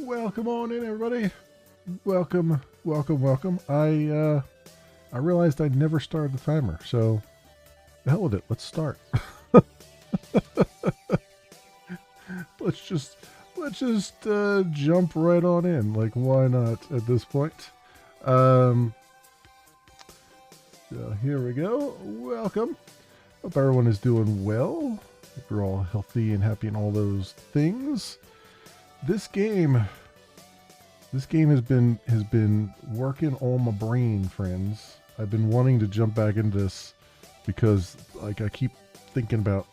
Welcome on in, everybody. Welcome, welcome, welcome. I realized I never started the timer, so the hell with it. Let's start. let's just let's just jump right on in. Like, why not at this point? Um, so here we go. Welcome. Hope everyone is doing well. Hope you're all healthy and happy and all those things. This game has been working on my brain, friends. I've been wanting to jump back into this because like I keep thinking about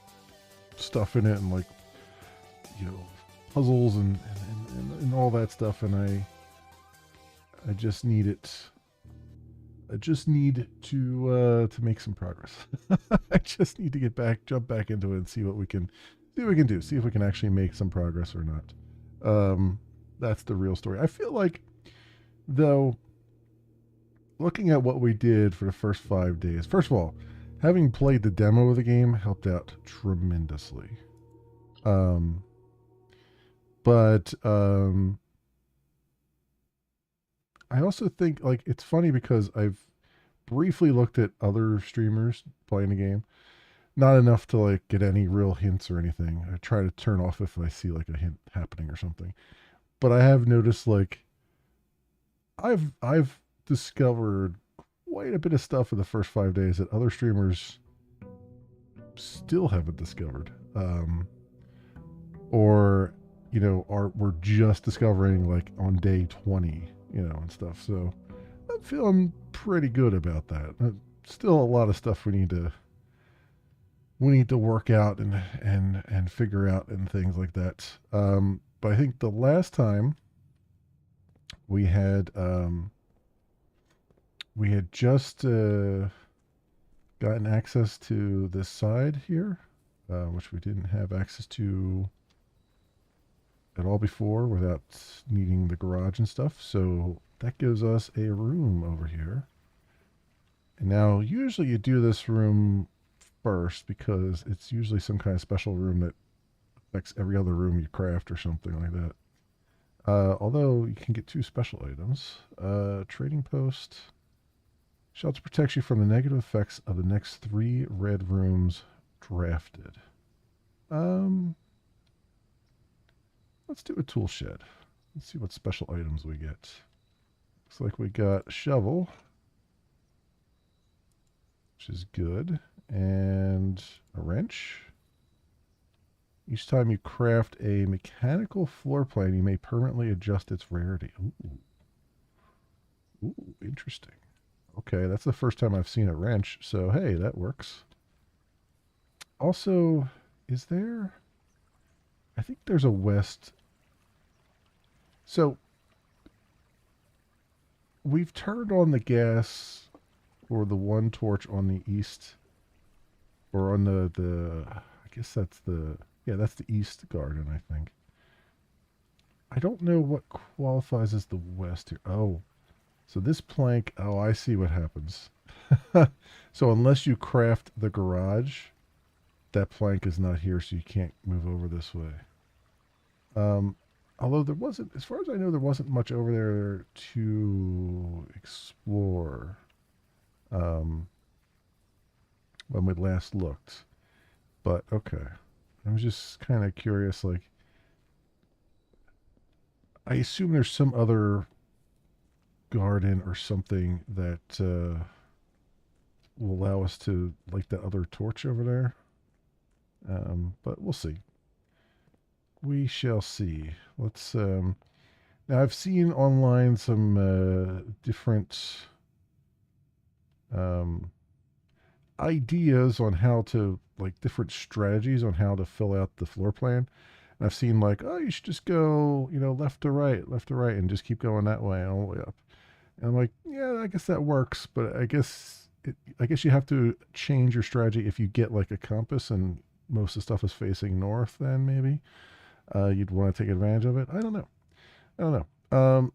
stuff in it and like puzzles and all that stuff, and I just need it. I just need to make some progress. I just need to jump back into it and see what we can do. See if we can actually make some progress or not. That's the real story. I feel like, though, looking at what we did for the first 5 days, first of all, having played the demo of the game helped out tremendously. Um, but I also think like it's funny because I've briefly looked at other streamers playing the game. Not enough to like get any real hints or anything. I try to turn off if I see like a hint happening or something. But I have noticed like I've discovered quite a bit of stuff in the first 5 days that other streamers still haven't discovered, or are we're just discovering like on day 20, and stuff. So I'm feeling pretty good about that. Still a lot of stuff we need to work out and figure out and things like that. But I think the last time we had just gotten access to this side here, which we didn't have access to at all before without needing the garage and stuff. So that gives us a room over here. And now usually you do this room first because it's usually some kind of special room that affects every other room you craft or something like that. Although you can get two special items. Trading post. Shelter protects you from the negative effects of the next 3 red rooms drafted. Let's do a tool shed. Let's see what special items we get. Looks like we got a shovel, which is good, and a wrench. Each time you craft a mechanical floor plan, you may permanently adjust its rarity. Ooh. Ooh, interesting. Okay, that's the first time I've seen a wrench, so hey, that works. Also, is there... I think there's a west... So, we've turned on the gas for the one torch on the east, or on I guess that's the... Yeah, that's the east garden, I think. I don't know what qualifies as the west here. Oh, so this plank, oh, I see what happens. So unless you craft the garage, that plank is not here, so you can't move over this way. Although there wasn't, as far as I know, there wasn't much over there to explore when we last looked. But okay. I was just kind of curious, like, I assume there's some other garden or something that will allow us to light that other torch over there. But we'll see. We shall see. Let's now I've seen online some different um, ideas on how to, like, different strategies on how to fill out the floor plan. And I've seen like, oh, you should just go, left to right, and just keep going that way all the way up. And I'm like, yeah, I guess that works, but I guess you have to change your strategy if you get like a compass and most of the stuff is facing north. Then maybe you'd want to take advantage of it. I don't know. I don't know.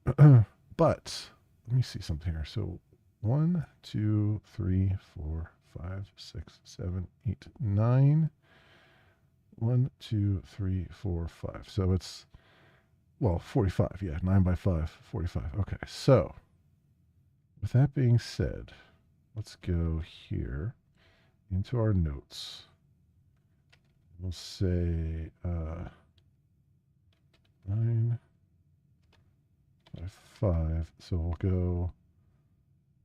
But let me see something here. So 1, 2, 3, 4, 5, 6, 7, 8, 9. 1, 2, 3, 4, 5. So it's well, 45, yeah, 9 by 5, 45. Okay, so with that being said, let's go here into our notes. We'll say 9 by 5. So we'll go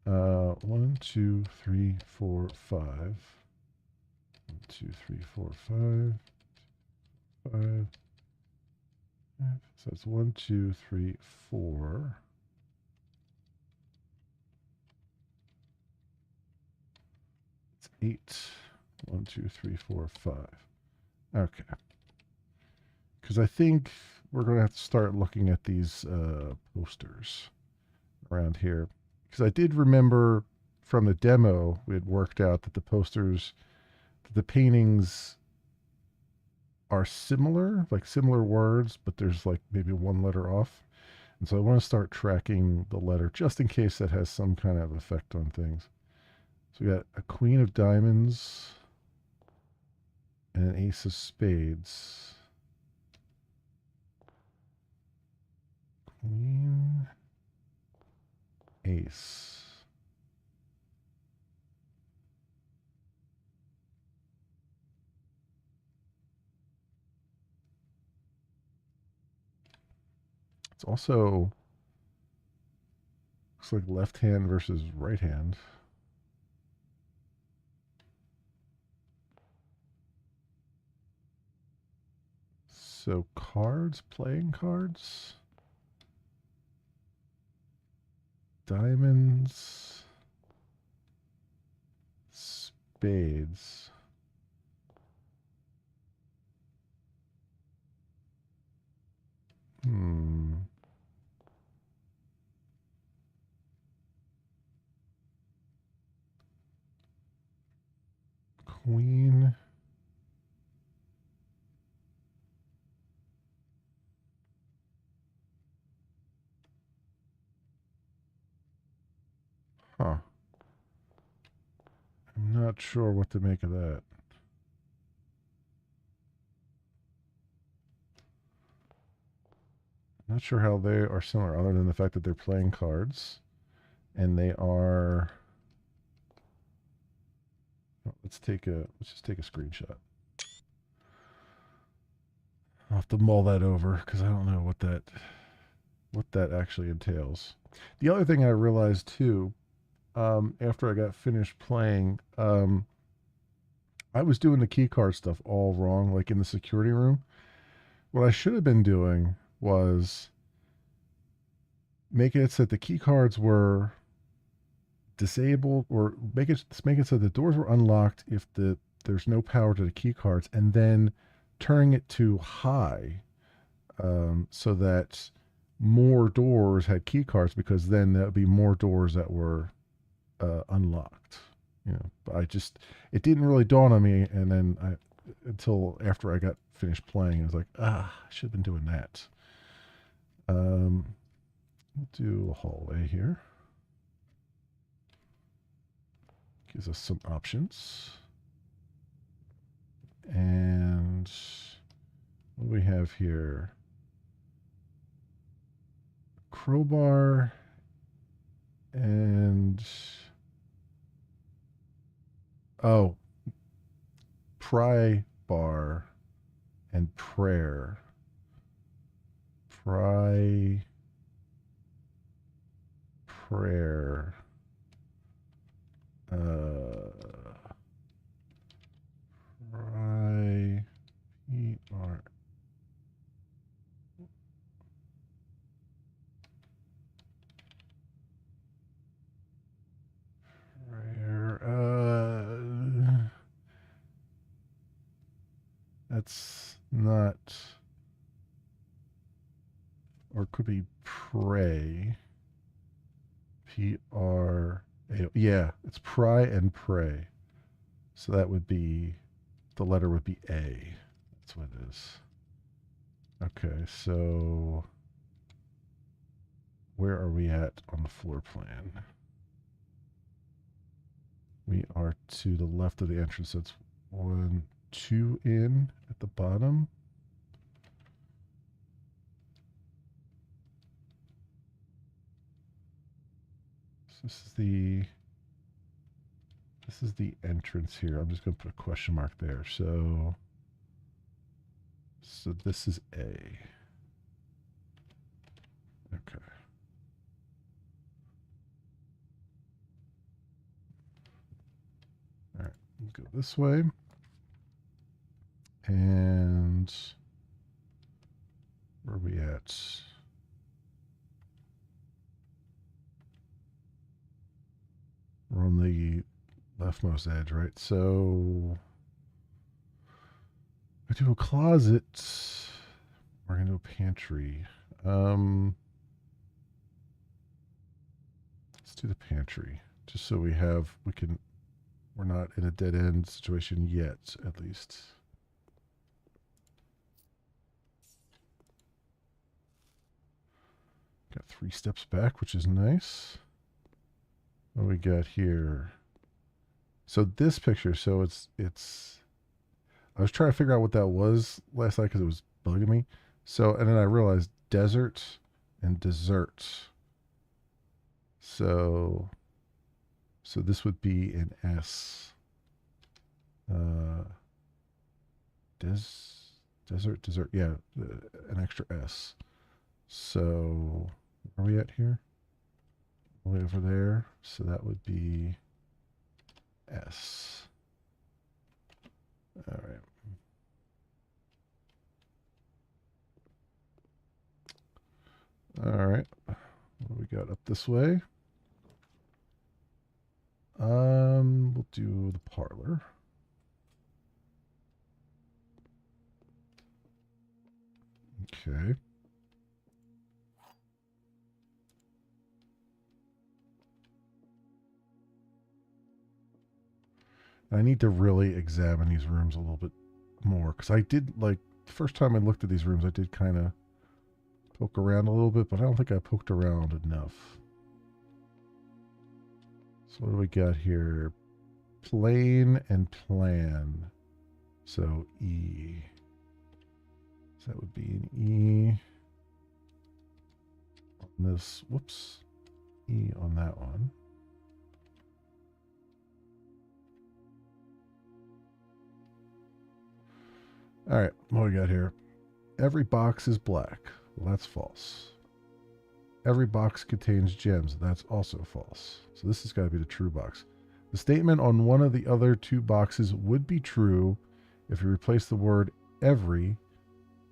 1, 2, 3, 4, 5. 1, 2, 3, 4, 5. 5. So it's 1, 2, 3, 4. It's 8. 1, 2, 3, 4, 5. Okay. Because I think we're going to have to start looking at these posters around here. Because I did remember from the demo, we had worked out that the posters, the paintings are similar, like similar words, but there's like maybe one letter off. And so I want to start tracking the letter just in case that has some kind of effect on things. So we got a queen of diamonds and an ace of spades. Queen, ace. It's also looks like left hand versus right hand. So cards, playing cards, diamonds, spades. Hmm. Queen. Huh. I'm not sure what to make of that. Not sure how they are similar, other than the fact that they're playing cards, and they are. Oh, let's just take a screenshot. I'll have to mull that over because I don't know what that actually entails. The other thing I realized too, after I got finished playing, I was doing the key card stuff all wrong, like in the security room. What I should have been doing was making it so that the key cards were disabled, or make it so the doors were unlocked if there's no power to the key cards, and then turning it to high, so that more doors had key cards, because then there would be more doors that were unlocked. But it didn't really dawn on me, and then until after I got finished playing, I was like, I should have been doing that. We'll do a hallway here. Gives us some options. And what do we have here? Crowbar and pry bar and prayer. Pry, prayer. Pry, P-R. Prayer. That's not, or it could be pray. P-R-A. Yeah, it's pry and pray. So that would be, the letter would be A. That's what it is. Okay, so where are we at on the floor plan? We are to the left of the entrance. That's 1, 2 in at the bottom. This is the entrance here. I'm just going to put a question mark there. So this is A. Okay. All right. Go this way. And where are we at? We're on the leftmost edge, right? So I do a closet. We're gonna do a pantry. Let's do the pantry, just so we're not in a dead end situation yet, at least. Got 3 steps back, which is nice. What do we got here? So this picture, so it's I was trying to figure out what that was last night because it was bugging me. So, and then I realized desert and dessert. So this would be an S. Desert, dessert. Yeah, an extra S. So, where are we at here? Way over there. So that would be S. All right. All right. What do we got up this way? We'll do the parlor. Okay. I need to really examine these rooms a little bit more because I did, like, the first time I looked at these rooms, I did kind of poke around a little bit, but I don't think I poked around enough. So what do we got here? Plane and plan. So E. So that would be an E on this. Whoops. E on that one. All right, what we got here? Every box is black. Well, that's false. Every box contains gems. That's also false. So this has got to be the true box. The statement on one of the other 2 boxes would be true if you replace the word every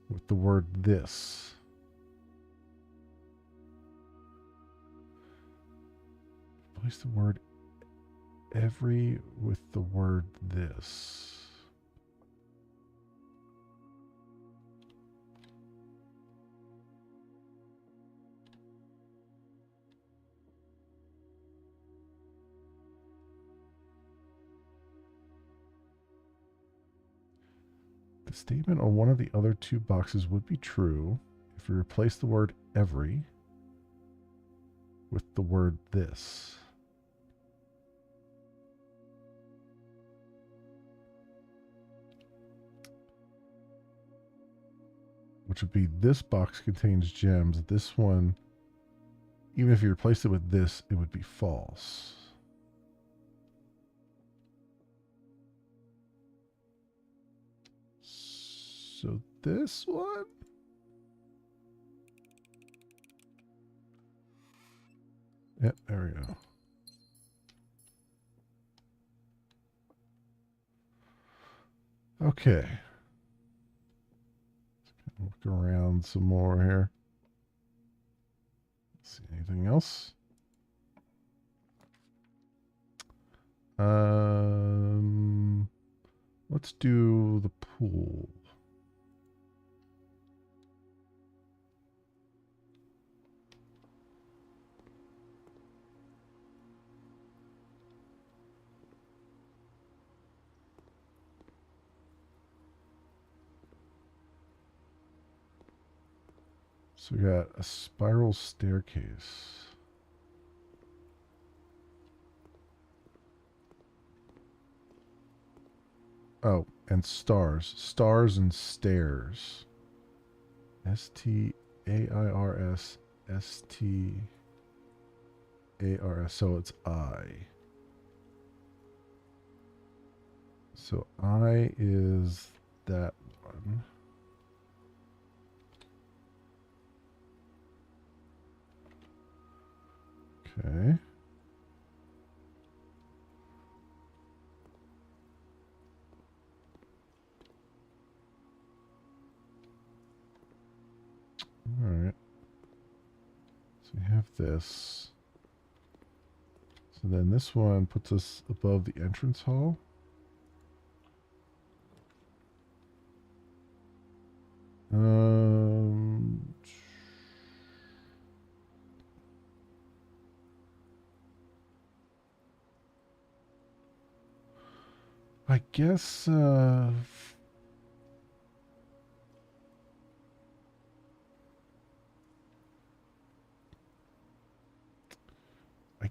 with the word this. Replace the word every with the word this. The statement on one of the other 2 boxes would be true if you replace the word every with the word this. Which would be this box contains gems. This one, even if you replace it with this, it would be false. So this one? Yep, there we go. Okay. Look around some more here. See anything else? Let's do the pool. So we got a spiral staircase. Oh, and stars. Stars and stairs. S-T-A-I-R-S. S-T. ARS. So it's I. So I is that one. Okay. All right. So we have this. So then this one puts us above the entrance hall. Um, I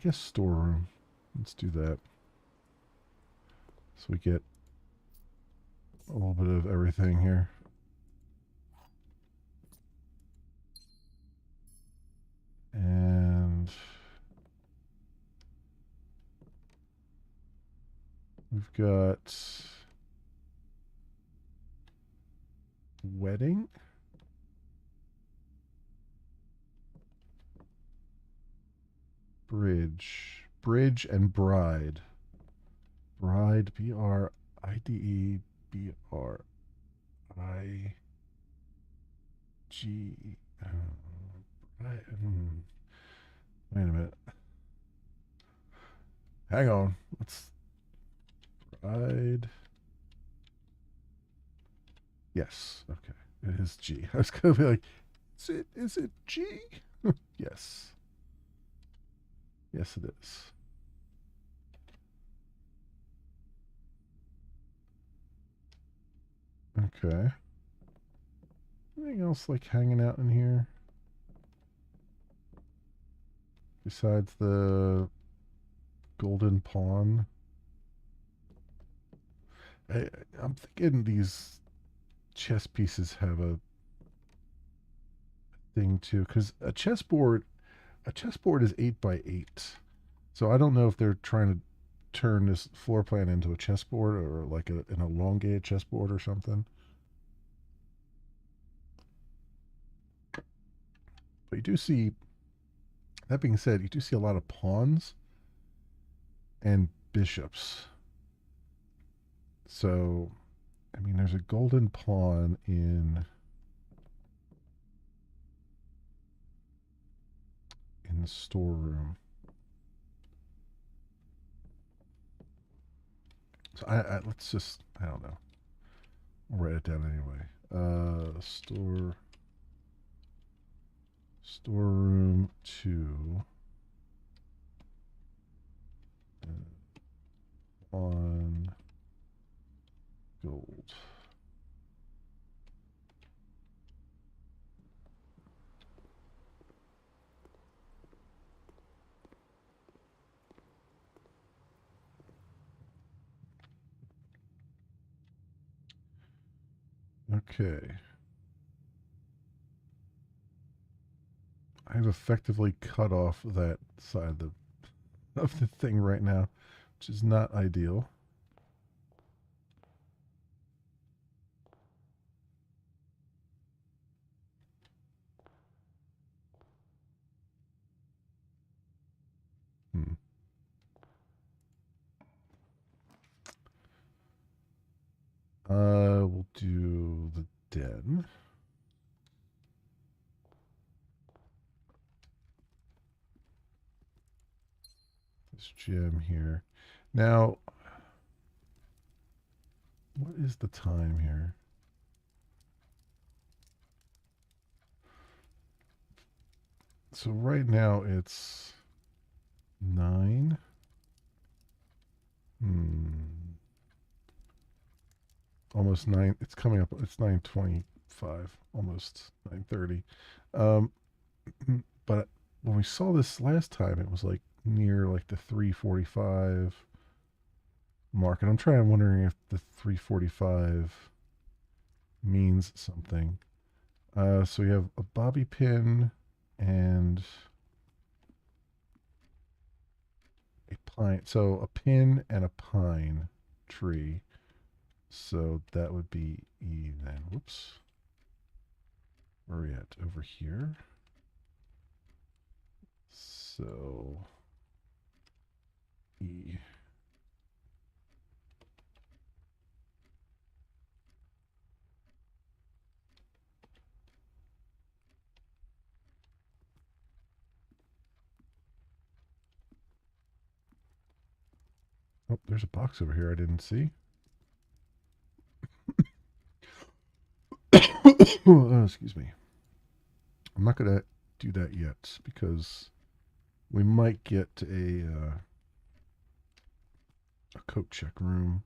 guess storeroom. Let's do that. So we get a little bit of everything here. And we've got wedding. Bridge and bride. Bride, BRIDE, BRIG. Wait a minute. Hang on. Let's bride. Yes. Okay. It is G. I was gonna be like, is it G? Yes. Yes, it is. Okay. Anything else like hanging out in here? Besides the golden pawn? I, I'm thinking these chess pieces have a thing too, because a chessboard is 8 by 8. So I don't know if they're trying to turn this floor plan into a chessboard or like an elongated chessboard or something. But you do see, that being said, you do see a lot of pawns and bishops. So, I mean, there's a golden pawn in the storeroom. So let's just, I don't know. I'll write it down anyway. Storeroom 2 on gold. Okay. I've effectively cut off that side of the thing right now, which is not ideal. Hmm. We'll do the den. This gem here. Now, what is the time here? So right now it's 9. Almost 9. It's coming up. It's 9:25, almost 9:30. Um, but when we saw this last time, it was like near like the 3:45 mark, and I'm wondering if the 3:45 means something. So we have a bobby pin and pine. So a pin and a pine tree. So that would be E then. Whoops. Where are we at? Over here. So E. Oh, there's a box over here I didn't see. Oh, excuse me. I'm not going to do that yet because we might get a coat check room,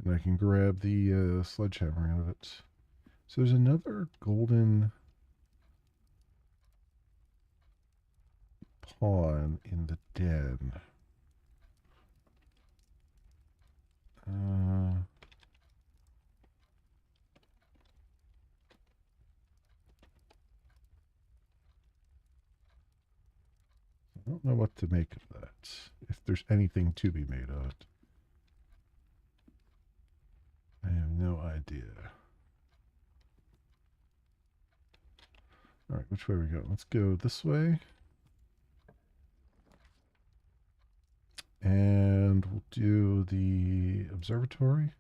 and I can grab the sledgehammer out of it. So there's another golden pawn in the den. I don't know what to make of that. If there's anything to be made of it. I have no idea. All right, which way are we going? Let's go this way. And we'll do the observatory.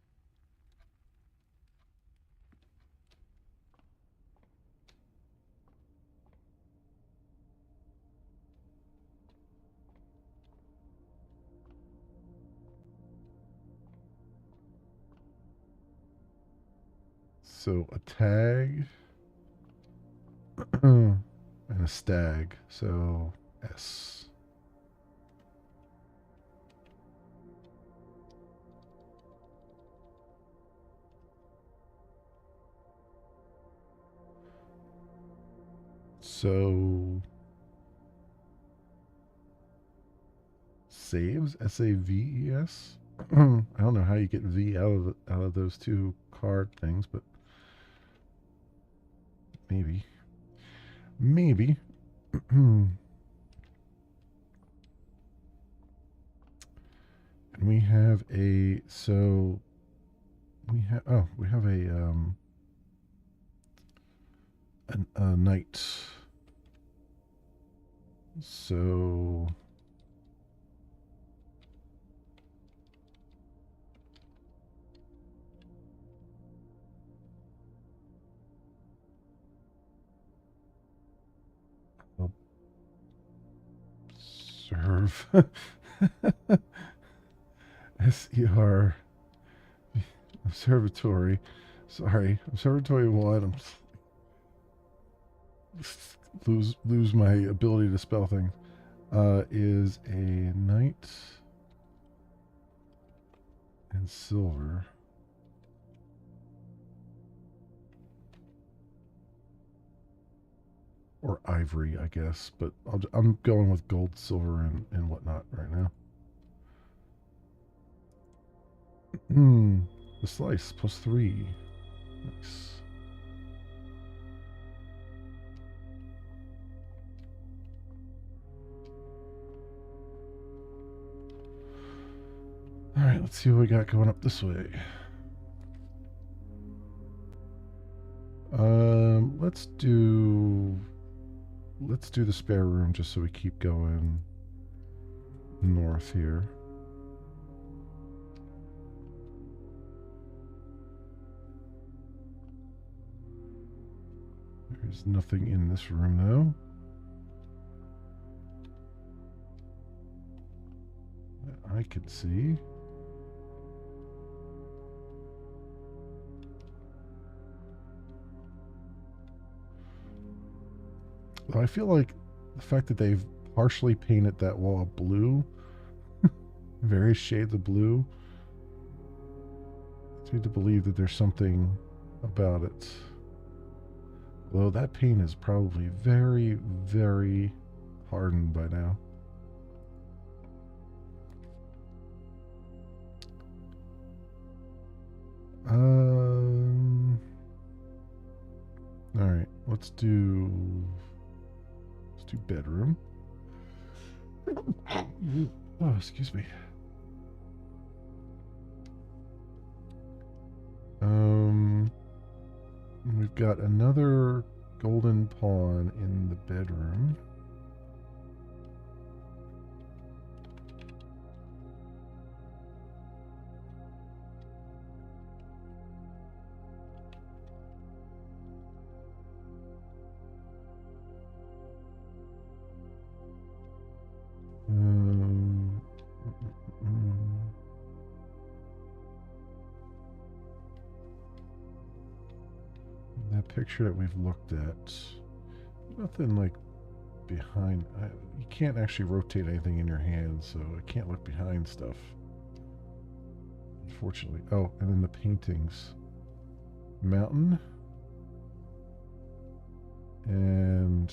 So a tag and a stag. So S. So saves, SAVES. I don't know how you get V out of those two card things, but maybe. And we have a we have a knight. So serve SER observatory. Sorry, observatory 1. I'm lose my ability to spell things. Is a knight and silver. Or ivory, I guess, but I'm going with gold, silver, and whatnot right now. The slice +3. Nice. All right, let's see what we got going up this way. Let's do the spare room just so we keep going north here. There's nothing in this room though. That I can see. I feel like the fact that they've partially painted that wall blue, various shades of blue, leads me to believe that there's something about it. Although that paint is probably very, very hardened by now. All right, let's do bedroom. Oh, excuse me. We've got another golden pawn in the bedroom. Um, that picture that we've looked at, nothing like behind. You can't actually rotate anything in your hand, so I can't look behind stuff. Unfortunately. Oh, and then the paintings. Mountain. And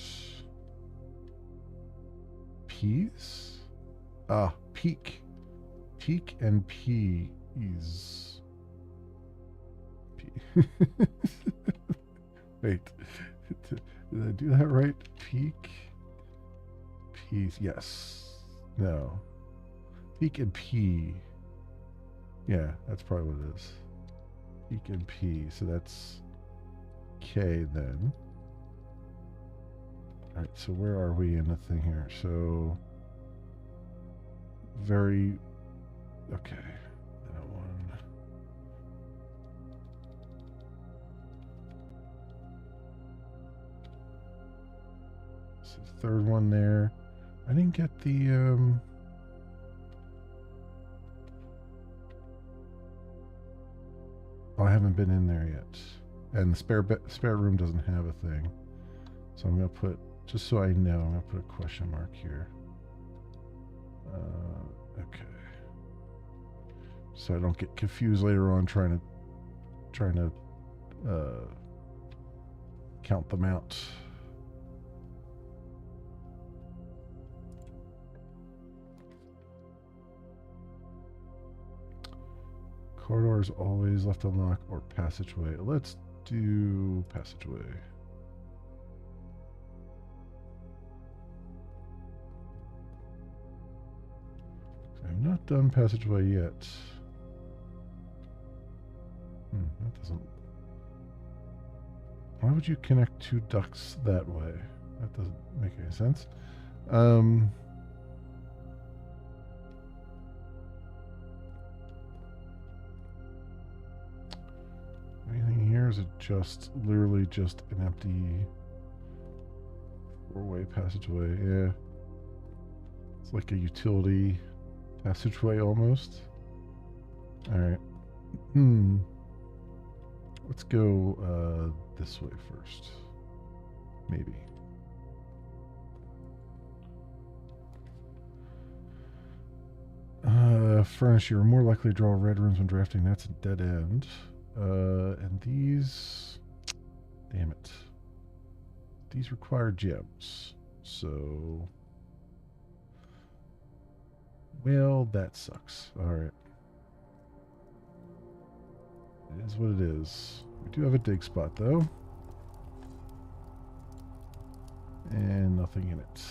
peas? Ah, peak. Peak and peas. Wait. Did I do that right? Peak? Peas. Yes. No. Peak and pea. Yeah, that's probably what it is. Peak and P. So that's K then. Alright, so where are we in the thing here? So very okay. That one. So third one there. I didn't get the oh, I haven't been in there yet. And the spare room doesn't have a thing. So I'm going to put, just so I know, I'm going to put a question mark here. Okay. So I don't get confused later on trying to count them out. Corridor is always left unlocked or passageway. Let's do passageway. I've not done passageway yet. That doesn't... Why would you connect two ducts that way? That doesn't make any sense. Anything here? Is it just literally just an empty four-way passageway? Yeah. It's like a utility passageway almost. Alright. Let's go this way first. Maybe. Furnace, you're more likely to draw red rooms when drafting. That's a dead end. And these... Damn it. These require gems. So... Well, that sucks. Alright. It is what it is. We do have a dig spot, though. And nothing in it.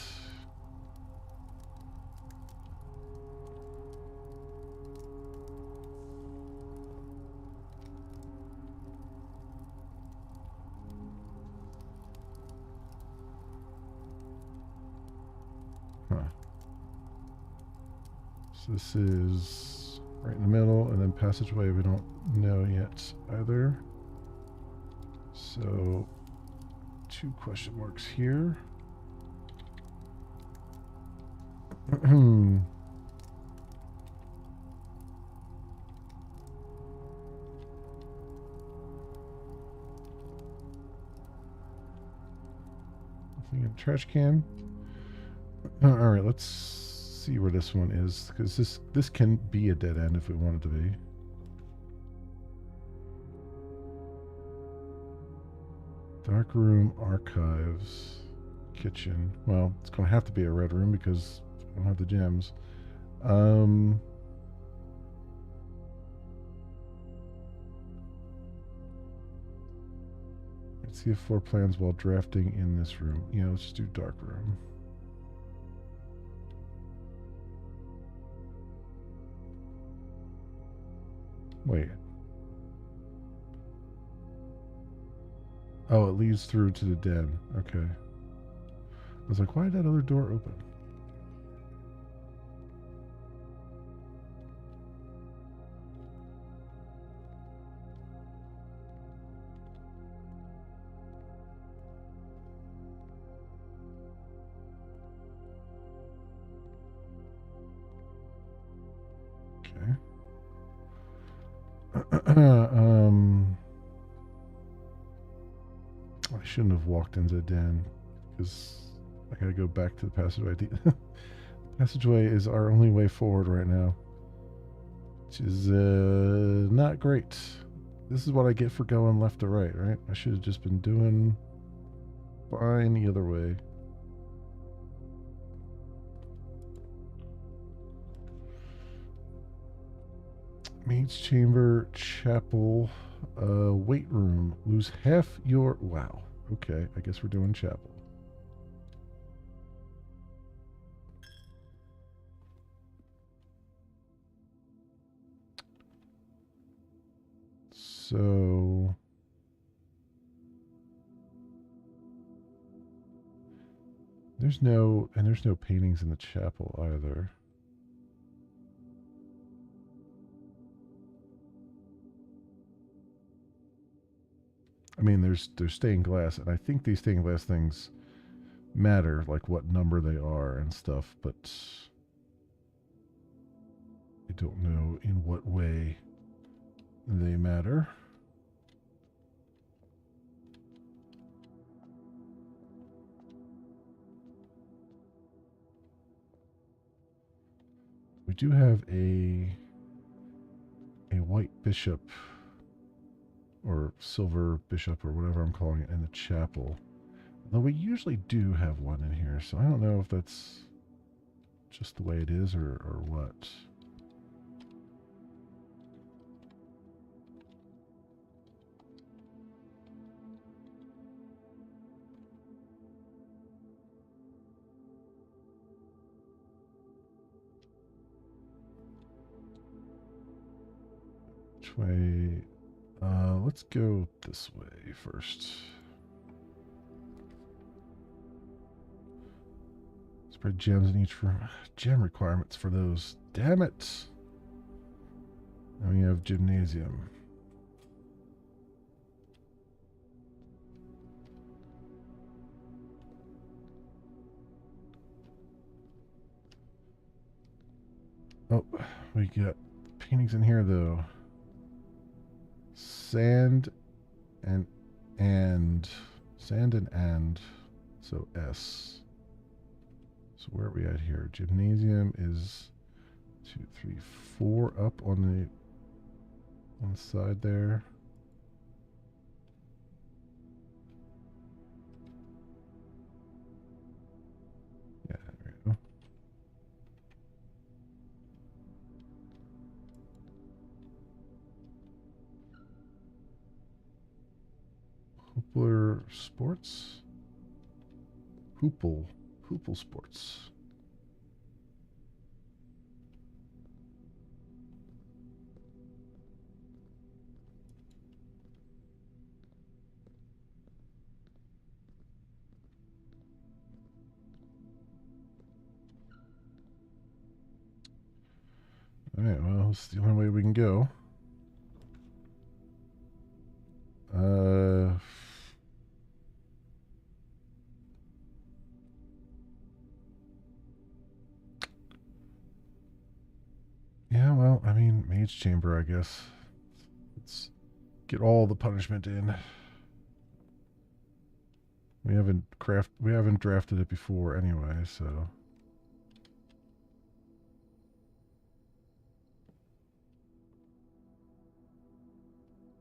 Huh. So this is right in the middle, and then passageway we don't know yet either. So 2 question marks here. Nothing in the trash can. All right, let's see where this one is, because this can be a dead end if we want it to be. Dark room, archives, kitchen. Well, it's going to have to be a red room because I don't have the gems. Let's see if floor plans while drafting in this room. Yeah, let's just do dark room. Wait. Oh, it leads through to the den. Okay. I was like, why did that other door open? Okay. I shouldn't have walked into the den because I gotta go back to the passageway. The passageway is our only way forward right now, which is not great. This is what I get for going left to right, right? I should have just been doing fine the other way. Maid's chamber, chapel, weight room. Lose half your. Wow. Okay, I guess we're doing chapel. So. There's no paintings in the chapel either. I mean, there's stained glass, and I think these stained glass things matter, like what number they are and stuff, but I don't know in what way they matter. We do have a white bishop or silver bishop or whatever I'm calling it in the chapel. Though we usually do have one in here, so I don't know if that's just the way it is or what. Which way? Let's go this way first. Spread gems in each room. Gem requirements for those. Damn it. Now we have gymnasium. Oh, we got paintings in here though. Sand and sand and so S. So where are we at here? Gymnasium is 2, 3, 4 up on the side there. Yeah, there we go. Hoopler Sports? Hoople Sports. Alright, well, it's the only way we can go. Yeah, well, I mean, Mage Chamber, I guess. Let's get all the punishment in. We haven't drafted it before anyway, so.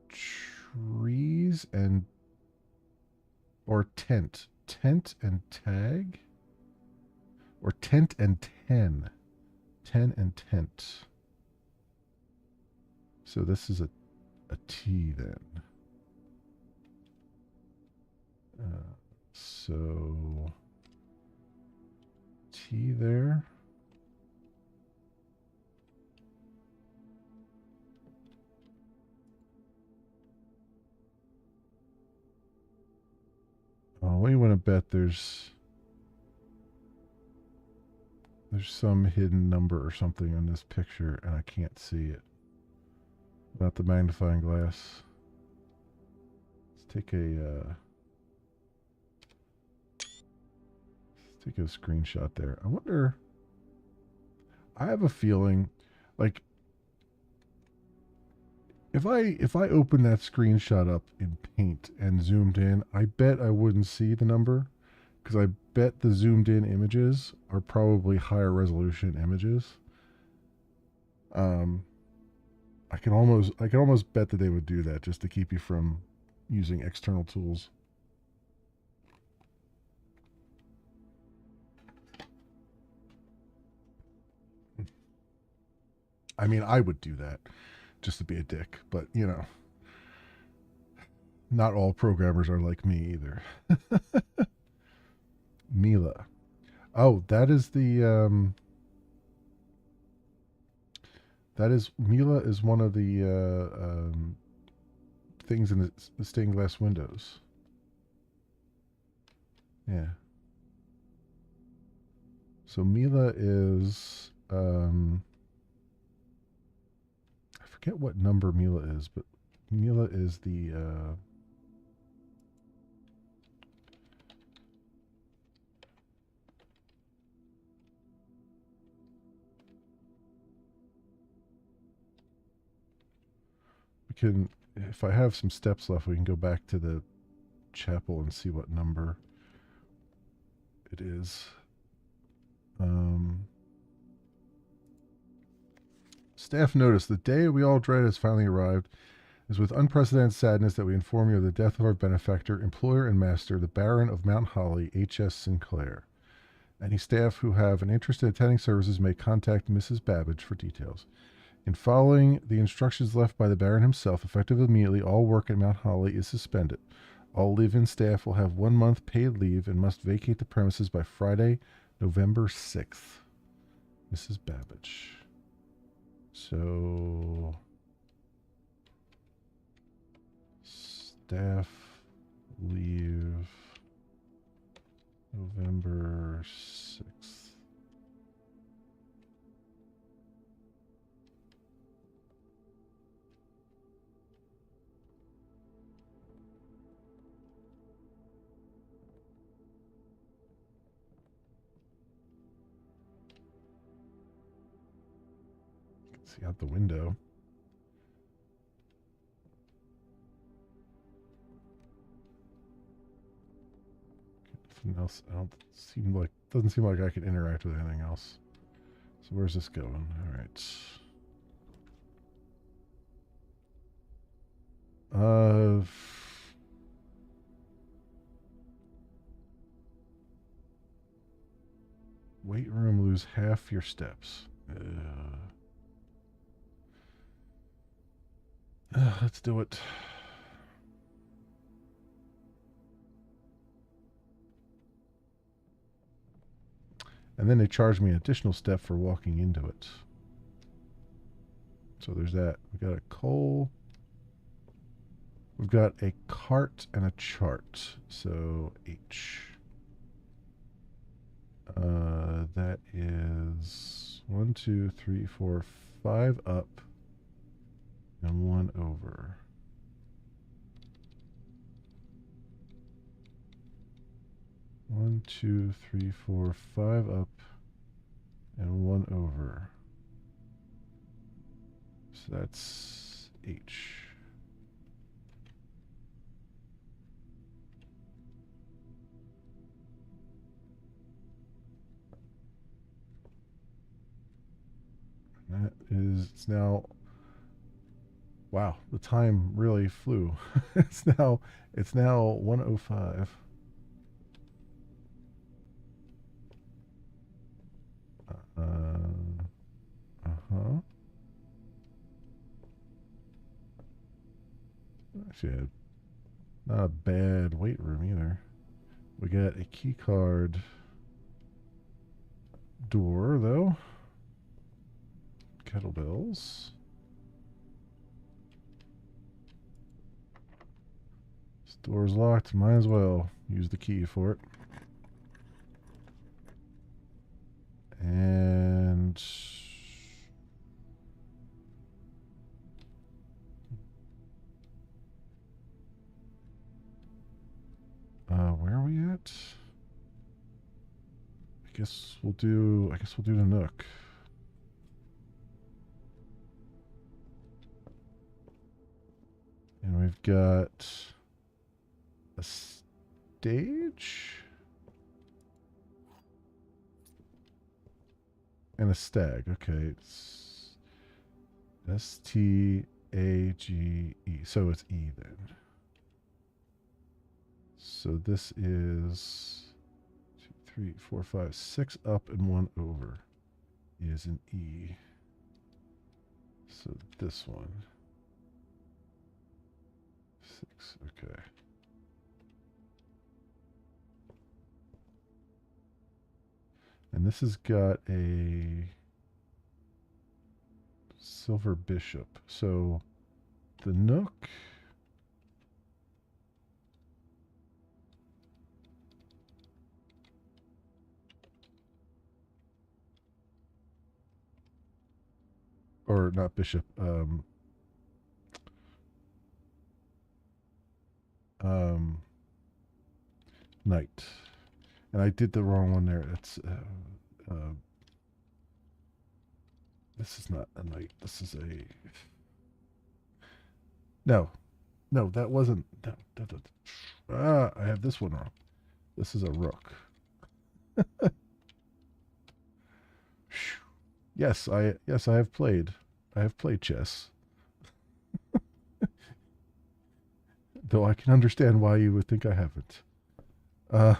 Trees and or tent. Tent and tag? Or tent and 10. 10 and tent. So this is a T then. So T there. bet there's some hidden number or something in this picture and I can't see it without the magnifying glass. Let's take a screenshot there. I wonder. I have a feeling, like, if I opened that screenshot up in Paint and zoomed in, I bet I wouldn't see the number, because I bet the zoomed in images are probably higher resolution images. I can almost bet that they would do that just to keep you from using external tools. I mean, I would do that just to be a dick, but you know, not all programmers are like me either. Mila. Oh, that is Mila is one of the things in the stained glass windows. Yeah. So Mila is I forget what number Mila is, but Mila is the we can, if I have some steps left, we can go back to the chapel and see what number it is. Staff notice, the day we all dread has finally arrived. It is with unprecedented sadness that we inform you of the death of our benefactor, employer, and master, the Baron of Mount Holly, H.S. Sinclair. Any staff who have an interest in attending services may contact Mrs. Babbage for details. In following the instructions left by the Baron himself, effective immediately, all work at Mount Holly is suspended. All live-in staff will have 1 month paid leave and must vacate the premises by Friday, November 6th. Mrs. Babbage. So, staff leave November 6th. See out the window. Nothing else. Doesn't seem like I can interact with anything else. So where's this going? All right. Weight room, lose half your steps. Let's do it. And then they charge me an additional step for walking into it. So there's that. We got a coal. We've got a cart and a chart. So H. That is 1, 2, 3, 4, 5 up and 1 over. One, 2, 3, 4, 5 up and 1 over. So that's H. That is, it's now, wow, the time really flew. it's now 1:05. Uh-huh. Actually, not a bad weight room either. We got a key card door, though. Kettlebells. This door's locked. Might as well use the key for it. guess we'll do the Nook. And we've got a stage and a stag. Okay, it's STAGE. So it's E then. So this is 2, 3, 4, 5, 6 up and 1 over is an E. So this one. 6, okay. And this has got a silver bishop. So the Nook. Or not bishop. Knight. And I did the wrong one there. It's this is not a knight. This is a no, that wasn't. I have this one wrong. This is a rook. Yes, I have played. I have played chess. Though I can understand why you would think I haven't. Uh,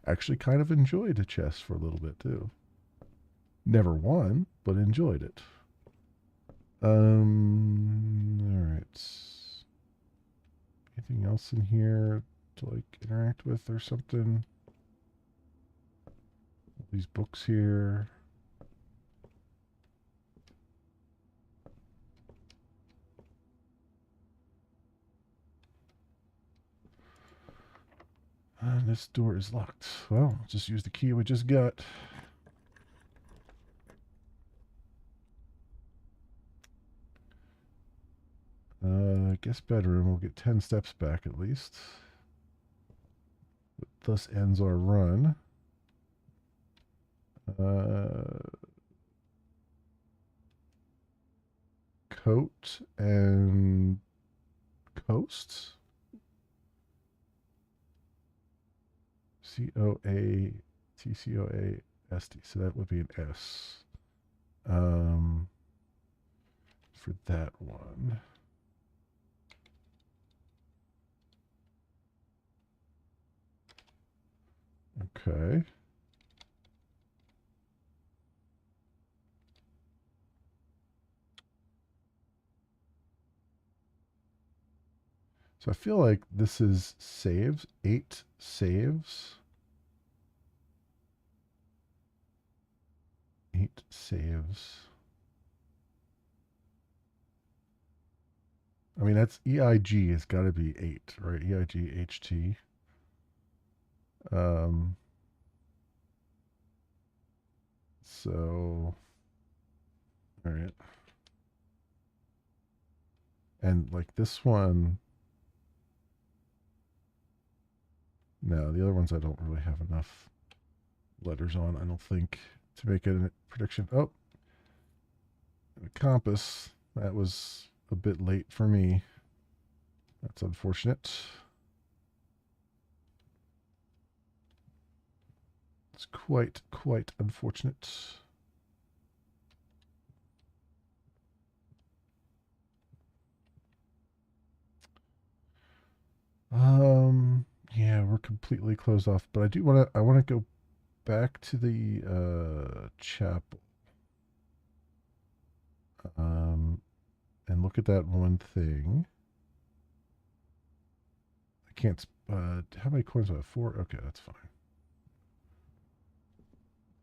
actually, kind of enjoyed chess for a little bit too. Never won, but enjoyed it. All right. Anything else in here to like interact with or something? These books here. And this door is locked. Well, just use the key we just got. I guess bedroom. We'll get 10 steps back at least. But thus ends our run. Coat and coast. COATCOAST. So that would be an S. For that one. Okay. So I feel like this is saves, 8 saves. 8 saves. I mean, that's EIG has got to be 8, right? EIG, HT. So, all right. And like this one, no, the other ones I don't really have enough letters on, I don't think, to make a prediction. Oh, a compass. That was a bit late for me. That's unfortunate. It's quite unfortunate. Yeah, we're completely closed off, but I want to go back to the chapel. And look at that one thing. I can't how many coins do I have? 4? Okay, that's fine.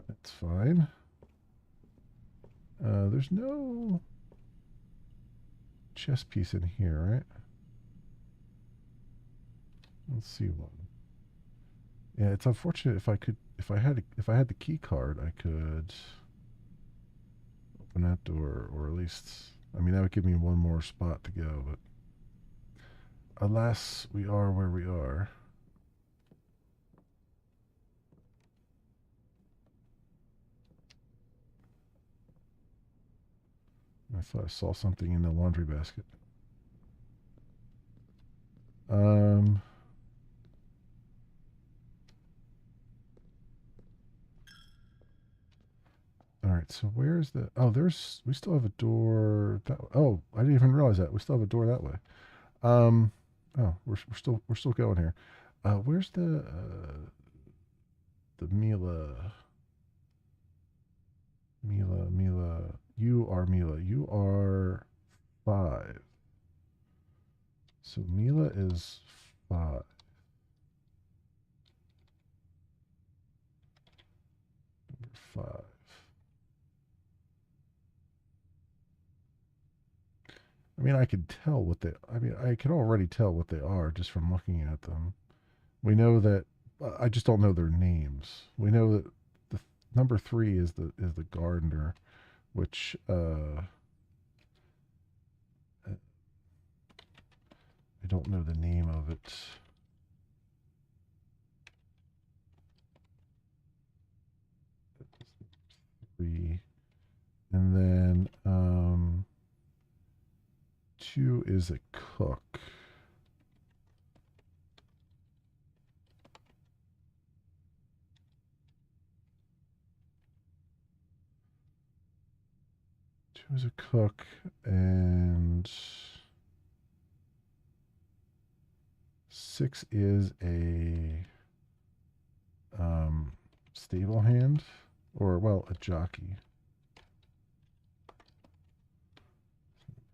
That's fine. There's no chess piece in here, right? Let's see one. Yeah, it's unfortunate. If I had the key card, I could open that door, or at least, I mean, that would give me one more spot to go. But alas, we are where we are. I thought I saw something in the laundry basket. Um, all right, so where's the... Oh, we still have a door that... Oh, I didn't even realize that. We still have a door that way. Um, oh, we're still going here. Where's the Mila? Mila. You are Mila. You are 5. So Mila is 5. Number 5. I mean, I could tell what they... I mean, I can already tell what they are just from looking at them. We know that... I just don't know their names. We know that the number 3 is the gardener, which I don't know the name of it. Three, and then 2 is a cook. Two is a cook, and 6 is a stable hand, or well, a jockey.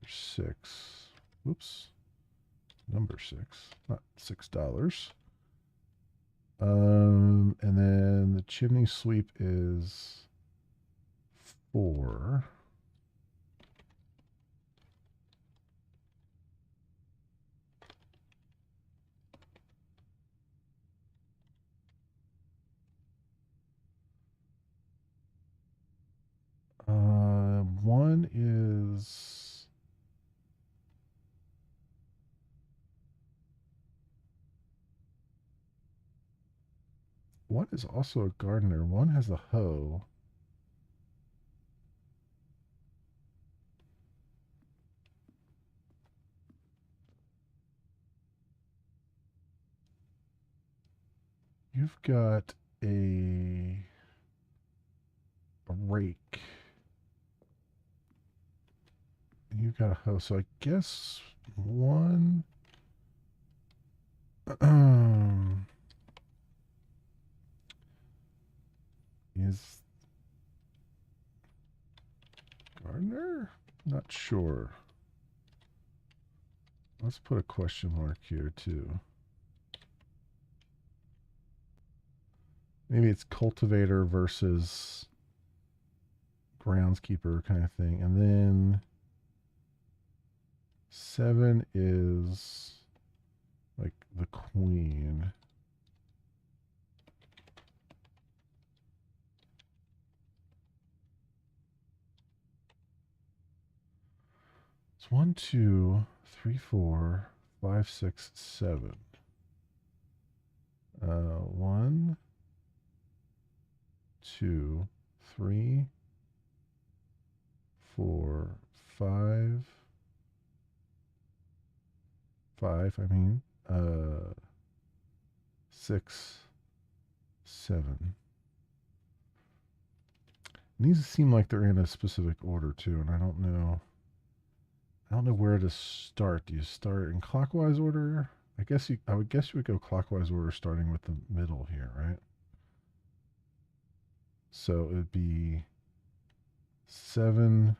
6. Whoops. Number 6, not $6. And then the chimney sweep is 4. One is... One is also a gardener. One has a hoe. You've got a rake. You've got a hoe. So I guess one is gardener? Not sure. Let's put a question mark here too. Maybe it's cultivator versus groundskeeper kind of thing. And then 7 is like the queen. It's 1, 2, 3, 4, 5, 6, 7. 1, 2, 3, 4, 5. 5, I mean. 6, 7. These seem like they're in a specific order too, and I don't know where to start. Do you start in clockwise order? I would guess you would go clockwise order starting with the middle here, right? So it would be 7,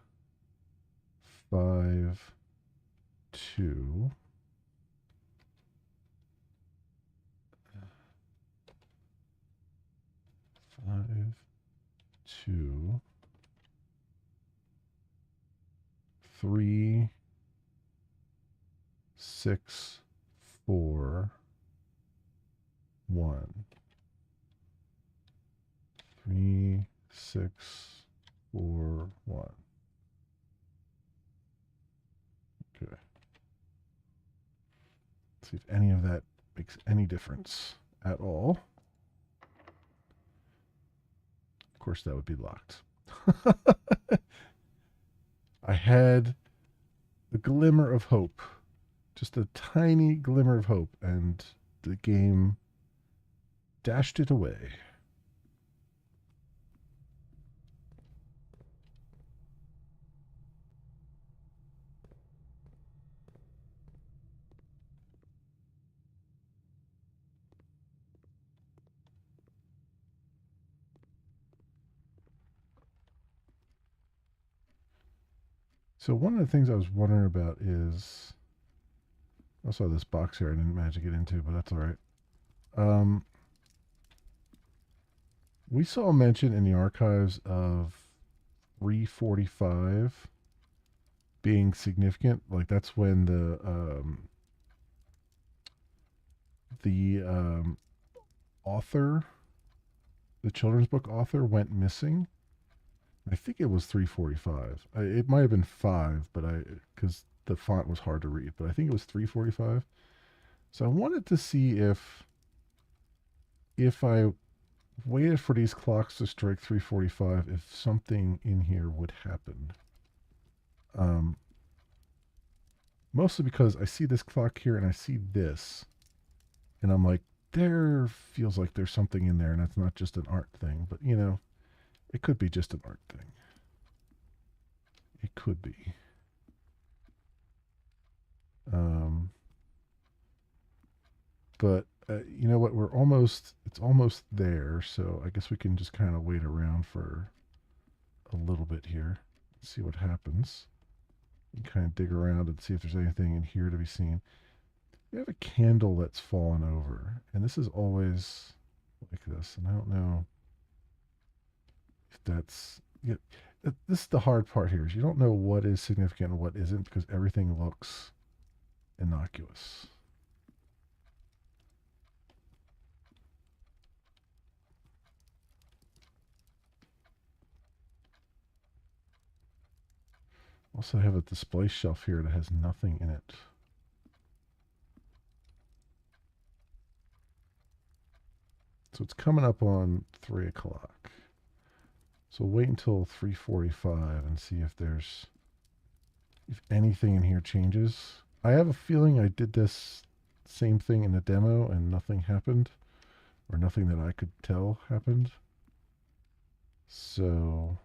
5, 2. 5, 2, 3, 6, 4, 1. 3, 6, 4, 1. Okay. Let's see if any of that makes any difference at all. Of course, that would be locked. I had a glimmer of hope, just a tiny glimmer of hope, and the game dashed it away. So one of the things I was wondering about is I saw this box here I didn't manage to get into, but that's all right. We saw a mention in the archives of 345 being significant. Like that's when the author, the children's book author, went missing. I think it was 345. It might have been 5, but because the font was hard to read, but I think it was 345. So I wanted to see if I waited for these clocks to strike 345, if something in here would happen. Mostly because I see this clock here and I see this, and I'm like, there feels like there's something in there, and it's not just an art thing, but you know, it could be just an art thing. It could be. But you know what? It's almost there, so I guess we can just kind of wait around for a little bit here, see what happens. And kind of dig around and see if there's anything in here to be seen. We have a candle that's fallen over, and this is always like this, and I don't know if that's. Yeah, this is the hard part here, is you don't know what is significant and what isn't, because everything looks innocuous. Also, I have a display shelf here that has nothing in it. So it's coming up on 3 o'clock. So wait until 3:45 and see if anything in here changes. I have a feeling I did this same thing in the demo and nothing happened, or nothing that I could tell happened. So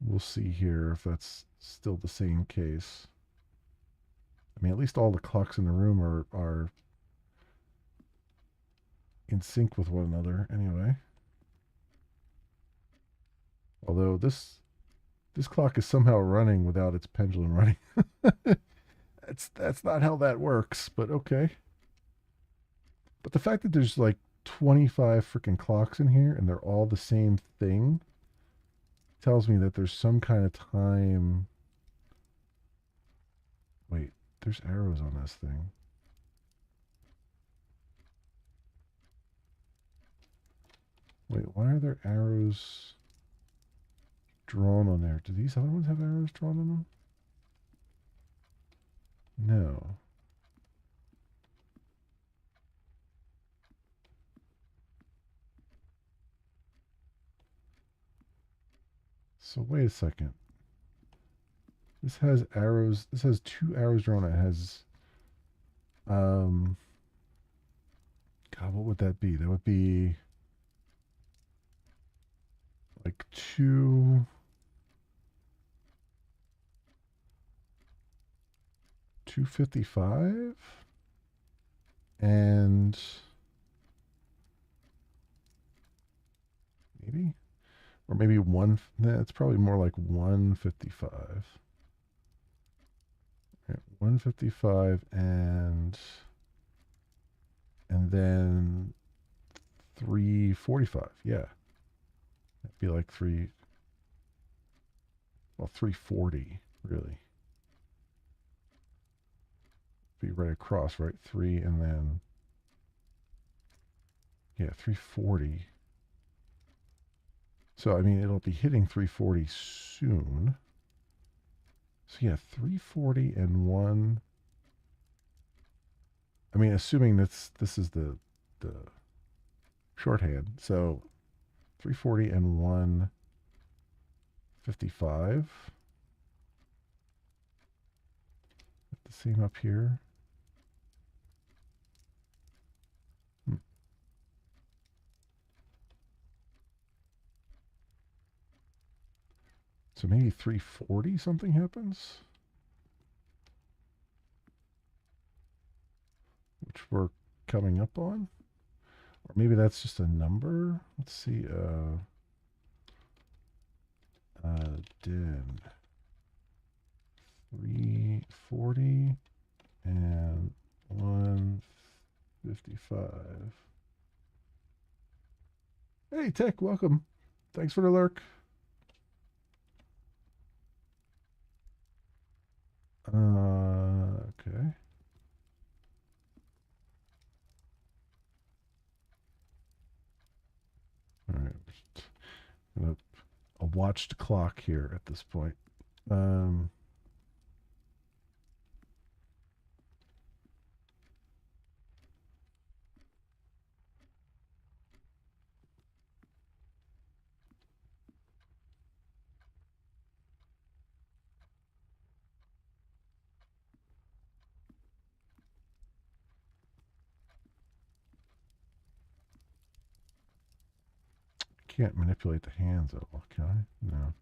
we'll see here if that's still the same case. I mean, at least all the clocks in the room are in sync with one another anyway. Although this clock is somehow running without its pendulum running. That's not how that works, but okay. But the fact that there's like 25 freaking clocks in here and they're all the same thing tells me that there's some kind of time. Wait, there's arrows on this thing. Wait, why are there arrows drawn on there? Do these other ones have arrows drawn on them? No. So wait a second. This has arrows. This has 2 arrows drawn. It has, God, what would that be? That would be like 255 and maybe, or maybe one. Nah, it's probably more like 155. Right, 155 and then 345. Yeah, that'd be like 340 really. Be right across, right? 3 and then, yeah, 340. So I mean, it'll be hitting 340 soon. So yeah, 340 and 1. I mean, assuming this is the shorthand. So 340 and 1 55. The same up here. So maybe 340 something happens, which we're coming up on. Or maybe that's just a number. Let's see. Did 340 and 155. Hey, Tech, welcome. Thanks for the lurk. Okay. All right. A watched clock here at this point. Can't manipulate the hands at all, can I? No.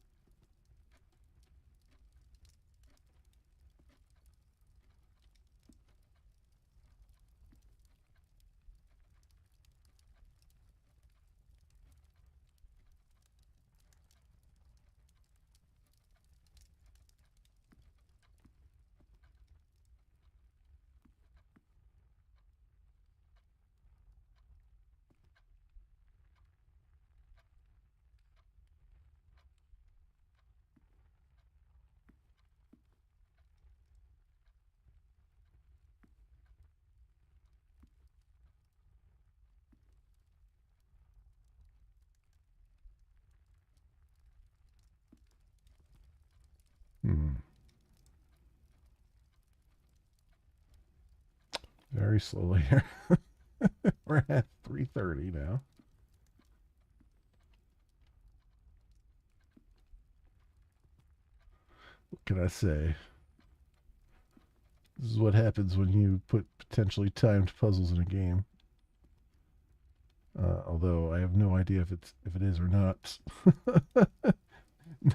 Very slowly here. We're at 330 now. What can I say? This is what happens when you put potentially timed puzzles in a game. Although I have no idea if it is or not.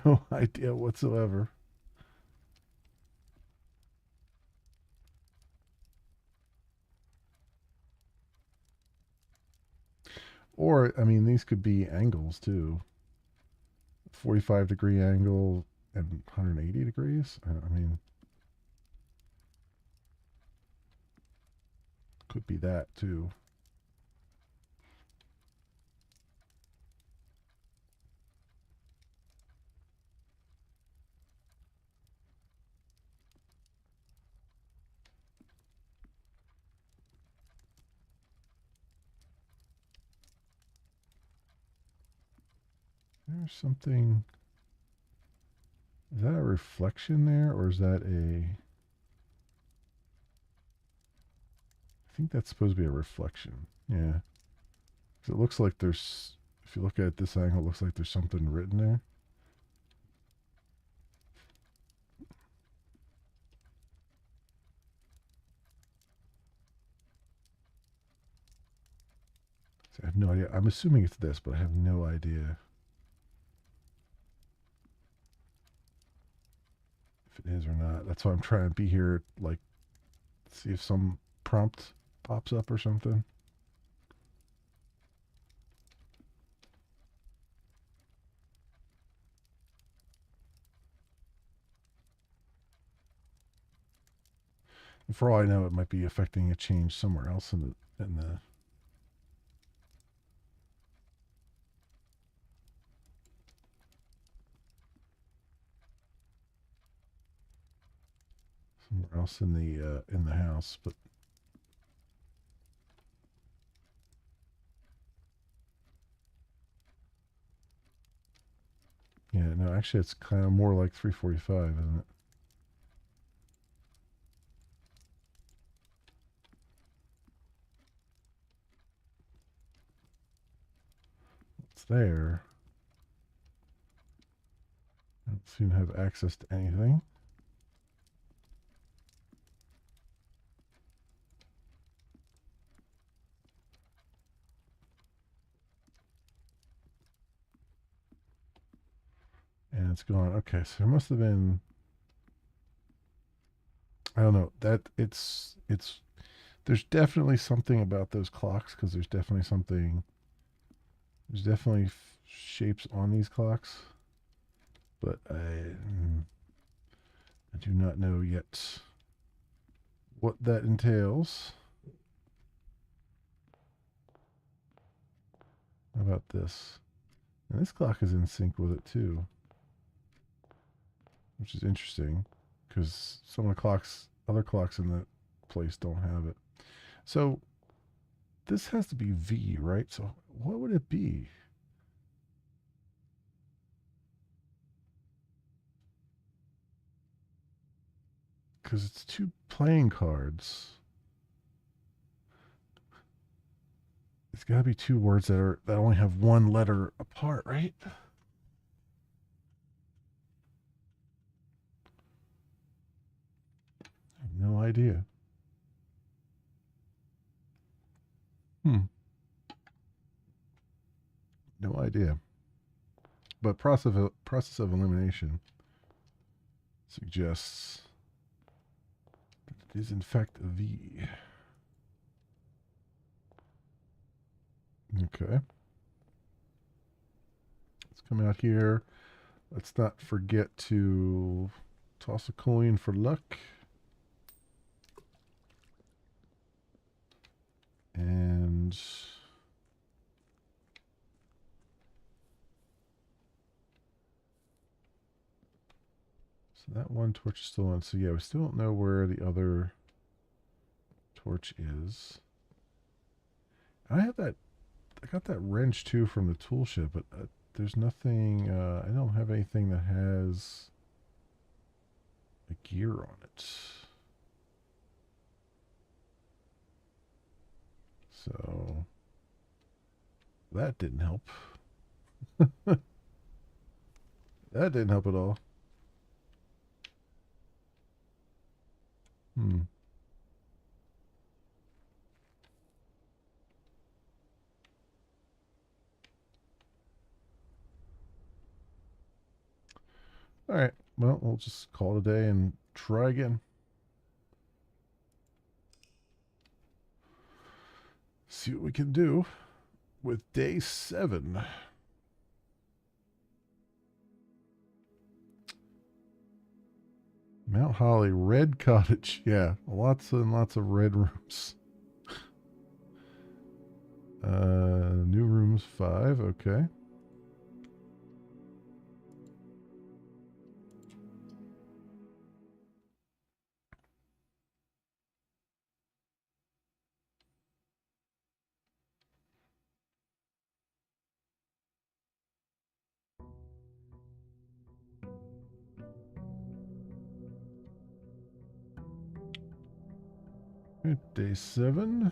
No idea whatsoever. Or I mean, these could be angles too. 45-degree angle and 180 degrees. I mean, could be that too. There's something. Is that a reflection there, or is that a... I think that's supposed to be a reflection. Yeah. Because it looks like there's... If you look at this angle, it looks like there's something written there. So I have no idea. I'm assuming it's this, but I have no idea if it is or not. That's why I'm trying to be here, like, see if some prompt pops up or something. And for all I know, it might be affecting a change somewhere else in the somewhere else in the house, but yeah, no, actually, it's kind of more like 345, isn't it? It's there. soon have access to anything. And it's gone. Okay, so there must have been, I don't know, that it's there's definitely something about those clocks, because there's definitely shapes on these clocks, but I do not know yet what that entails. How about this? And this clock is in sync with it too, which is interesting, because some of the clocks, other clocks in the place don't have it. So this has to be V, right? So what would it be? Because it's two playing cards. It's got to be two words that only have one letter apart, right? I have no idea. No idea. But process of elimination suggests that it is in fact a V. Okay. Let's come out here. Let's not forget to toss a coin for luck. And so that one torch is still on. So yeah, we still don't know where the other torch is. I got that wrench too from the tool shed, but there's nothing, I don't have anything that has a gear on it. So that didn't help. That didn't help at all. Hmm. All right. Well, we'll just call it a day and try again. See what we can do with day 7. Mount Holly, Red Cottage. Yeah, lots and lots of red rooms. New rooms 5. Okay. Day 7.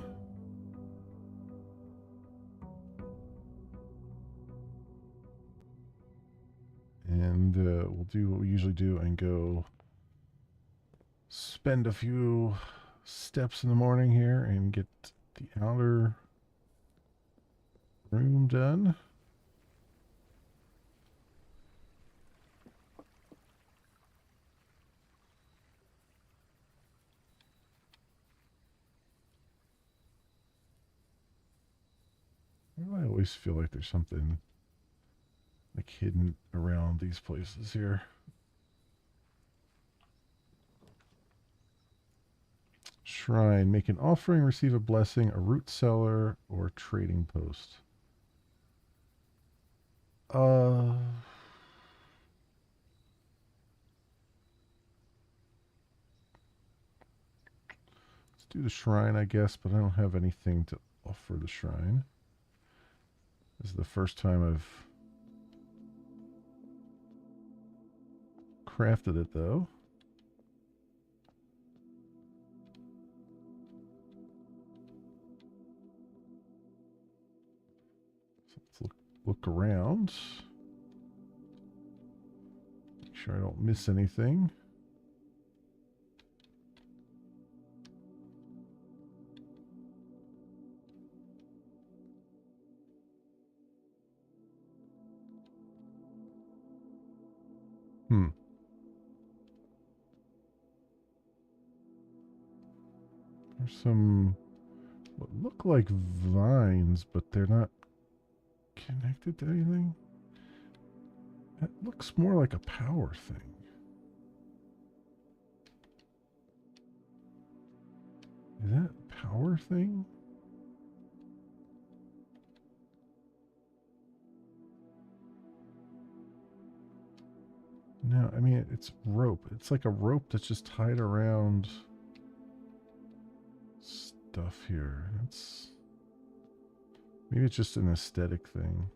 And we'll do what we usually do and go spend a few steps in the morning here and get the outer room done. I always feel like there's something like hidden around these places here. Shrine. Make an offering, receive a blessing, a root cellar, or trading post. Let's do the shrine, I guess, but I don't have anything to offer the shrine. This is the first time I've crafted it, though. So let's look around. Make sure I don't miss anything. There's some what look like vines, but they're not connected to anything. That looks more like a power thing. Is that a power thing? No, I mean, it's rope. It's like a rope that's just tied around stuff here. It's maybe it's just an aesthetic thing.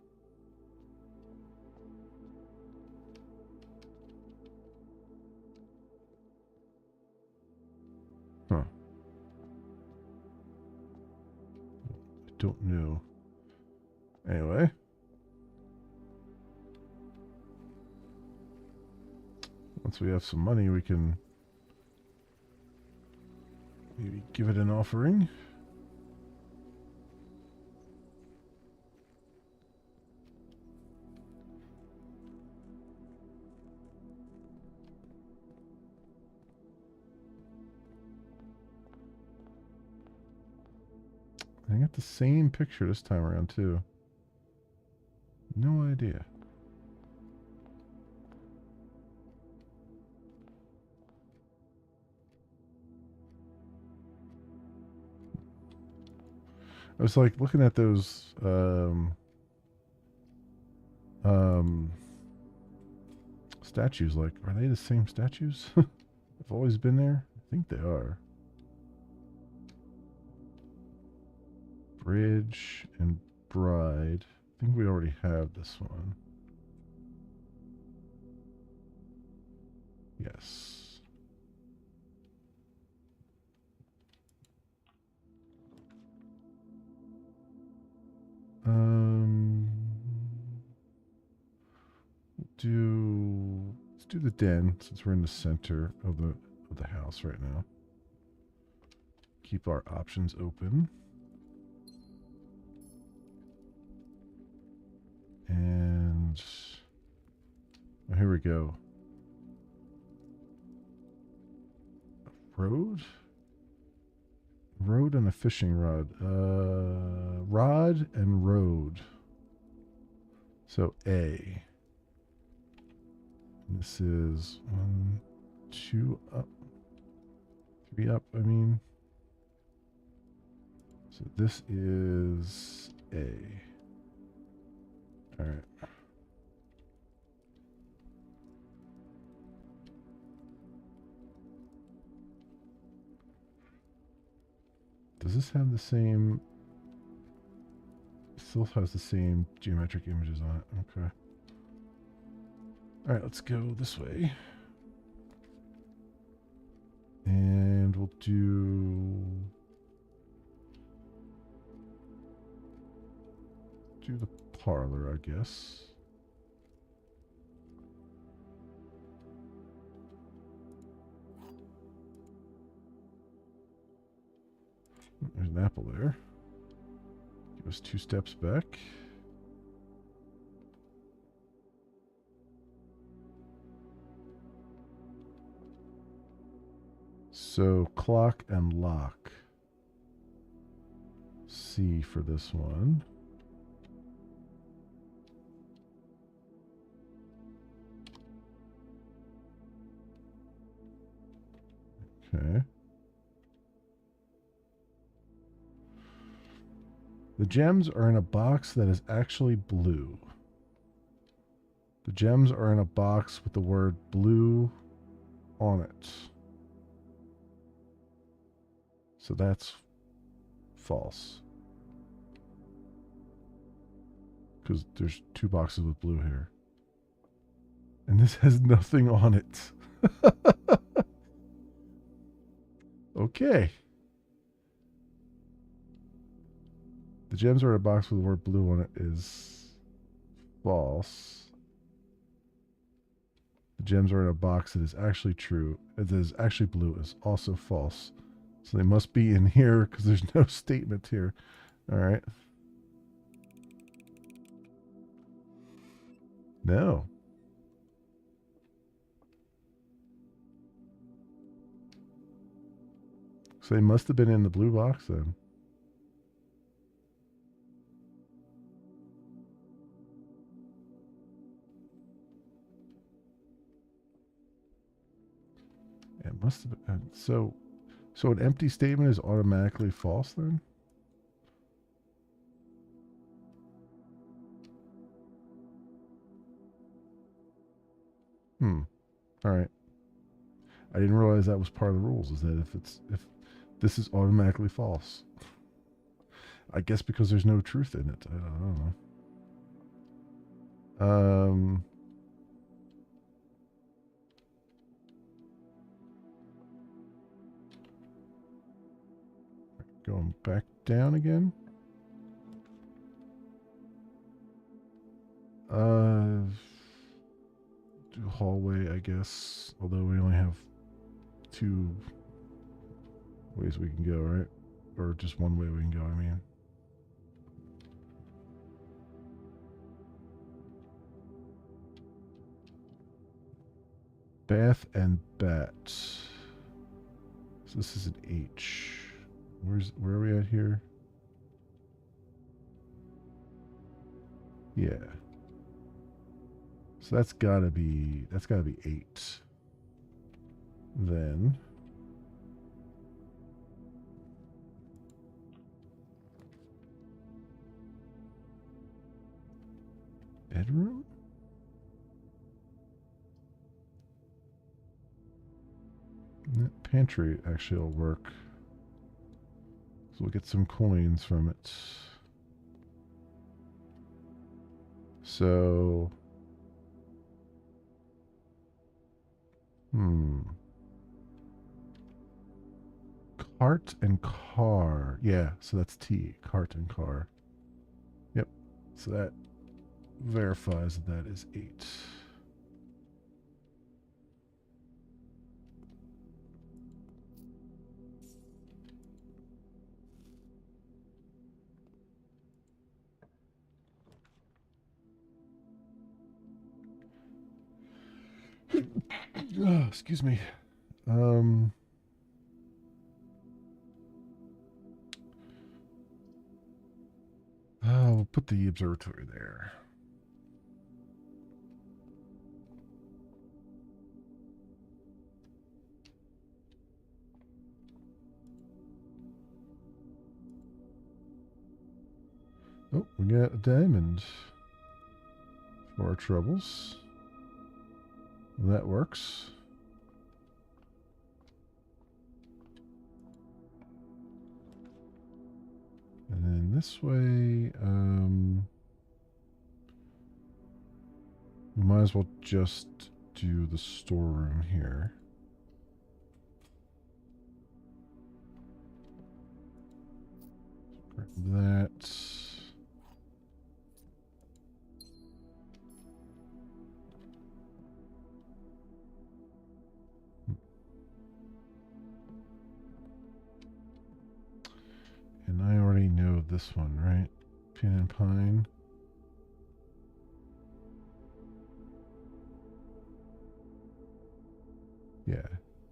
Huh. I don't know. Anyway. Once we have some money, we can maybe give it an offering. I got the same picture this time around, too. No idea. I was like looking at those statues, like, are they the same statues? They've always been there? I think they are. Bridge and Bride. I think we already have this one. Yes. Let's do the den since we're in the center of the house right now. Keep our options open. And oh, here we go. Road? Road and a fishing rod. Rod and road. So A. This is 1, 2 up. 3 up, I mean. So this is A. All right. Does this have the same? Still has the same geometric images on it. Okay. All right, let's go this way. And we'll do the parlor, I guess. There's an apple there. Give us 2 steps back. So clock and lock. C for this one. Okay. The gems are in a box that is actually blue. The gems are in a box with the word blue on it. So that's false. Because there's 2 boxes with blue here. And this has nothing on it. Okay. The gems are in a box with the word blue on it is false. The gems are in a box that is actually true. That is actually blue is also false. So they must be in here because there's no statement here. All right. No. So they must have been in the blue box then. It must have been. So an empty statement is automatically false then? Hmm. All right. I didn't realize that was part of the rules. Is that if this is automatically false? I guess because there's no truth in it. I don't know. Going back down again. Hallway, I guess. Although we only have 2 ways we can go, right? Or just one way we can go, I mean. Bath and bat. So this is an H. Where are we at here? Yeah. So that's gotta be 8. Then bedroom? That pantry actually will work. So we'll get some coins from it. So cart and car. Yeah, so that's T. Cart and car. Yep. So that verifies that is 8. Oh, excuse me. We'll put the observatory there. Oh, we got a diamond for our troubles. That works. And then this way, we might as well just do the storeroom here. Grab that. And I already know this one, right? Pin and pine. Yeah,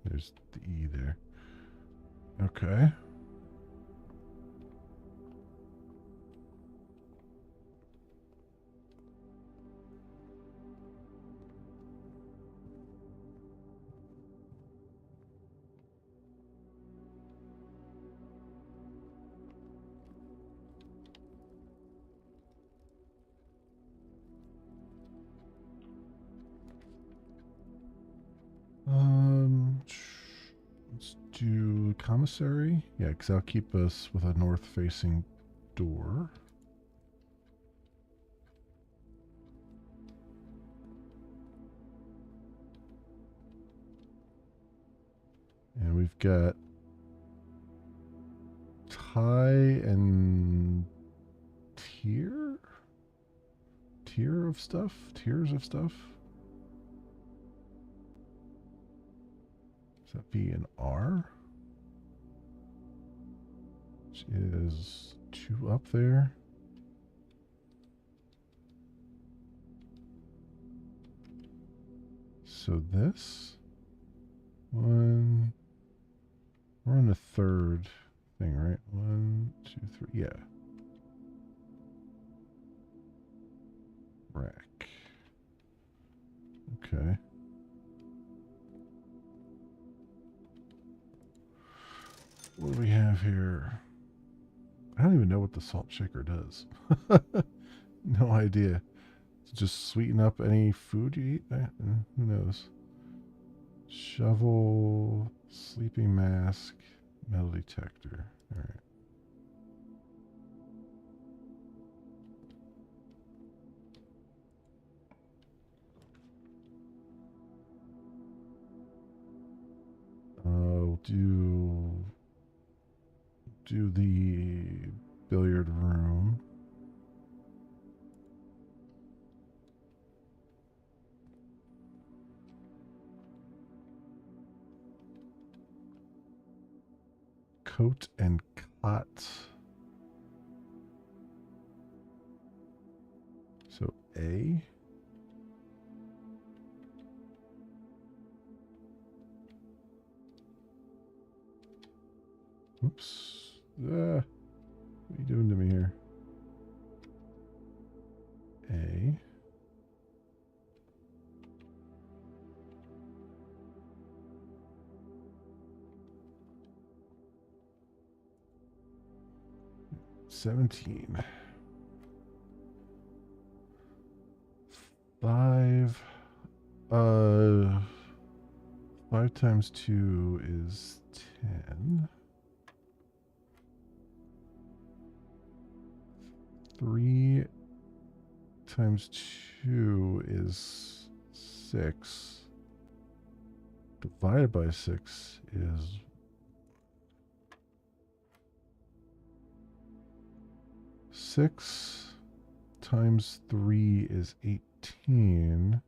there's the E there. Okay. Let's do commissary. Yeah, because that'll keep us with a north-facing door. And we've got tie and tier of stuff, tiers of stuff. Is that B and R? Which is 2 up there. So this one, we're on the third thing, right? 1, 2, 3, yeah. Rack. Okay. What do we have here? I don't even know what the salt shaker does. No idea. Just sweeten up any food you eat? Who knows? Shovel, sleeping mask, metal detector. All right. I'll do the billiard room. Coat and cot. So A. Oops. What are you doing to me here? A. $17. 5. 5 times 2 is 10. 3 times 2 is 6. Divided by 6 is 6 times 3 is 18.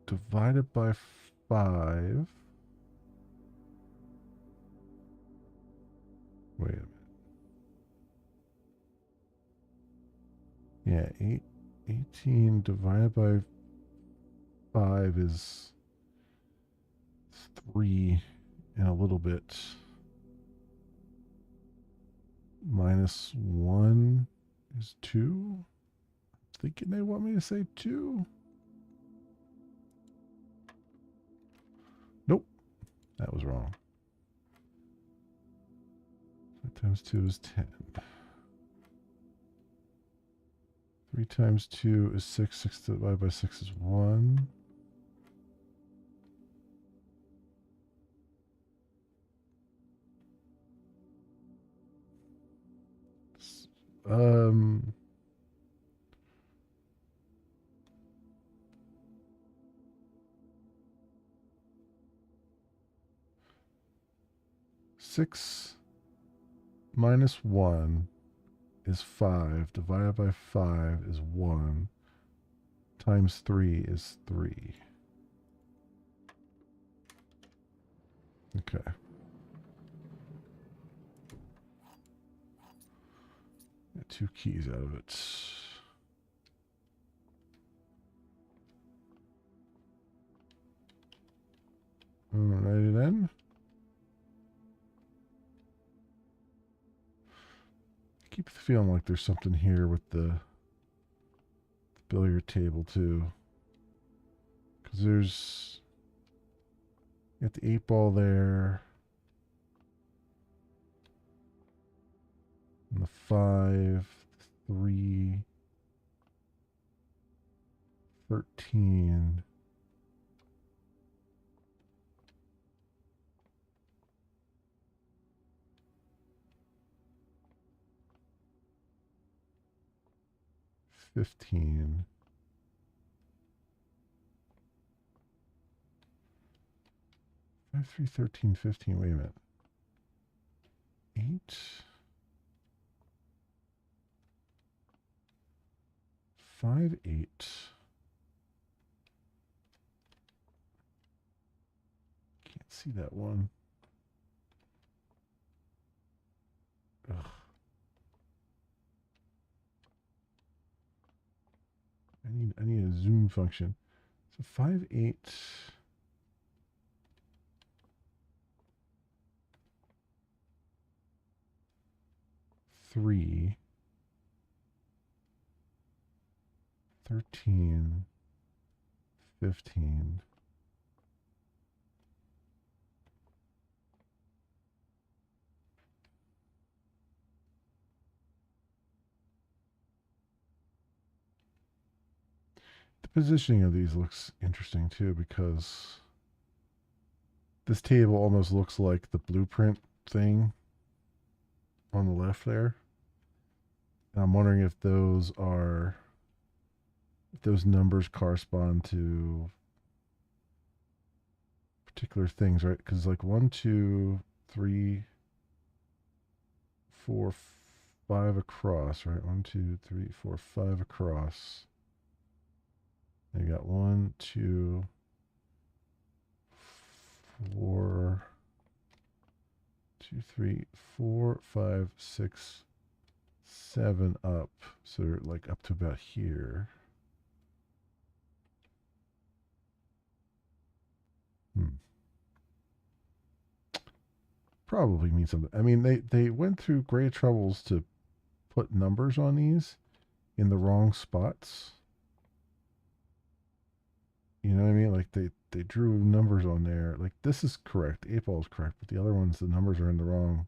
Divided by 5. Wait a minute. Yeah, 18 divided by 5 is 3 and a little bit. Minus 1 is 2. Thinking they want me to say 2. Nope. That was wrong. 5 times 2 is 10. 3 times 2 is 6. 6 divided by 6 is 1. Um... 6 minus 1 is 5. Divided by 5 is 1. Times 3 is 3. Okay. Get 2 keys out of it. Alrighty then. Keep feeling like there's something here with the billiard table too. Because there's... You got the 8 ball there. And the 5, 3, 13. $15. 5, 3, 13, 15. Wait a minute. 8. 5, 8. see that one. Ugh. I need a zoom function. So 5, 8. 3, 13, 15. The positioning of these looks interesting too, because this table almost looks like the blueprint thing on the left there. And I'm wondering if those numbers correspond to particular things, right? Because like 1, 2, 3, 4, 5 across, right? 1, 2, 3, 4, 5 across. And you got 1, 2, 4, 2, 3, 4, 5, 6, 7 up. So they're like up to about here. Probably means something. I mean, they went through great troubles to put numbers on these in the wrong spots. You know what I mean? Like they drew numbers on there. Like this is correct. 8-ball is correct, but the other ones, the numbers are in the wrong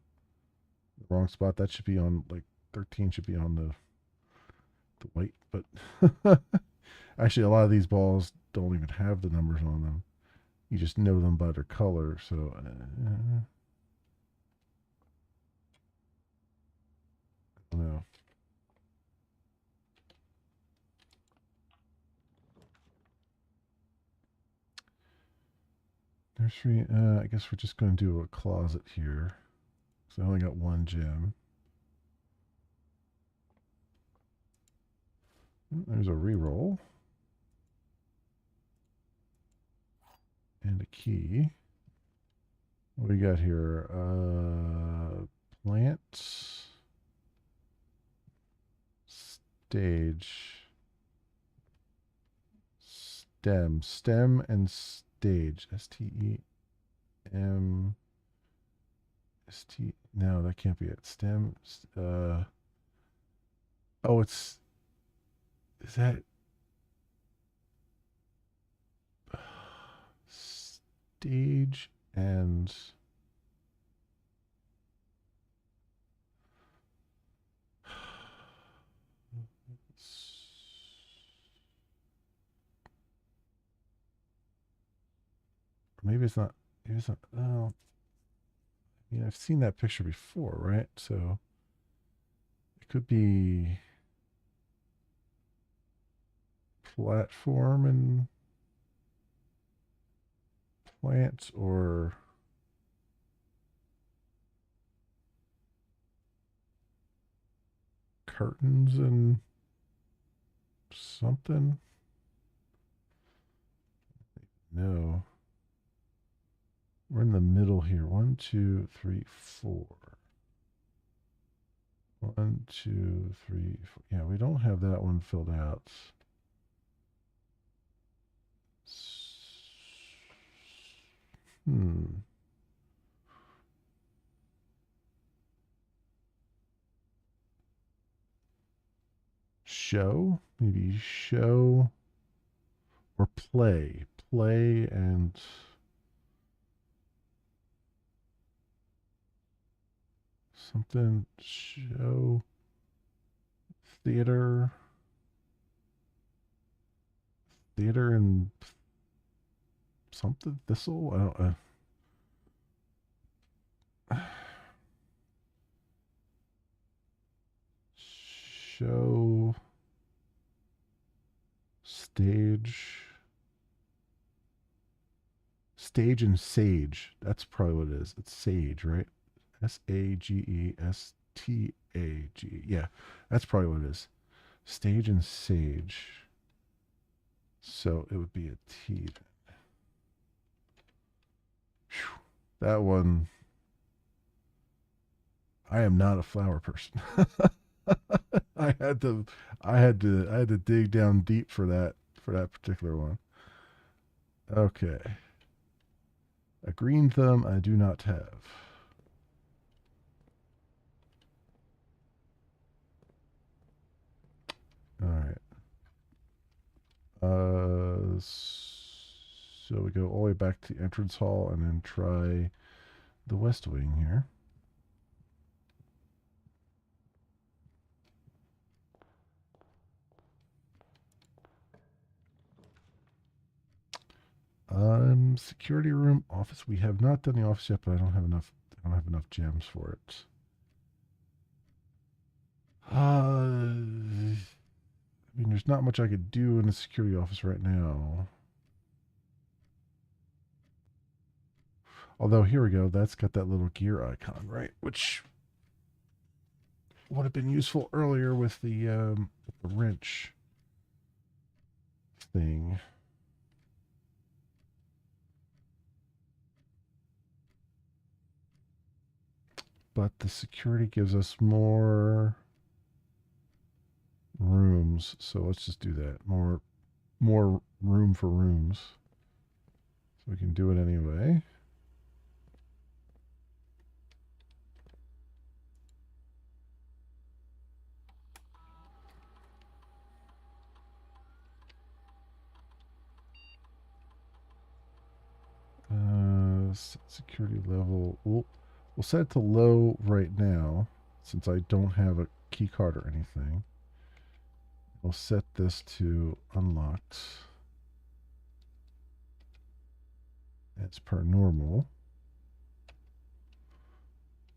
spot. That should be on like 13 should be on the white. But actually, a lot of these balls don't even have the numbers on them. You just know them by their color. So. No. Nursery, I guess we're just going to do a closet here. So I only got one gem. There's a reroll. And a key. What do we got here? Plant. Stage. Stem. Stem and stage. STEM. No, that can't be it. Stem. Oh, it's. Is that. Stage and. Maybe it's not. Maybe it's not. Oh, yeah, I've seen that picture before, right? So it could be platform and plants or curtains and something. No. We're in the middle here. 1, 2, 3, 4. 1, 2, 3, 4. Yeah, we don't have that one filled out. Hmm. Show? Maybe show or play. Play and something. Show. Theater. Theater and something. Thistle? I don't. Show. Stage. Stage and sage. That's probably what it is. It's sage, right? SAGESTAGE. Yeah, that's probably what it is. Stage and sage. So it would be a T then. Whew. That one, I am not a flower person. I had to, I had to dig down deep for that particular one. Okay, a green thumb I do not have. All right. So we go all the way back to the entrance hall and then try the west wing here. Security room, office. We have not done the office yet, but I don't have enough. I don't have enough gems for it. I mean, there's not much I could do in the security office right now. Although here we go. That's got that little gear icon, right? Which would have been useful earlier with the wrench thing. But the security gives us more rooms, so let's just do that. More room for rooms. So we can do it anyway. Security level. We'll set it to low right now, since I don't have a key card or anything. We'll set this to unlocked as per normal.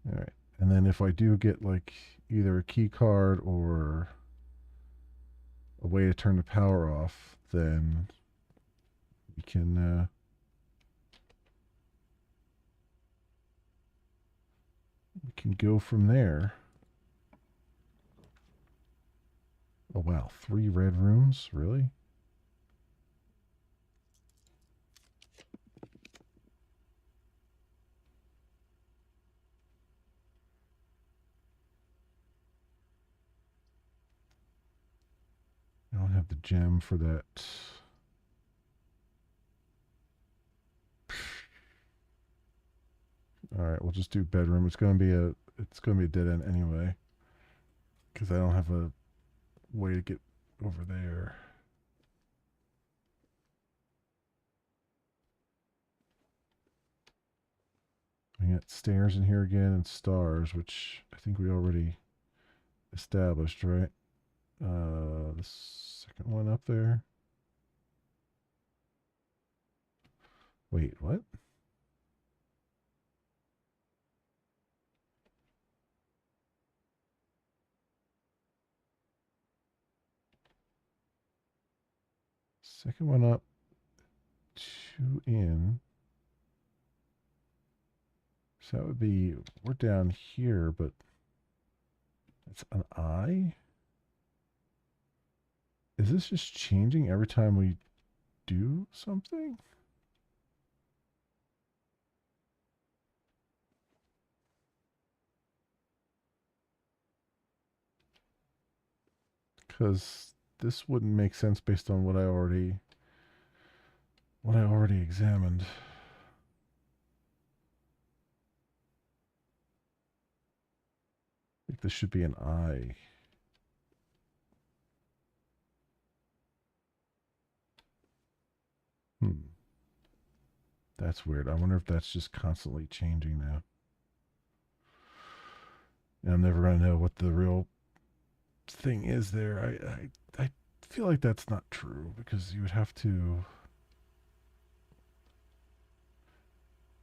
All right. And then if I do get like either a key card or a way to turn the power off, then we can go from there. Oh wow, 3 red rooms, really? I don't have the gem for that. All right, we'll just do bedroom. It's gonna be a dead end anyway, because I don't have a way to get over there. We got stairs in here again and stars, which I think we already established, right? The second one up there. Wait, what? Second one up, 2 in. So that would be, we're down here, but it's an I? Is this just changing every time we do something? Because this wouldn't make sense based on what I already examined. I think this should be an I. That's weird. I wonder if that's just constantly changing now. And I'm never going to know what the real thing is there. I feel like that's not true because you would have to.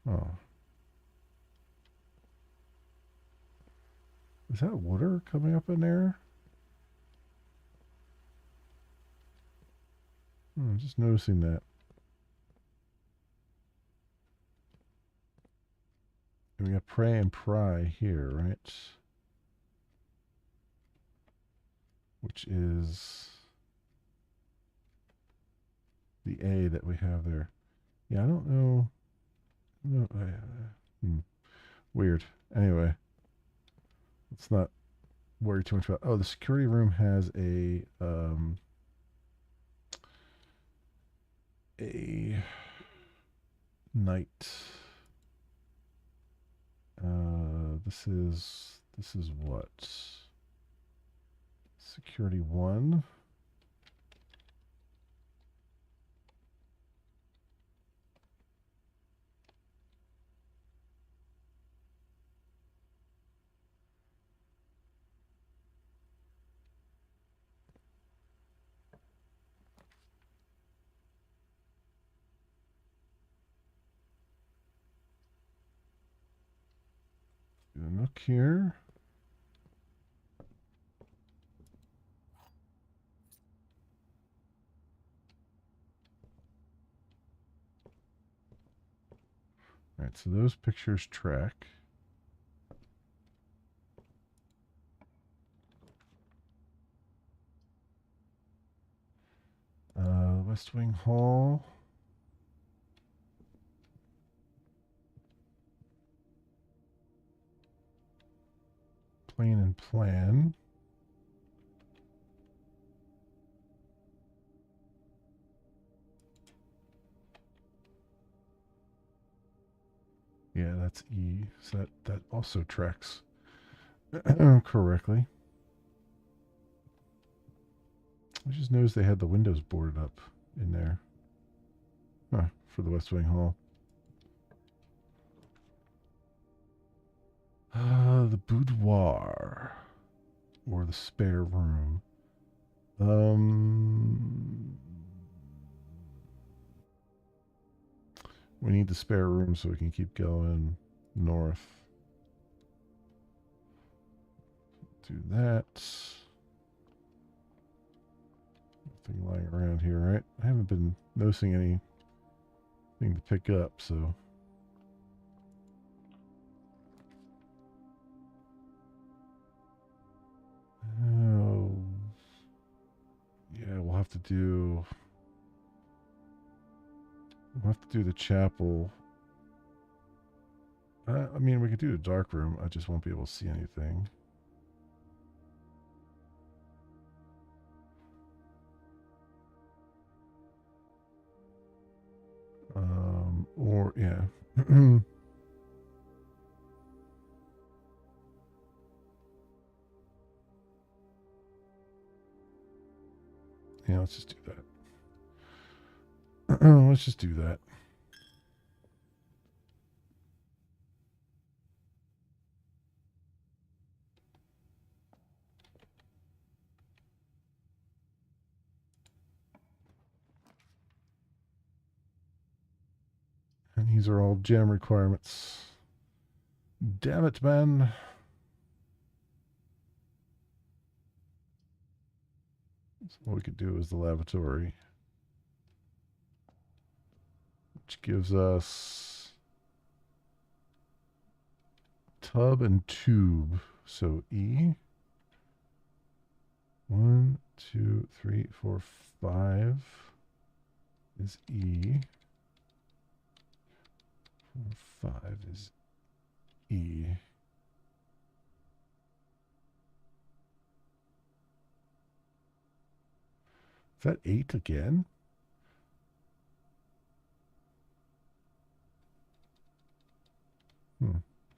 Oh. Is that water coming up in there? I'm just noticing that. And we got pray and pry here, right? Which is the A that we have there. Yeah, I don't know. No, Weird. Anyway, let's not worry too much about. Oh, the security room has a night. This is what? Security 1. Look here. All right, so those pictures track. West Wing Hall. Plane and plan. Yeah, that's E. So that also tracks correctly. I just noticed they had the windows boarded up in there. Huh, for the West Wing Hall. The boudoir. Or the spare room. We need the spare room so we can keep going north. Do that. Nothing lying around here, right? I haven't been noticing anything to pick up, so. Oh. Yeah, we'll have to do the chapel. I mean, we could do a dark room. I just won't be able to see anything. Or yeah. Yeah, let's just do that. Let's just do that. And these are all jam requirements. Damn it, man. So what we could do is the lavatory, which gives us tub and tube. So E. 1, 2, 3, 4, 5 is E. 4, 5 is E. Is that 8 again?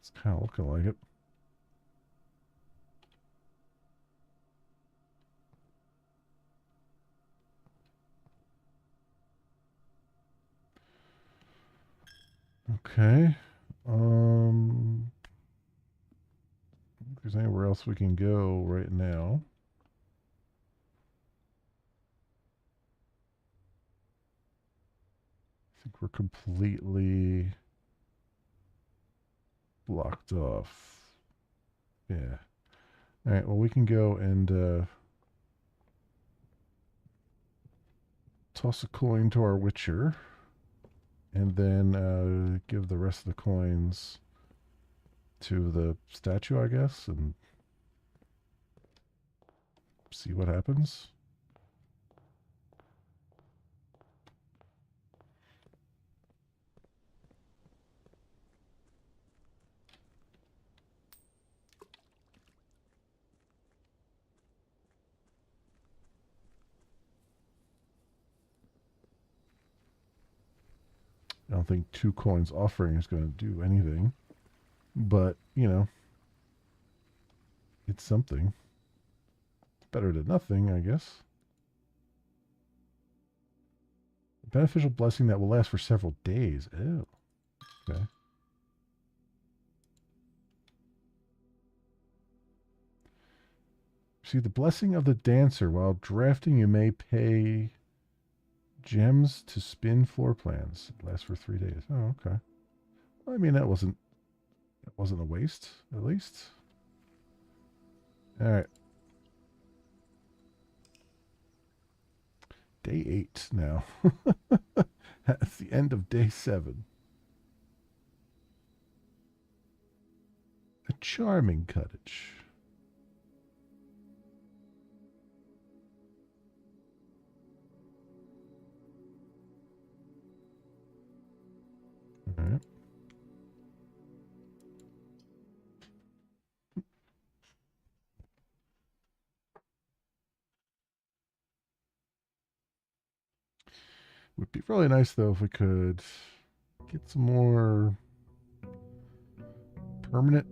It's kind of looking like it. Okay. If there's anywhere else we can go right now. I think we're completely blocked off. Yeah. All right. Well, we can go and toss a coin to our Witcher, and then give the rest of the coins to the statue, I guess, and see what happens. I don't think 2 coins offering is going to do anything. But, you know, it's something. It's better than nothing, I guess. A beneficial blessing that will last for several days. Ew. Okay. See, the blessing of the dancer. While drafting, you may pay gems to spin floor plans. It lasts for 3 days. Oh, okay. Well, I mean, that wasn't a waste, at least. All right. Day 8 now. That's the end of day 7. A charming cottage. All right. Would be really nice though if we could get some more permanent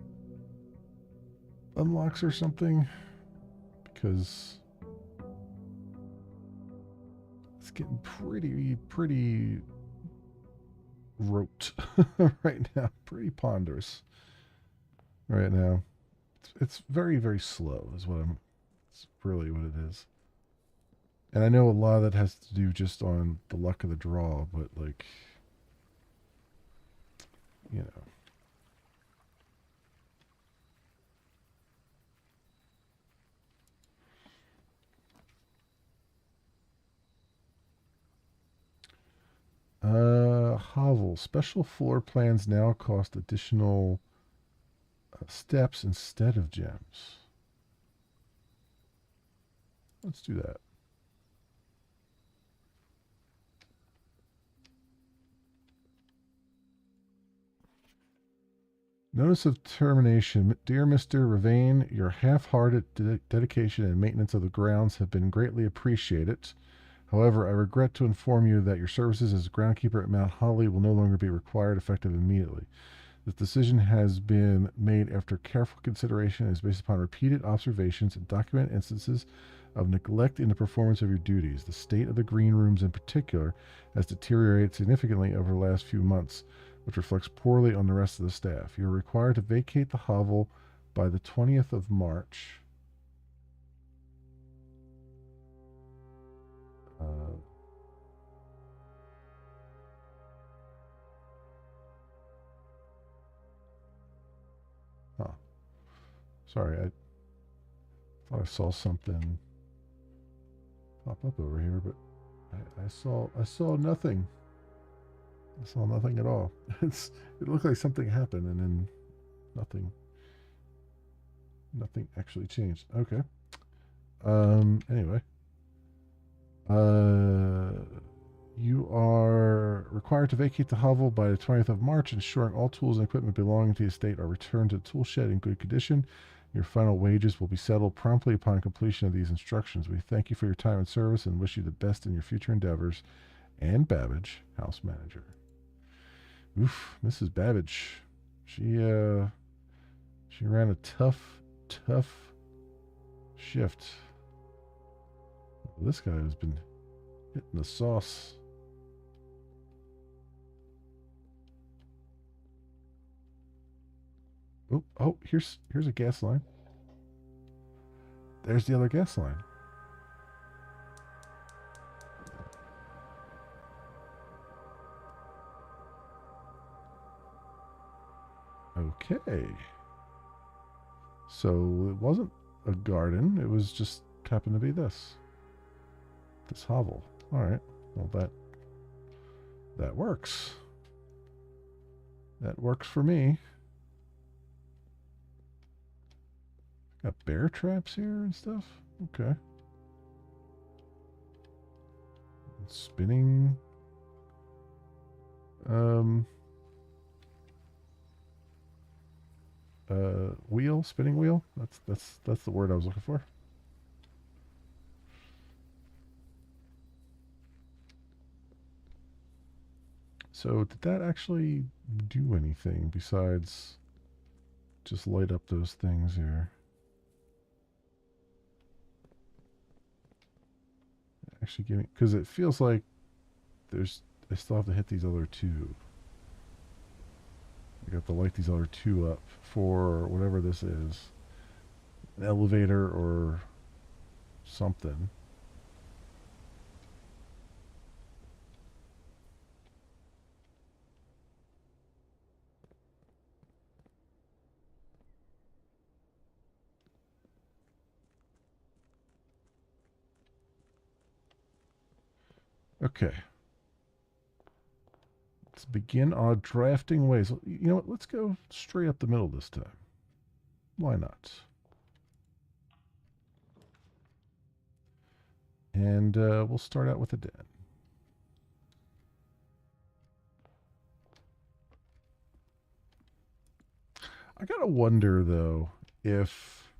unlocks or something, because it's getting pretty rote right now, pretty ponderous right now. It's very slow is what I'm. It's really what it is. And I know a lot of that has to do just on the luck of the draw, but like, you know. Hovel. Special floor plans now cost additional steps instead of gems. Let's do that. Notice of termination. Dear Mr. Ravane, your half-hearted dedication and maintenance of the grounds have been greatly appreciated. However, I regret to inform you that your services as groundkeeper at Mount Holly will no longer be required, effective immediately. This decision has been made after careful consideration and is based upon repeated observations and documented instances of neglect in the performance of your duties. The state of the green rooms in particular has deteriorated significantly over the last few months, which reflects poorly on the rest of the staff. You are required to vacate the hovel by the 20th of March. Huh. Sorry, I thought I saw something pop up over here, but I saw nothing. I saw nothing at all. It looked like something happened and then nothing actually changed. Okay. Anyway. You are required to vacate the hovel by the 20th of March, ensuring all tools and equipment belonging to the estate are returned to the tool shed in good condition. Your final wages will be settled promptly upon completion of these instructions. We thank you for your time and service and wish you the best in your future endeavors. Anne Babbage, house manager. Oof, Mrs. Babbage. She ran a tough shift. This guy has been hitting the sauce. Oh, here's a gas line. There's the other gas line. Okay. So it wasn't a garden. It was just happened to be this hovel. All right. Well, that works. That works for me. Got bear traps here and stuff. Okay. Spinning. Wheel, spinning wheel. That's the word I was looking for. So did that actually do anything besides just light up those things here? Actually give me, because it feels like I still have to hit these other two. I have to light these other two up for whatever this is. An elevator or something. Okay. Let's begin our drafting ways. You know what? Let's go straight up the middle this time. Why not? And we'll start out with a den. I gotta wonder, though, if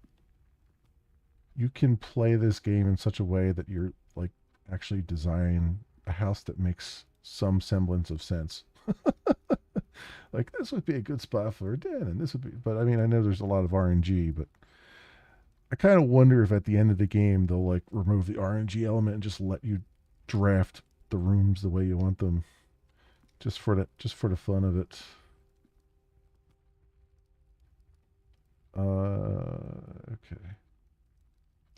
you can play this game in such a way that you're, like, actually design a house that makes some semblance of sense. Like, this would be a good spot for a den, and this would be... But, I mean, I know there's a lot of RNG, but I kind of wonder if at the end of the game they'll like remove the RNG element and just let you draft the rooms the way you want them, just for the fun of it. Okay.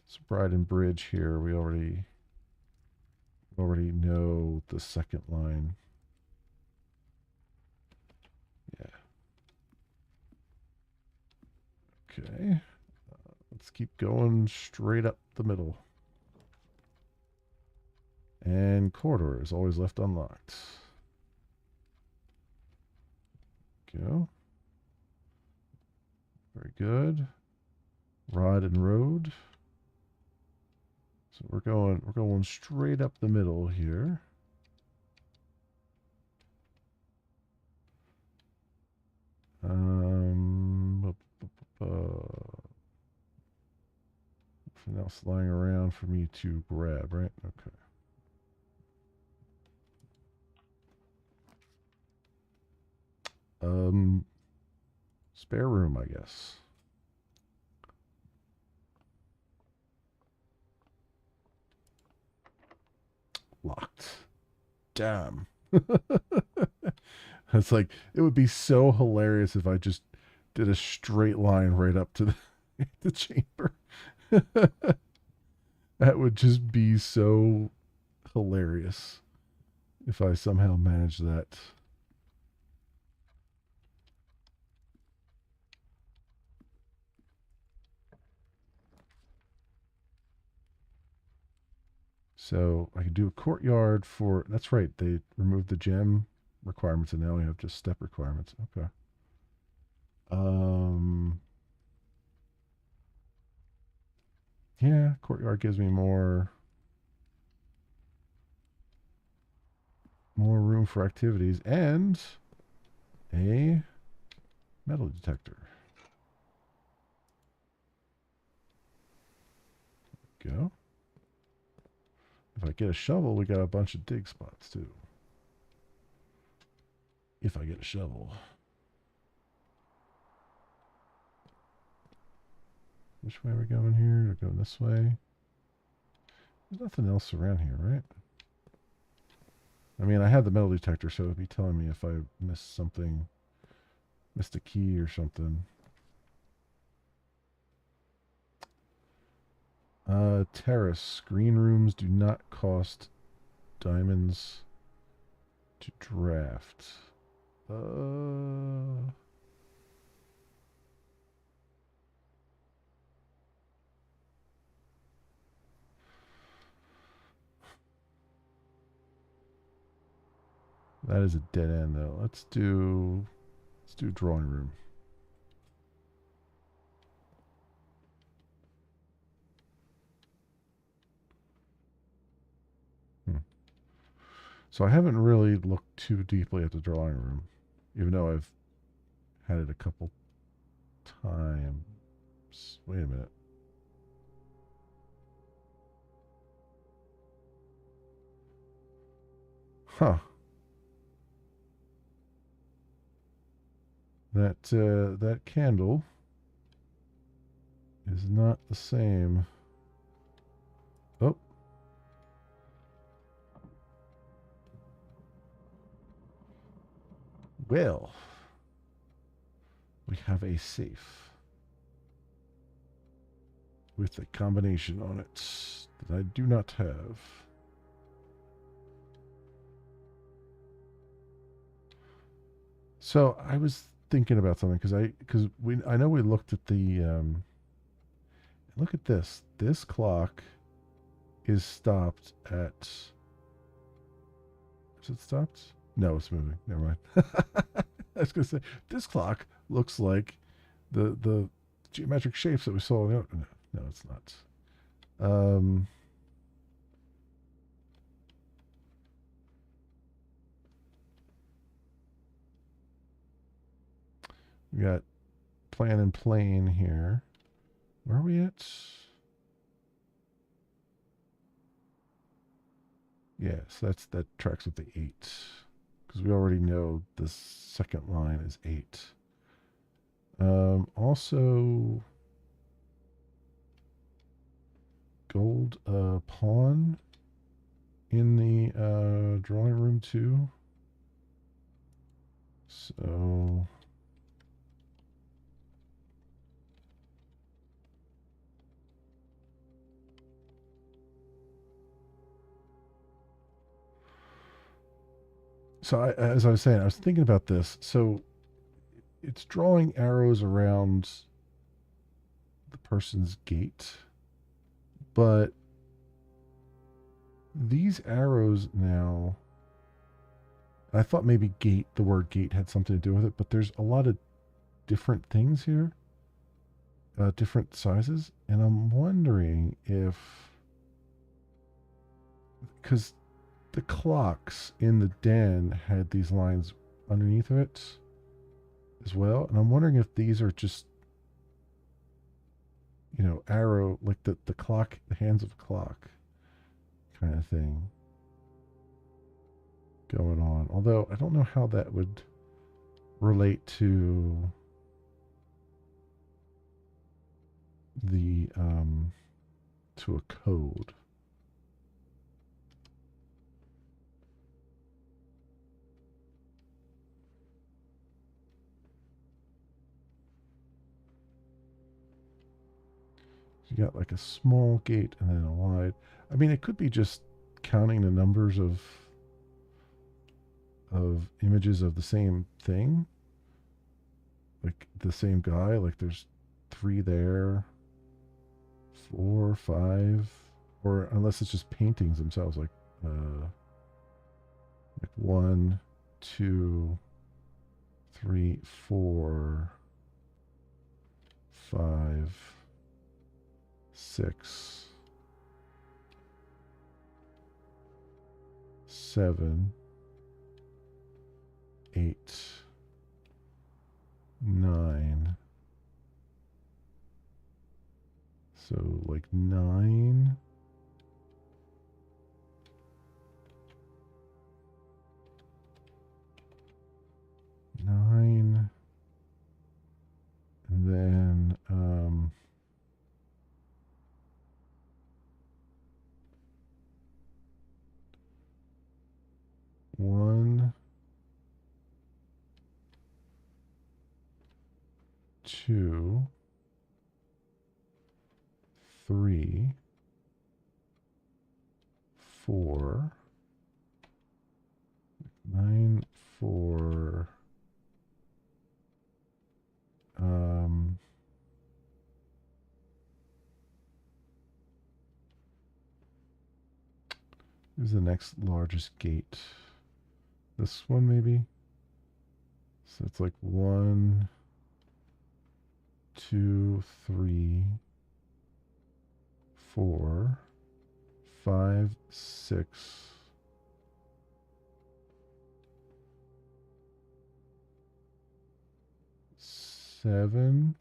So Bride and Bridge here. We already know the second line. Yeah. Okay. Let's keep going straight up the middle. And corridor is always left unlocked. Go. Very good. Rod and road. So we're going straight up the middle here. Nothing else lying around for me to grab, right? Okay. Spare room, I guess. Locked. Damn. It's like, it would be so hilarious if I just did a straight line right up to the chamber. That would just be so hilarious if I somehow managed that. So I could do a courtyard for, that's right, they removed the gem requirements and now we have just step requirements. Okay. Yeah, courtyard gives me more room for activities and a metal detector. Go. If I get a shovel, we got a bunch of dig spots too. If I get a shovel. Which way are we going here? We're going this way. There's nothing else around here, right? I mean, I had the metal detector, so it would be telling me if I missed something, missed a key or something. Terrace. Green rooms do not cost diamonds to draft. That is a dead end, though. Let's do drawing room. So I haven't really looked too deeply at the drawing room, even though I've had it a couple times. Wait a minute. Huh. that candle is not the same. Oh. Well, we have a safe with a combination on it that I do not have. So I was thinking about something because I know we looked at the look at this. This clock is stopped at. Is it stopped? No, it's moving. Never mind. I was gonna say this clock looks like the geometric shapes that we saw. No, no, no, it's not. We got plan and plane here. Where are we at? Yes, that tracks with the 8. Because we already know the second line is 8. Also, gold pawn in the drawing room too. So as I was saying, I was thinking about this. So it's drawing arrows around the person's gate, but these arrows now, I thought maybe gate, the word gate had something to do with it, but there's a lot of different things here, different sizes, and I'm wondering if, because the clocks in the den had these lines underneath of it as well, and I'm wondering if these are just, arrow, like the clock, the hands of a clock kind of thing going on. Although I don't know how that would relate the to a code. You got like a small gate and then a wide. I mean, it could be just counting the numbers of images of the same thing, like the same guy. Like there's 3 there, 4, 5, or unless it's just paintings themselves, like 1, 2, 3, 4, 5, 6, 7, 8, 9. So like 9. And then 1, 2, 3, 4, 9, 4, who's the next largest gate? This one maybe? So it's like 1, 2, 3, 4, 5, 6, 7,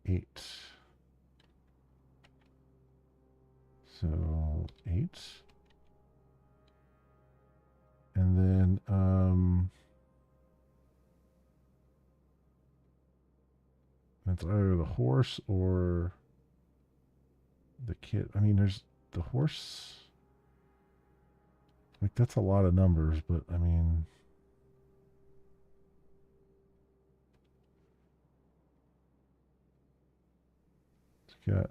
8. So 8. And then It's either the horse or the kid. I mean, there's the horse. Like, that's a lot of numbers, but I mean, it's got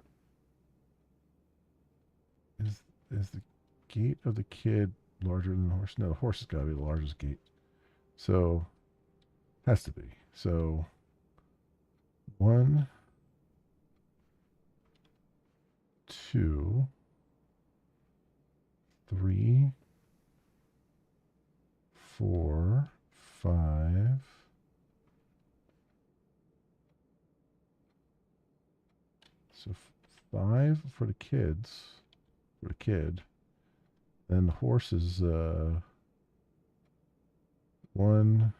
is the gate of the kid larger than the horse? No, the horse has got to be the largest gate. So has to be. So 1, 2, 3, 4, 5. So 5 for the kids, for the kid. Then the horse is 1,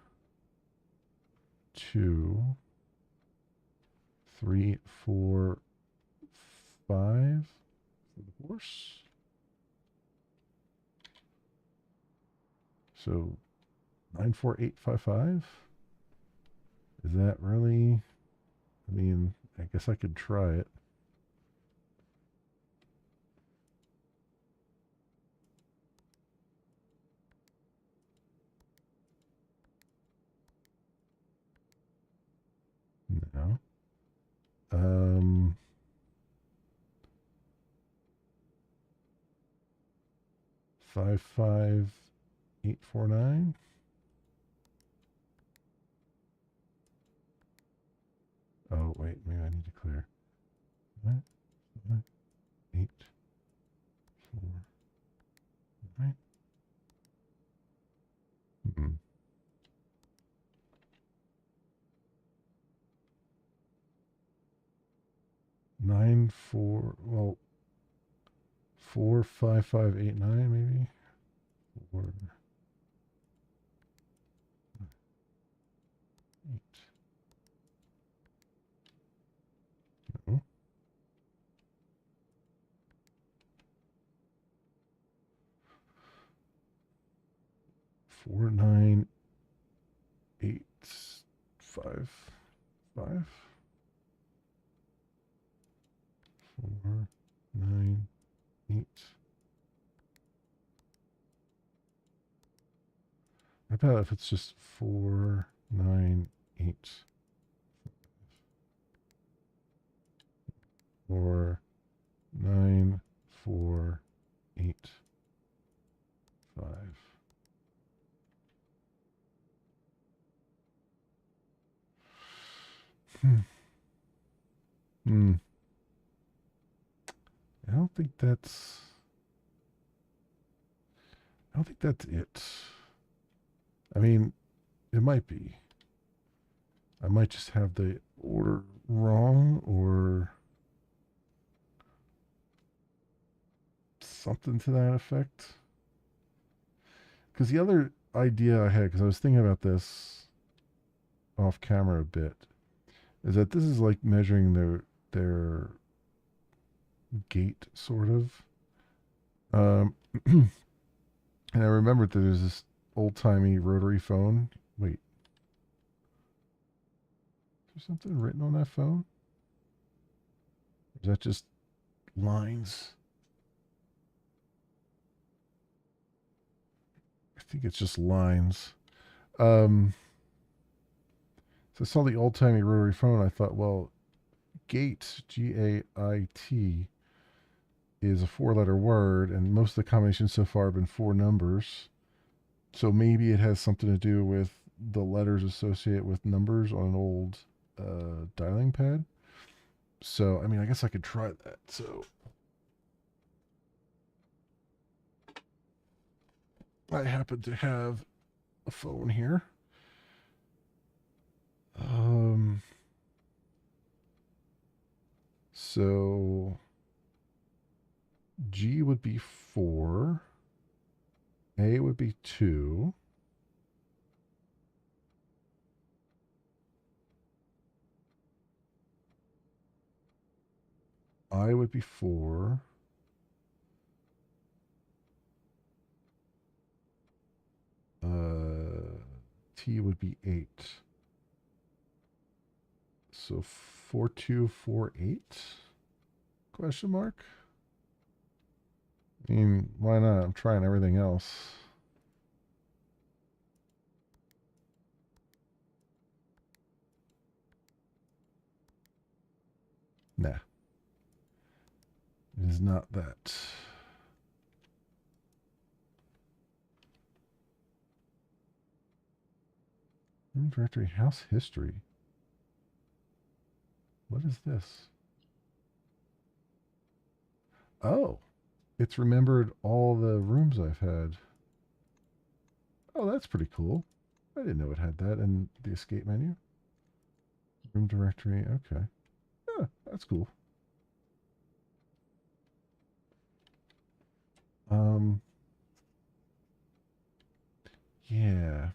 2, 3, 4, 5 for the horse. So 94855. Is that really? I mean, I guess I could try it. No. 55849. Oh wait, maybe I need to clear. 5, 5, 8, 4, 9. Hmm. 9, 4. Well, 45589 maybe. 4, 8. No. 49855. 498. I bet if it's just 498. 49485. Hmm. Hmm. I don't think that's. I don't think that's it. I mean, it might be. I might just have the order wrong or something to that effect. Because the other idea I had, because I was thinking about this off camera a bit, is that this is like measuring their gait, sort of. And I remembered that there's this old timey rotary phone. Wait, is there something written on that phone? Or is that just lines? I think it's just lines. Um, so I saw the old timey rotary phone. I thought, well, gait, GAIT, is a 4-letter word, and most of the combinations so far have been 4 numbers. So maybe it has something to do with the letters associated with numbers on an old dialing pad. So, I mean, I guess I could try that. So, I happen to have a phone here. Um, so G would be 4, A would be 2, I would be 4, T would be 8. So 4248? Question mark? I mean, why not? I'm trying everything else. Nah. It is not that. Room directory, house history. What is this? Oh, it's remembered all the rooms I've had. Oh, that's pretty cool. I didn't know it had that in the escape menu. Room directory, okay. Yeah, that's cool. Um, yeah.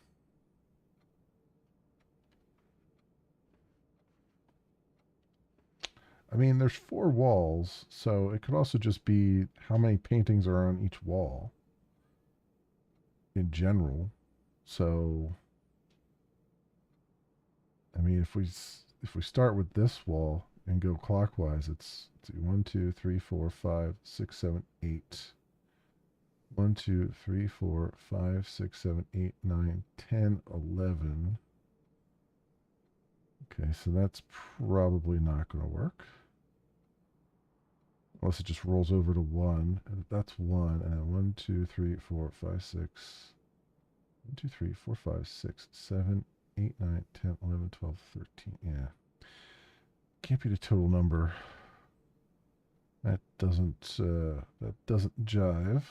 I mean, there's 4 walls, so it could also just be how many paintings are on each wall in general. So, I mean, if we start with this wall and go clockwise, it's 1, 2, 3, 4, 5, 6, 7, 8. 1, 2, 3, 4, 5, 6, 7, 8, 9, 10, 11. Okay, so that's probably not going to work. Unless it just rolls over to 1. And that's 1. And then 1, 2, 3, 4, 5, 6. 1, 2, 3, 4, 5, 6, 7, 8, 9, 10, 11, 12, 13. Yeah. Can't be the total number. That doesn't jive.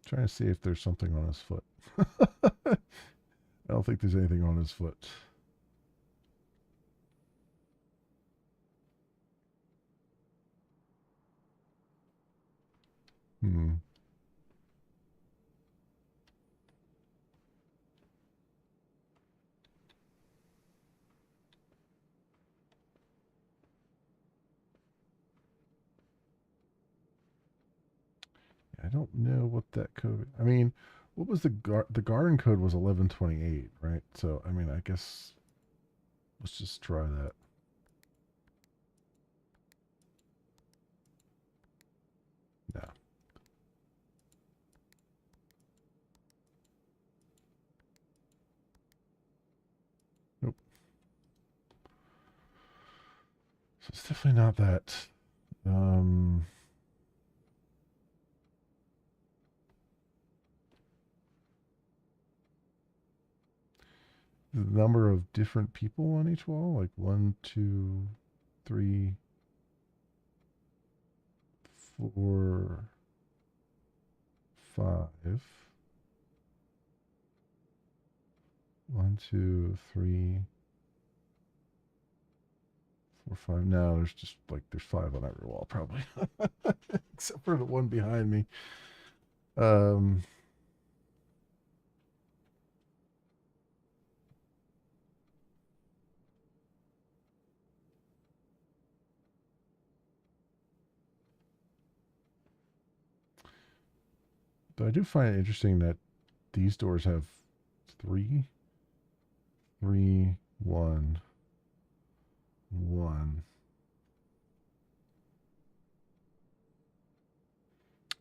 Trying to see if there's something on his foot. I don't think there's anything on his foot. Hmm. I don't know what that code. I mean, what was the garden code was 1128, right? So I mean, I guess let's just try that. No. Nope. So it's definitely not that. Um, the number of different people on each wall, like 1, 2, 3, 4, 5. 1, 2, 3, 4, 5. No, there's just like there's 5 on every wall, probably, except for the one behind me. Um, but I do find it interesting that these doors have 3, 3, 1, 1.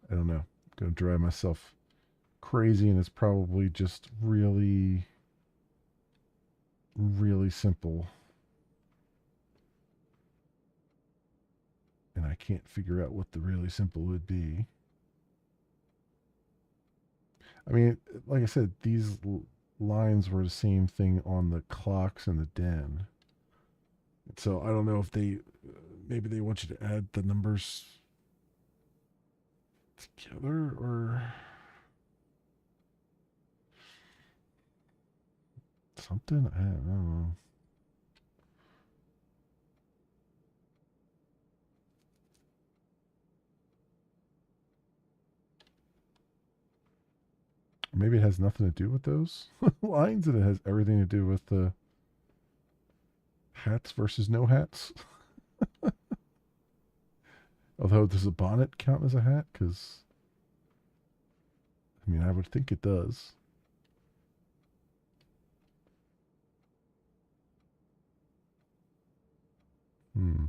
I don't know. I'm gonna drive myself crazy, and it's probably just really, really simple. And I can't figure out what the really simple would be. I mean, like I said, these lines were the same thing on the clocks in the den. So I don't know if they maybe they want you to add the numbers together or something. I don't know. Maybe it has nothing to do with those lines, and it has everything to do with the hats versus no hats. Although, does a bonnet count as a hat? Because, I mean, I would think it does. Hmm.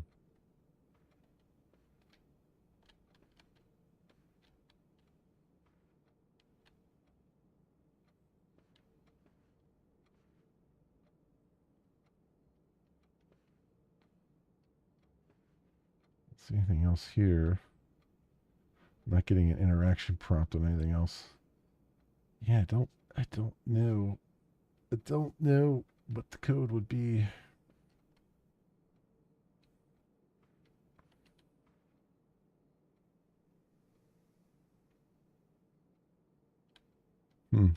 See anything else here? I'm not getting an interaction prompt on anything else. Yeah, I don't know. I don't know what the code would be. Hmm.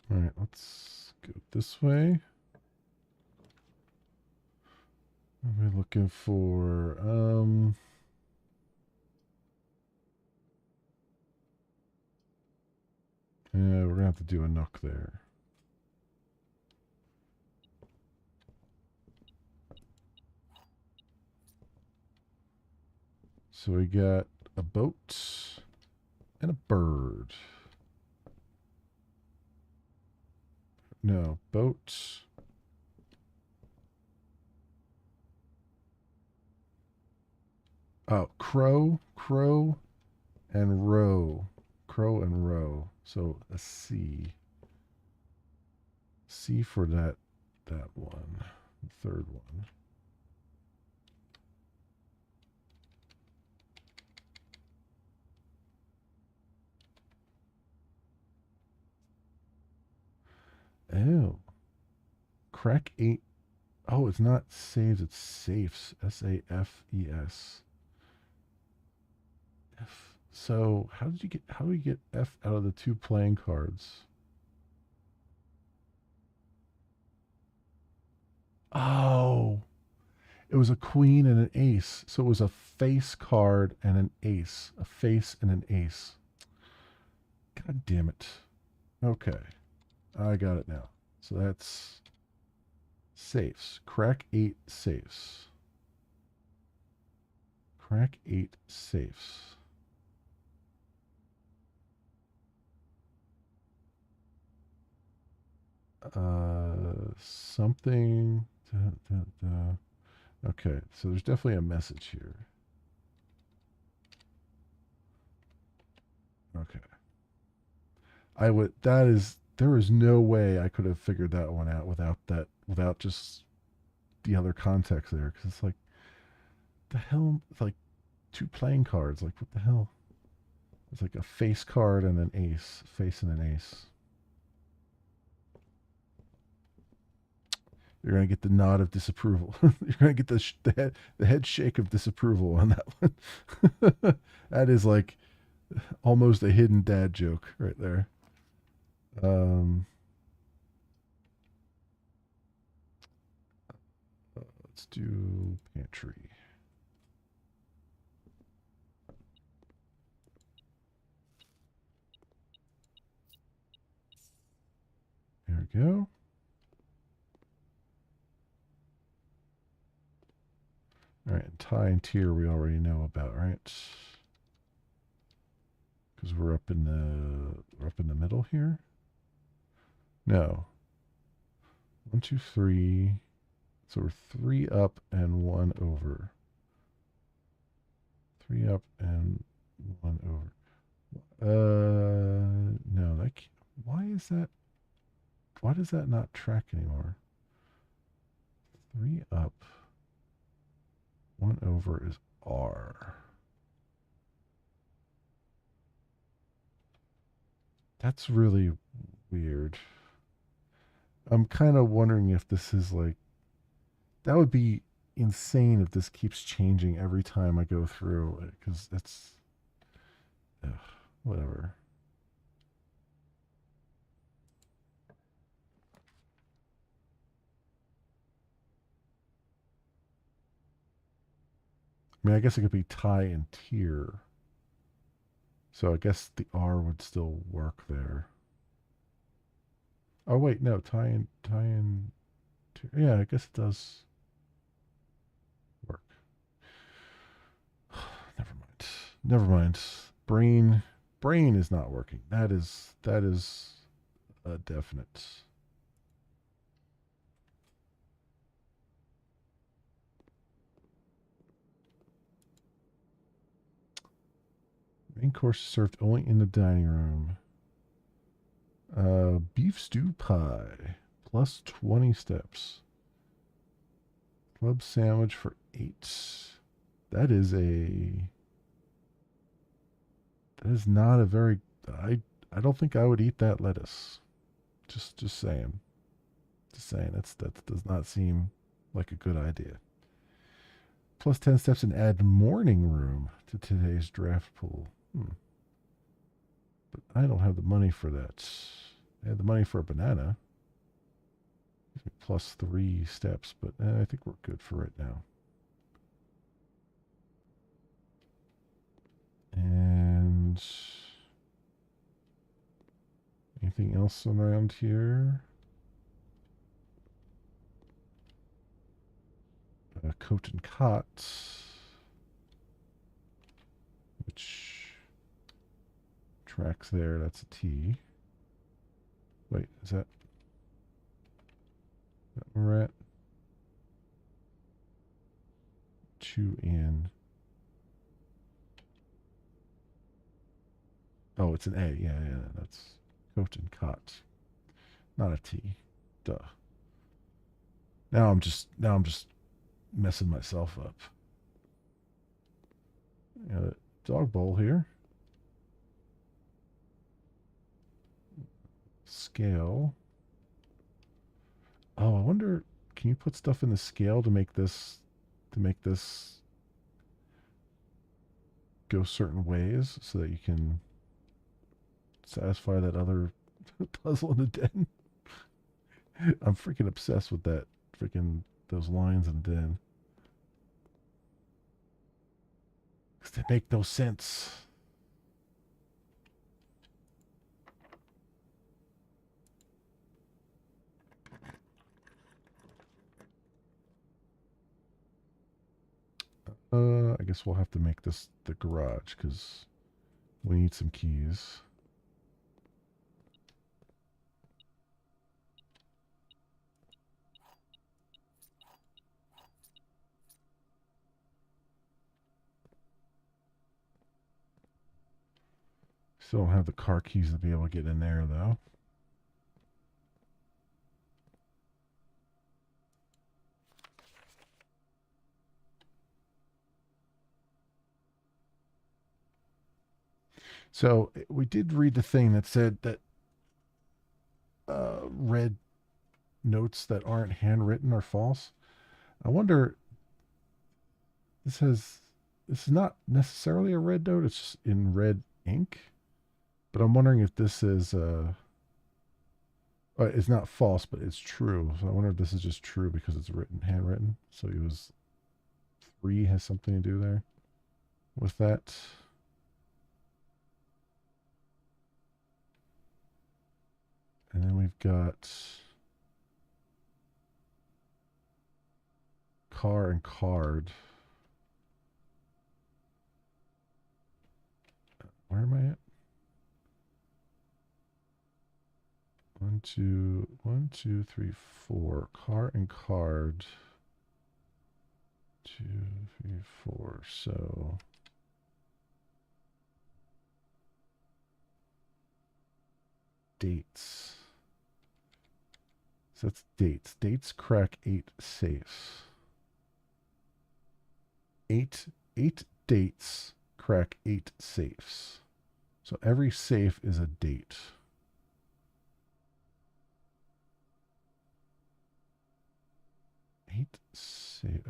All right, let's go this way. What are we looking for? Yeah, we're gonna have to do a nook there. So we got a boat and a bird. No, boat. Oh, crow, and row. Crow and row. So a C. C for that one. The third one. Oh. Crack 8. Oh, it's not saves, it's safes. Safes. F. So how do we get F out of the two playing cards? Oh, it was a queen and an ace. So it was a face card and an ace. A face and an ace. God damn it. Okay. I got it now. So that's safes. Crack 8 safes. Crack 8 safes. Something. Okay, so there's definitely a message here. Okay. There is no way I could have figured that one out without just the other context there. Because it's like, the hell? It's like two playing cards. Like, what the hell? It's like a face card and an ace. Face and an ace. You're going to get the nod of disapproval. You're going to get the head shake of disapproval on that one. That is like almost a hidden dad joke right there. Um, let's do pantry. There we go. All right, tie and tier we already know about, right? Because we're up in the middle here. No, 1, 2, 3. So we're 3 up and 1 over. 3 up and 1 over. No, why is that? Why does that not track anymore? 3 up, 1 over is R. That's really weird. I'm kind of wondering if this is like, that would be insane if this keeps changing every time I go through, because that's, ugh, whatever. I mean, I guess it could be tie and tier. So I guess the R would still work there. Oh wait, no, tie and tier. Yeah, I guess it does work. Never mind. Brain is not working. That is a definite. Main course served only in the dining room. Beef stew pie plus 20 steps. Club sandwich for 8. That is not a very. I don't think I would eat that lettuce. Just saying. Just saying. That does not seem like a good idea. Plus 10 steps and add morning room to today's draft pool. But I don't have the money for that. I had the money for a banana. Plus 3 steps, but I think we're good for right now. And anything else around here? Coat and cot, which tracks there. That's a T. Wait, is that where we're at? 2 and. Oh, it's an A. Yeah, that's coat and cot. Not a T. Duh. Now I'm just messing myself up. Got a dog bowl here. Scale. Oh, I wonder, can you put stuff in the scale to make this go certain ways so that you can satisfy that other puzzle in the den? I'm freaking obsessed with that freaking those lines in the den. Because they make no sense. I guess we'll have to make this the garage because we need some keys. Still don't have the car keys to be able to get in there though. So we did read the thing that said that red notes that aren't handwritten are false. I wonder. This is not necessarily a red note. It's just in red ink. But I'm wondering if this is it's not false, but it's true. So I wonder if this is just true because it's written handwritten. So it was 3 has something to do there with that. And then we've got car and card. Where am I at? 1, 2, 3, 4. Car and card. 2, 3, 4. So dates. So that's dates. Dates crack 8 safes. 8 dates crack 8 safes. So every safe is a date.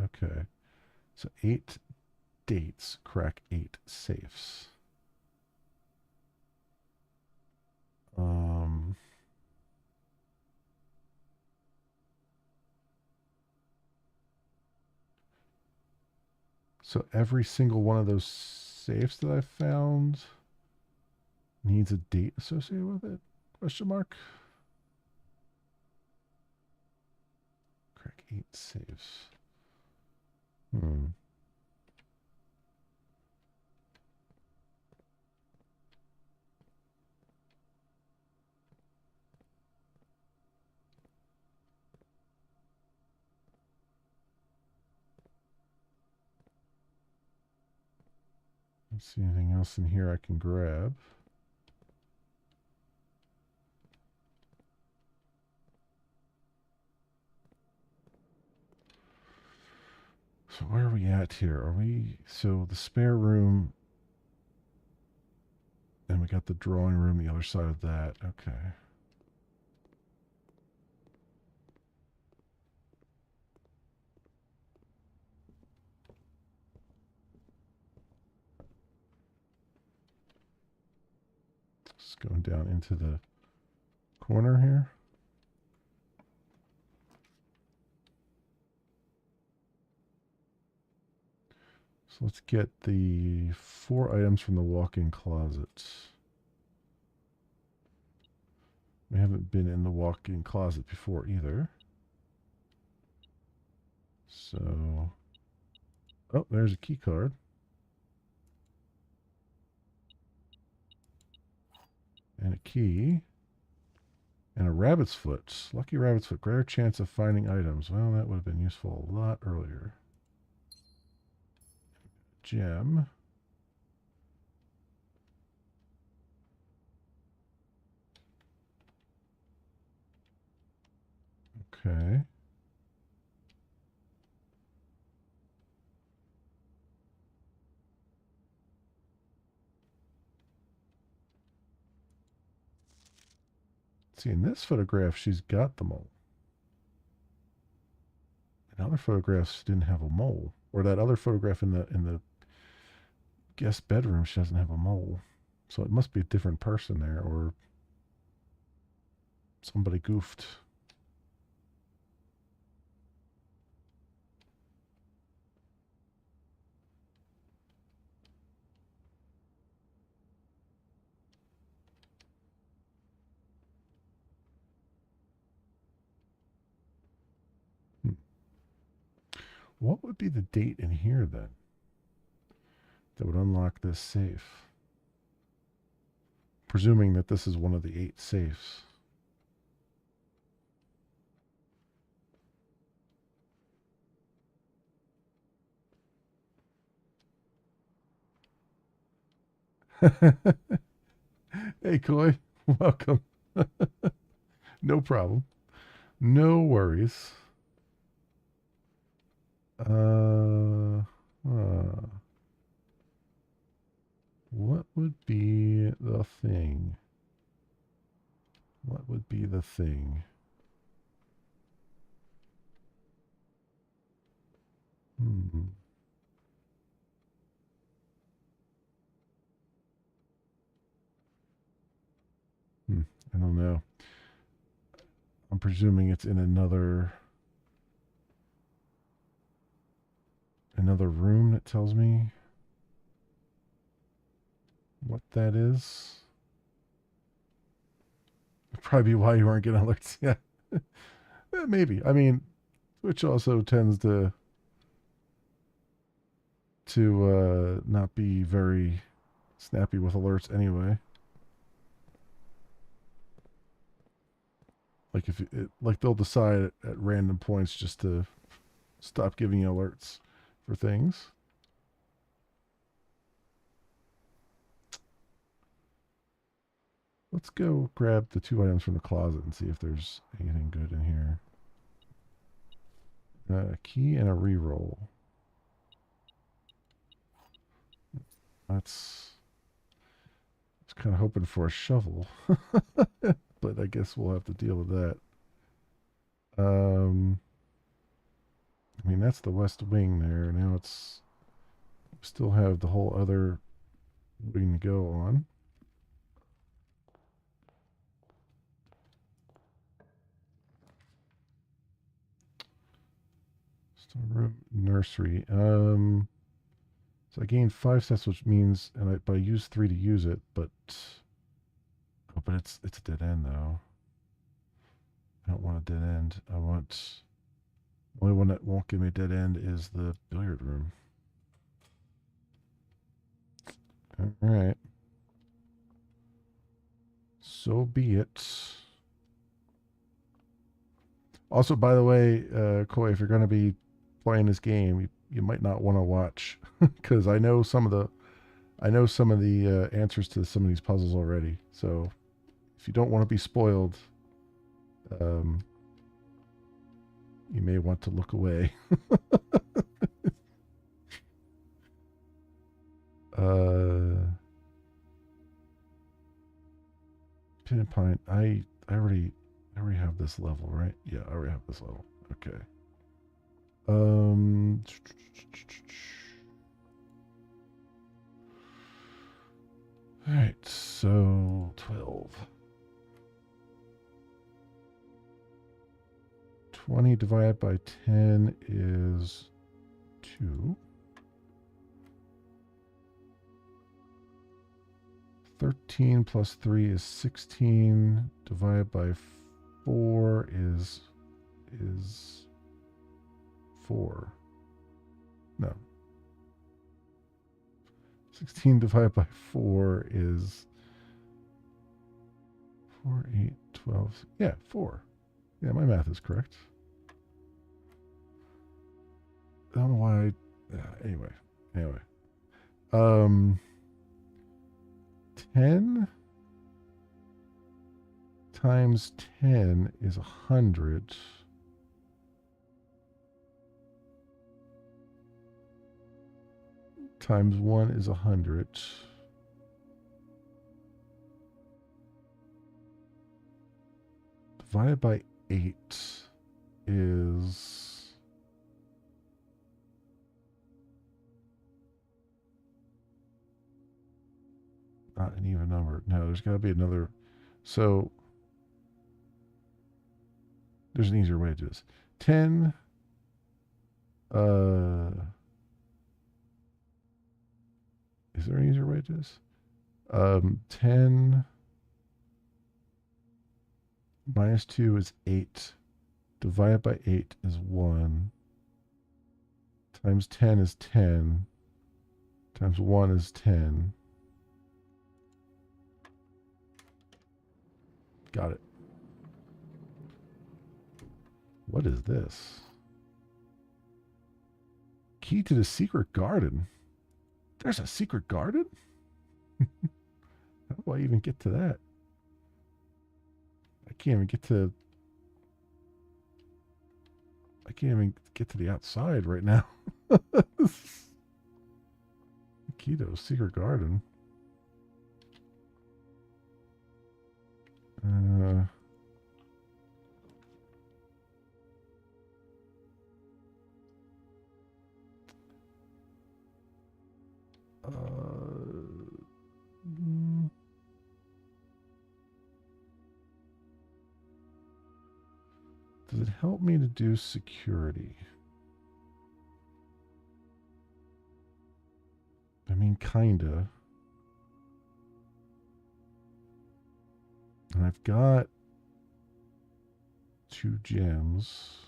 Okay. So 8 dates crack 8 safes. So every single one of those safes that I found needs a date associated with it? Question mark. Crack 8 safes. Let's see anything else in here I can grab. So where are we at here? Are we so the spare room and we got the drawing room the other side of that. Okay. Just going down into the corner here. So let's get the 4 items from the walk-in closet. We haven't been in the walk-in closet before either. So, oh, there's a key card. And a key. And a rabbit's foot. Lucky rabbit's foot. Greater chance of finding items. Well, that would have been useful a lot earlier. Gem. Okay. See, in this photograph, she's got the mole. In other photographs, she didn't have a mole. Or that other photograph in the guest bedroom, she doesn't have a mole. So it must be a different person there, or somebody goofed. What would be the date in here then that would unlock this safe? Presuming that this is one of the 8 safes. Hey, Coy. Welcome. No problem. No worries. What would be the thing? What would be the thing? Hmm. I don't know. I'm presuming it's in another room that tells me what that is. Probably why you aren't getting alerts. Yeah. Maybe. I mean, Twitch also tends to not be very snappy with alerts anyway. Like if it, like they'll decide at random points just to stop giving you alerts for things. Let's go grab the 2 items from the closet and see if there's anything good in here. A key and a reroll. That's kind of hoping for a shovel, but I guess we'll have to deal with that. I mean, that's the west wing there. Now it's still have the whole other wing to go on. Storeroom, nursery. So I gained 5 cents, which means, but I used 3 to use it, but it's a dead end though. I don't want a dead end. I want only one that won't give me a dead end is the billiard room. All right. So be it. Also, by the way, Koi, if you're going to be playing this game, you might not want to watch because I know some of the I know some of the answers to some of these puzzles already. So if you don't want to be spoiled, um, you may want to look away. Pin and Pine. I already have this level, right? Yeah, I already have this level. Okay. Um. All right. So 12. 20 divided by 10 is 2. 13 plus 3 is 16. Divided by 4 is 4. No. 16 divided by 4 is 4, 8, 12. Yeah, 4. Yeah, my math is correct. I don't know why. Anyway. 10 times 10 is 100. Times 1 is 100. Divided by 8 is... not an even number. No, there's got to be another. So there's an easier way to do this. 10. Is there an easier way to do this? 10 minus 2 is 8. Divided by 8 is 1. Times 10 is 10. Times 1 is 10. Got it. What is this? Key to the secret garden. There's a secret garden? How do I even get to that? I can't even get to the outside right now. Key to a secret garden. Does it help me to do security? I mean, kinda. And I've got 2 gems.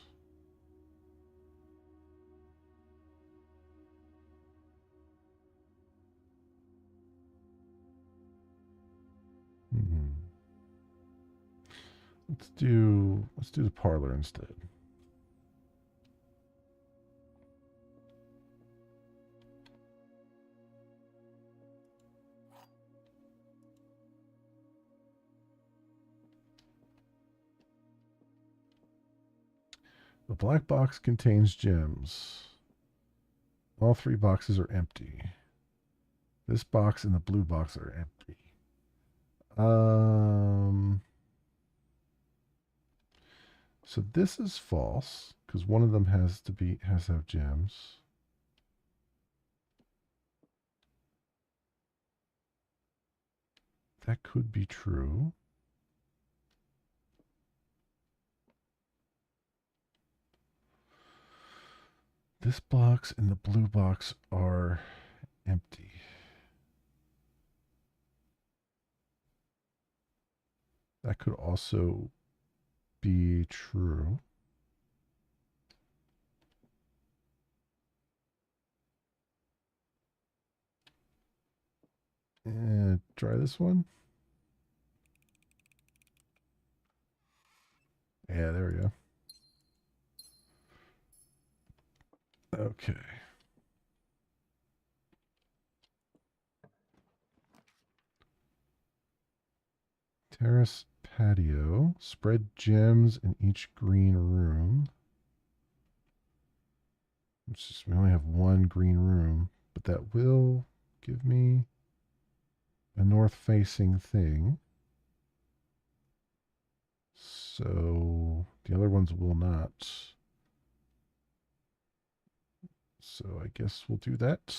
Let's do the parlor instead. The black box contains gems. All 3 boxes are empty. This box and the blue box are empty. So this is false because one of them has to have gems. That could be true. This box and the blue box are empty. That could also be true. And try this one. Yeah, there we go. Okay. Terrace patio. Spread gems in each green room. It's just, we only have one green room, but that will give me a north-facing thing. So the other ones will not. So I guess we'll do that.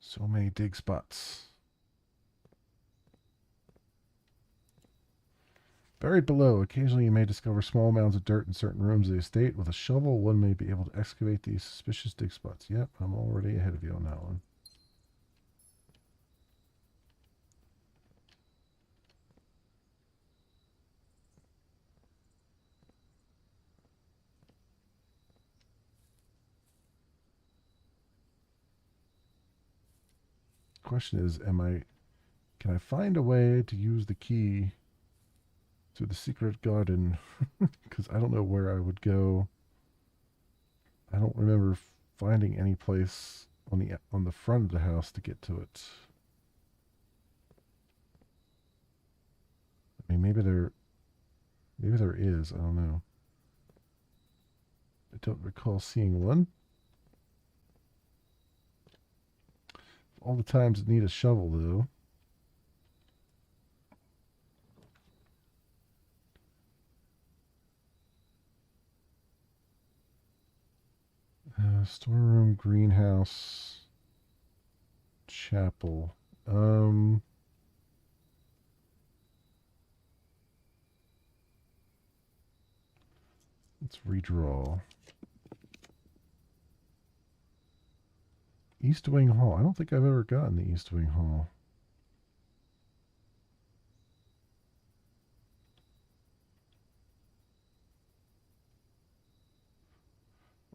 So many dig spots. Buried below, occasionally you may discover small mounds of dirt in certain rooms of the estate. With a shovel, one may be able to excavate these suspicious dig spots. Yep, I'm already ahead of you on that one. Question is, can I find a way to use the key to the secret garden? Because I don't know where I would go. I don't remember finding any place on the front of the house to get to it. I mean, maybe there is. I don't know. I don't recall seeing one. All the times need a shovel, though. Storeroom, greenhouse, chapel. Let's redraw. East Wing Hall. I don't think I've ever gotten the East Wing Hall.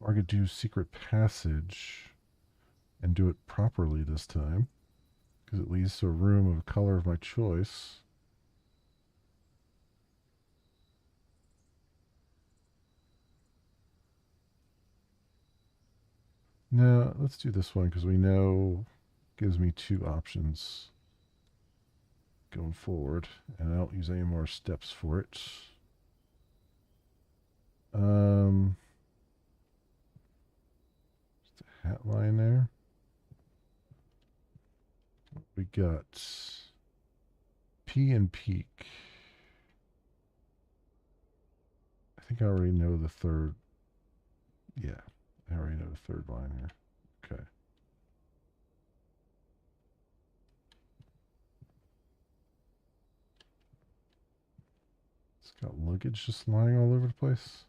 Or I could do Secret Passage and do it properly this time, because it leads to a room of a color of my choice. No, let's do this one because we know it gives me two options going forward, and I don't use any more steps for it. Just a hat line there. We got P and Peak. I think I already know the third. Yeah, I already know the third line here. Okay. It's got luggage just lying all over the place.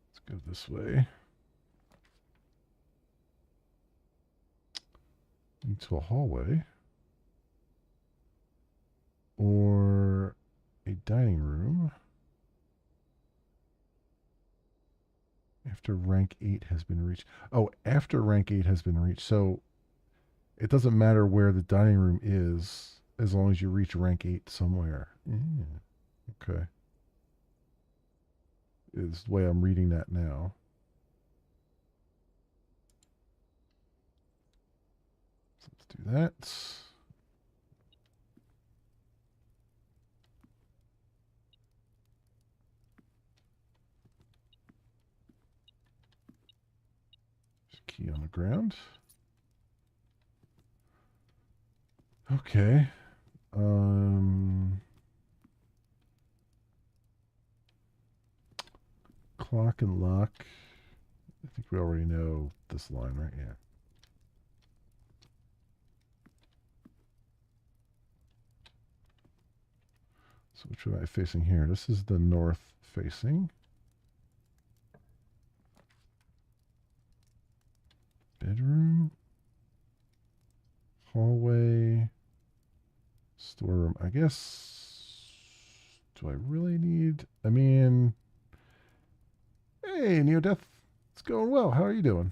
Let's go this way. Into a hallway. Or a dining room. After rank 8 has been reached. Oh, after rank 8 has been reached. So it doesn't matter where the dining room is as long as you reach rank 8 somewhere. Okay. Is the way I'm reading that now. So let's do that. Key on the ground. Okay. Clock and lock. I think we already know this line, right? Yeah. So which way am I facing here? This is the north facing. Bedroom. Hallway. Storeroom. I guess. Do I really need? I mean. Hey, Neodeath. It's going well. How are you doing?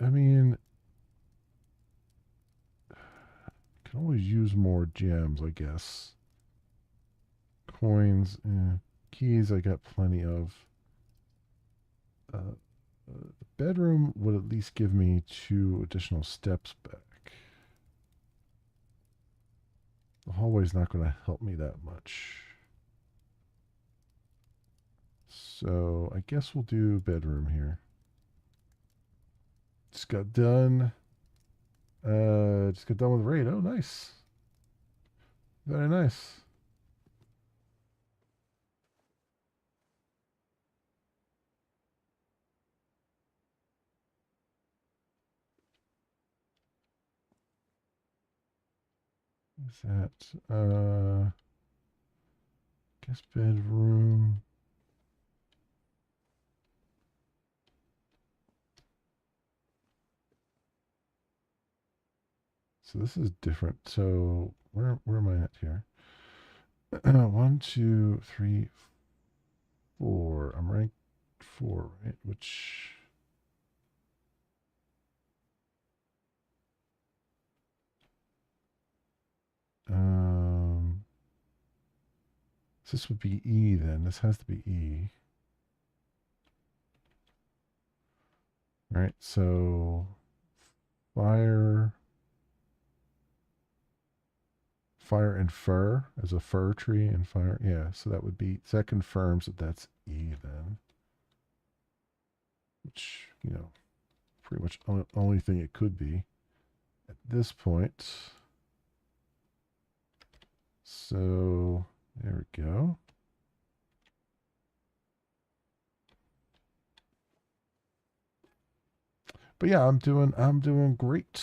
I mean, can always use more gems, I guess. Coins, keys, I got plenty of. The bedroom would at least give me 2 additional steps back. The hallway's not going to help me that much. So I guess we'll do bedroom here. Just got done. Just got done with raid. Oh, nice. Very nice. Is that guest bedroom? So this is different. So where am I at here? 1, 2, 3, 4. I'm ranked 4, right? Which this would be E then. This has to be E. Right, so fire and fir as a fir tree and fire. Yeah, so that would be, so that confirms that that's E then. Which, pretty much only thing it could be at this point. So there we go. But yeah, I'm doing great.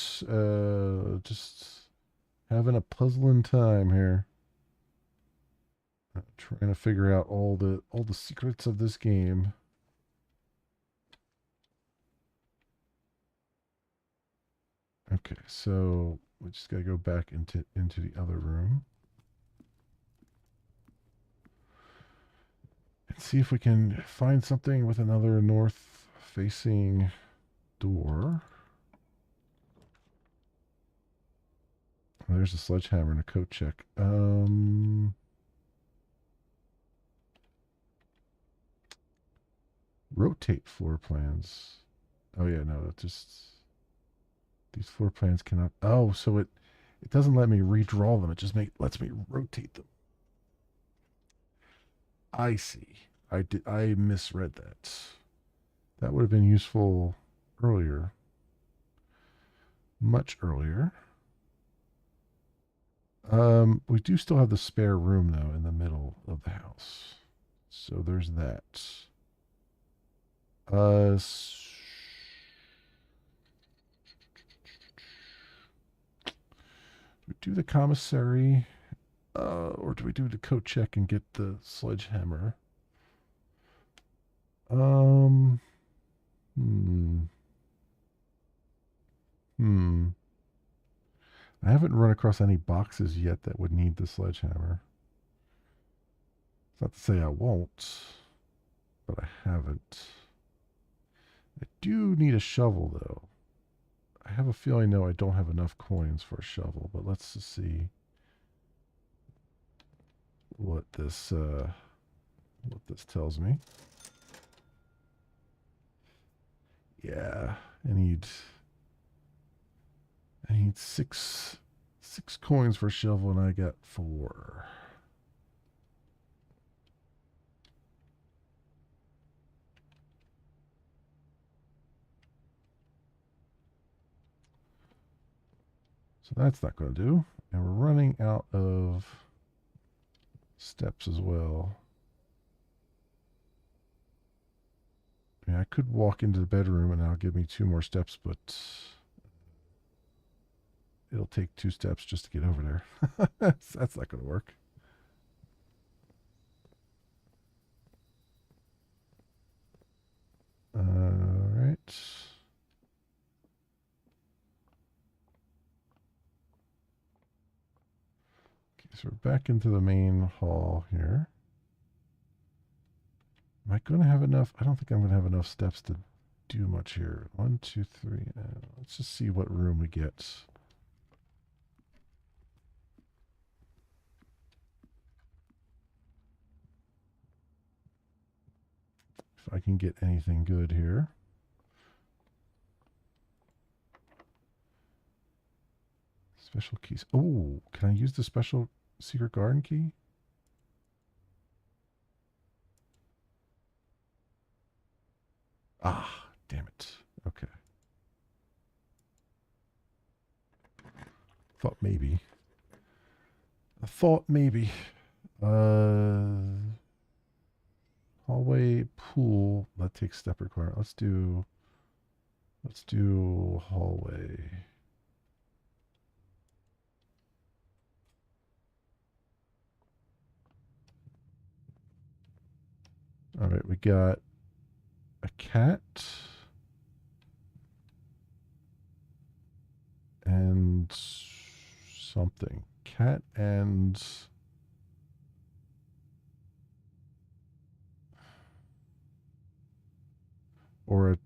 Just having a puzzling time here. Trying to figure out all the secrets of this game. Okay, so we just gotta go back into the other room and see if we can find something with another north-facing door. Oh, there's a sledgehammer and a coat check. Rotate floor plans. Oh yeah, no, it just these floor plans cannot. Oh, so it doesn't let me redraw them. It just lets me rotate them. I see. I misread that. That would have been useful earlier. Much earlier. We do still have the spare room though in the middle of the house. So there's that. We do the commissary, or do we do the coat check and get the sledgehammer? Hmm. I haven't run across any boxes yet that would need the sledgehammer. It's not to say I won't, but I haven't. I do need a shovel, though. I have a feeling, no, I don't have enough coins for a shovel, but let's just see what this tells me. Yeah, I need six coins for a shovel, and I got 4. So that's not going to do. And we're running out of steps as well. I mean, I could walk into the bedroom and that'll give me 2 more steps, but it'll take 2 steps just to get over there. That's not going to work. All right. Okay, so we're back into the main hall here. Am I going to have enough? I don't think I'm going to have enough steps to do much here. 1, 2, 3. Let's just see what room we get. If I can get anything good here. Special keys. Oh, can I use the special secret garden key? Ah, damn it. Okay. Thought maybe. I thought maybe. Hallway, pool. That takes step requirement. Let's do hallway. All right, we got a cat and something. Cat and or a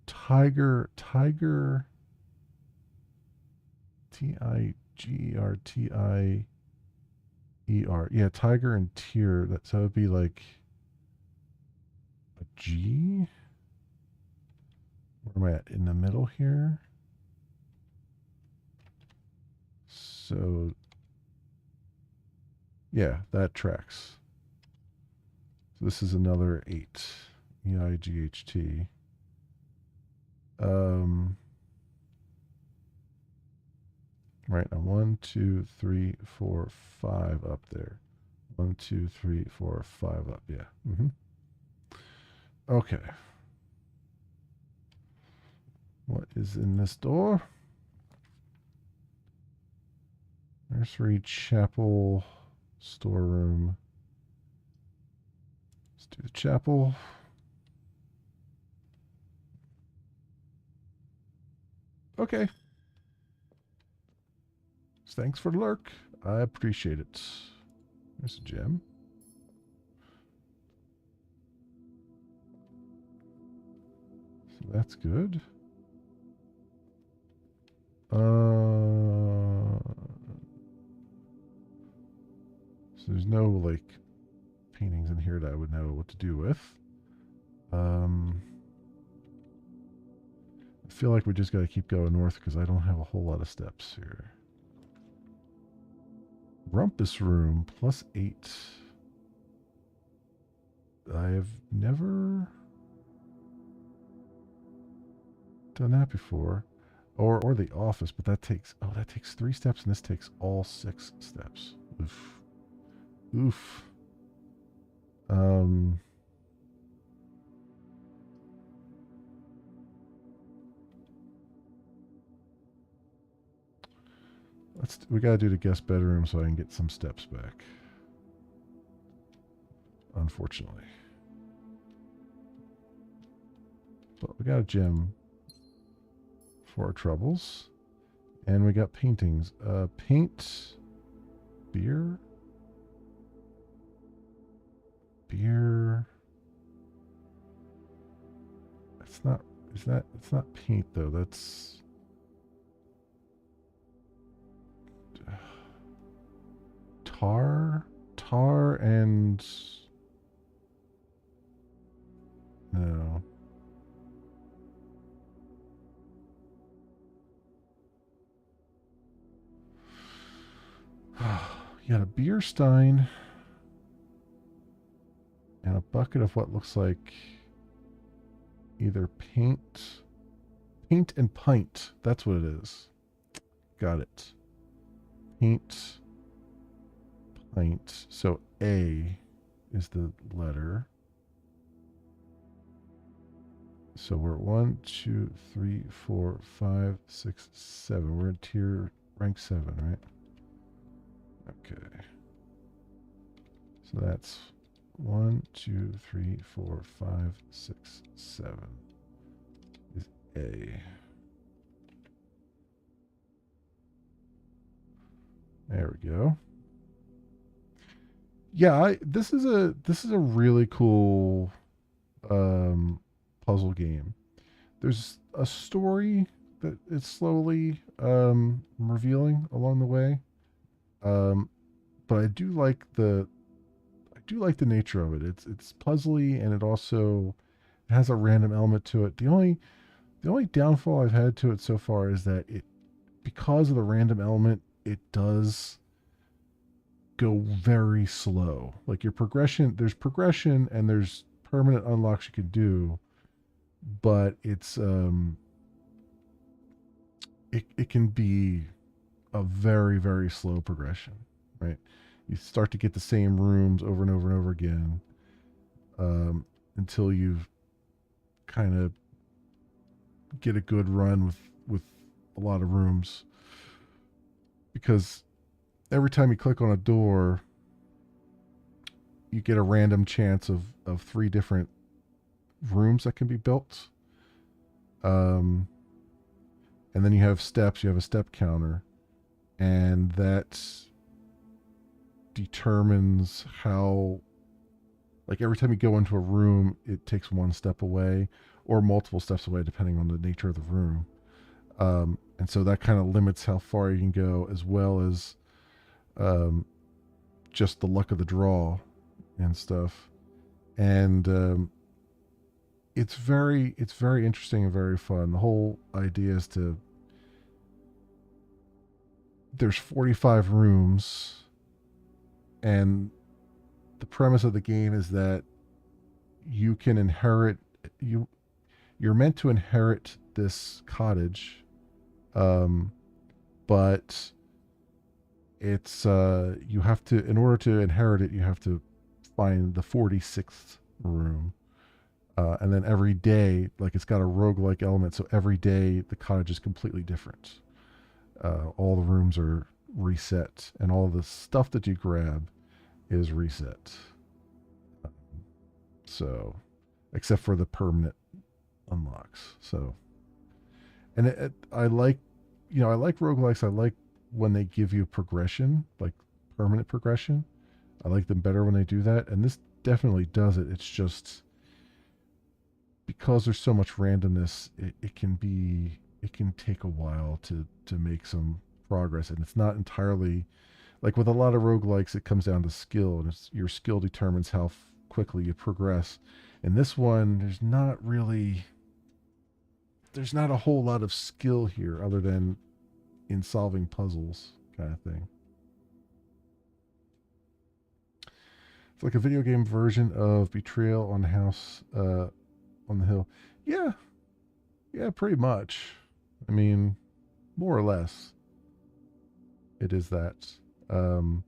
tiger. Tiger. Tigertier. Yeah, tiger and tier. So that would be like a G. Where am I at? In the middle here. So yeah, that tracks. So this is another 8. EIGHT. Right now, 1, 2, 3, 4, 5 up there. 1, 2, 3, 4, 5 up. Yeah. Okay. What is in this door? Nursery, chapel, storeroom. Let's do the chapel. Okay. Thanks for the lurk. I appreciate it. There's a gem. So that's good. So there's no like paintings in here that I would know what to do with. I feel like we just got to keep going north because I don't have a whole lot of steps here. Rumpus room +8. I have never done that before. Or the office, but that takes 3 steps and this takes all 6 steps. Oof. Oof. We gotta do the guest bedroom so I can get some steps back. Unfortunately. But we got a gem for our troubles. And we got paintings. Paint. Beer. Beer. It's not paint though. That's tar and no. You got a beer stein and a bucket of what looks like either paint and pint. That's what it is. Got it. Paint, pint. So A is the letter. So we're 1, 2, 3, 4, 5, 6, 7. We're in tier rank 7, right? Okay. So that's 1, 2, 3, 4, 5, 6, 7 is A. There we go. Yeah, this is a really cool puzzle game. there's a story that it's slowly revealing along the way. Um, but I do like the nature of it. It's puzzly and it also has a random element to it. The only downfall I've had to it so far is that it because of the random element, it does go very slow. Like your progression, there's progression and there's permanent unlocks you can do, but it can be a very very slow progression, right? You start to get the same rooms over and over and over again until you kind of get a good run with a lot of rooms because every time you click on a door you get a random chance of three different rooms that can be built. Um, and then you have steps, you have a step counter, and that determines how, like, every time you go into a room, it takes one step away or multiple steps away, depending on the nature of the room. And so that kind of limits how far you can go, as well as um, just the luck of the draw and stuff. And it's very interesting and very fun. The whole idea is to there's 45 rooms, and the premise of the game is that you can inherit you you're meant to inherit this cottage, um, but it's you have to in order to inherit it you have to find the 46th room. And then every day, like it's got a roguelike element, so every day the cottage is completely different. All the rooms are reset, and all the stuff that you grab is reset. So, except for the permanent unlocks. So, and I like, I like roguelikes. I like when they give you progression, like permanent progression. I like them better when they do that, and this definitely does it. It's just because there's so much randomness, it can take a while to make some progress, and it's not entirely like with a lot of roguelikes it comes down to skill, and it's your skill determines how quickly you progress. In this one there's not a whole lot of skill here other than in solving puzzles kind of thing. It's like a video game version of Betrayal on House on the Hill. Yeah, yeah, pretty much. I mean, more or less, it is that. Um,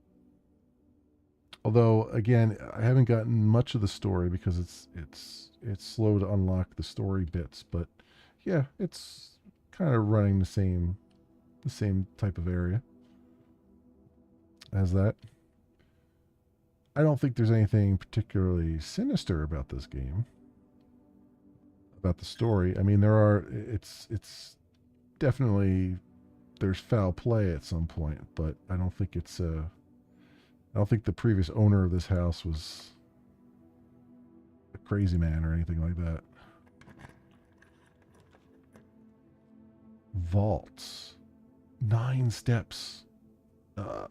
Although, again, I haven't gotten much of the story because it's slow to unlock the story bits. But yeah, it's kind of running the same type of area as that. I don't think there's anything particularly sinister about this game, about the story. I mean, it's definitely there's foul play at some point, but I don't think the previous owner of this house was a crazy man or anything like that. Vaults, 9 steps, uh,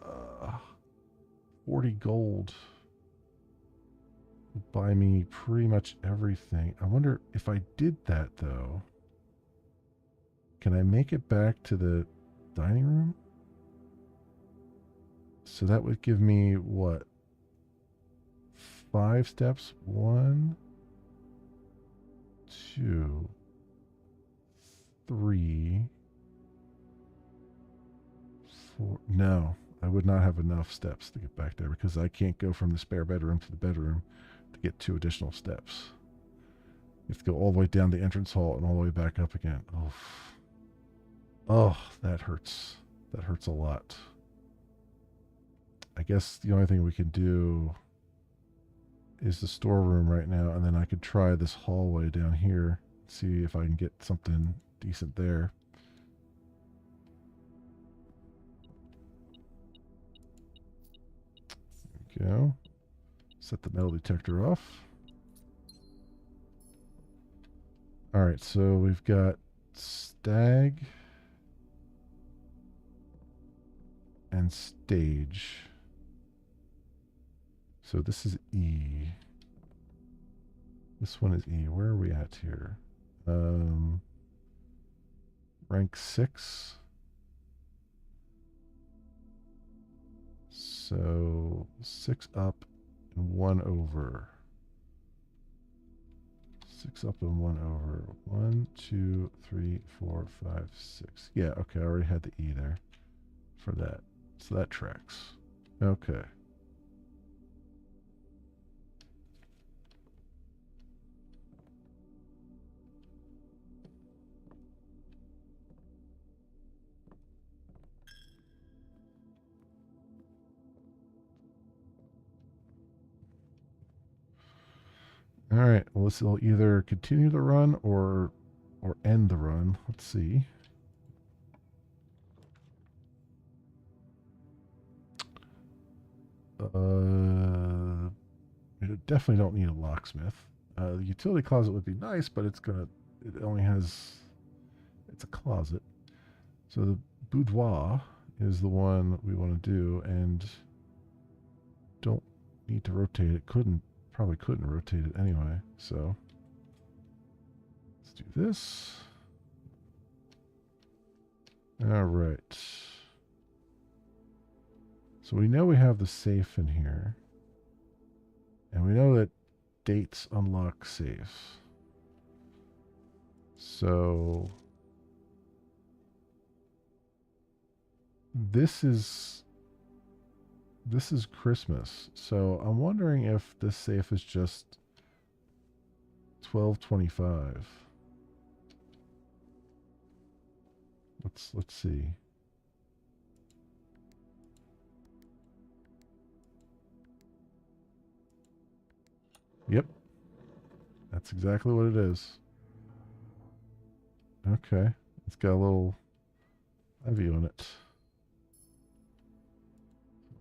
40 gold. Would buy me pretty much everything. I wonder if I did that though. Can I make it back to the dining room? So that would give me what? 5 steps? 1, 2, 3, 4. No, I would not have enough steps to get back there because I can't go from the spare bedroom to the bedroom to get 2 additional steps. You have to go all the way down the entrance hall and all the way back up again. Oh, oh, that hurts. That hurts a lot. I guess the only thing we can do is the storeroom right now, and then I could try this hallway down here, see if I can get something decent there. There we go. Set the metal detector off. All right, so we've got stag and stage. So this is E. This one is E. Where are we at here? Rank 6. So 6 up and 1 over. 6 up and 1 over. 1, 2, 3, 4, 5, 6. Yeah, okay, I already had the E there for that. So that tracks. Okay. All right. Well, this will either continue the run or end the run. Let's see. You definitely don't need a locksmith. The utility closet would be nice, but it only has, it's a closet. So the boudoir is the one we want to do, and don't need to rotate it. Probably couldn't rotate it anyway. So let's do this. All right. So we know we have the safe in here. And we know that dates unlock safes. So this is Christmas. So I'm wondering if this safe is just 1225. Let's see. Yep. That's exactly what it is. Okay. It's got a little ivy on it.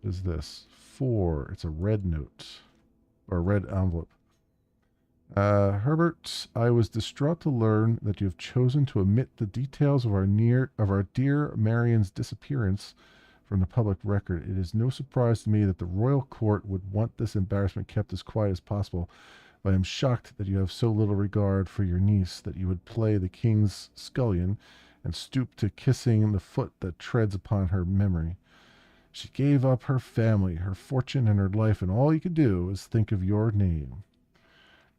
What is this? 4. It's a red note. Or a red envelope. Herbert, I was distraught to learn that you have chosen to omit the details of our dear Marion's disappearance from the public record. It is no surprise to me that the royal court would want this embarrassment kept as quiet as possible. But I am shocked that you have so little regard for your niece that you would play the king's scullion and stoop to kissing the foot that treads upon her memory. She gave up her family, her fortune, and her life, and all you could do is think of your name.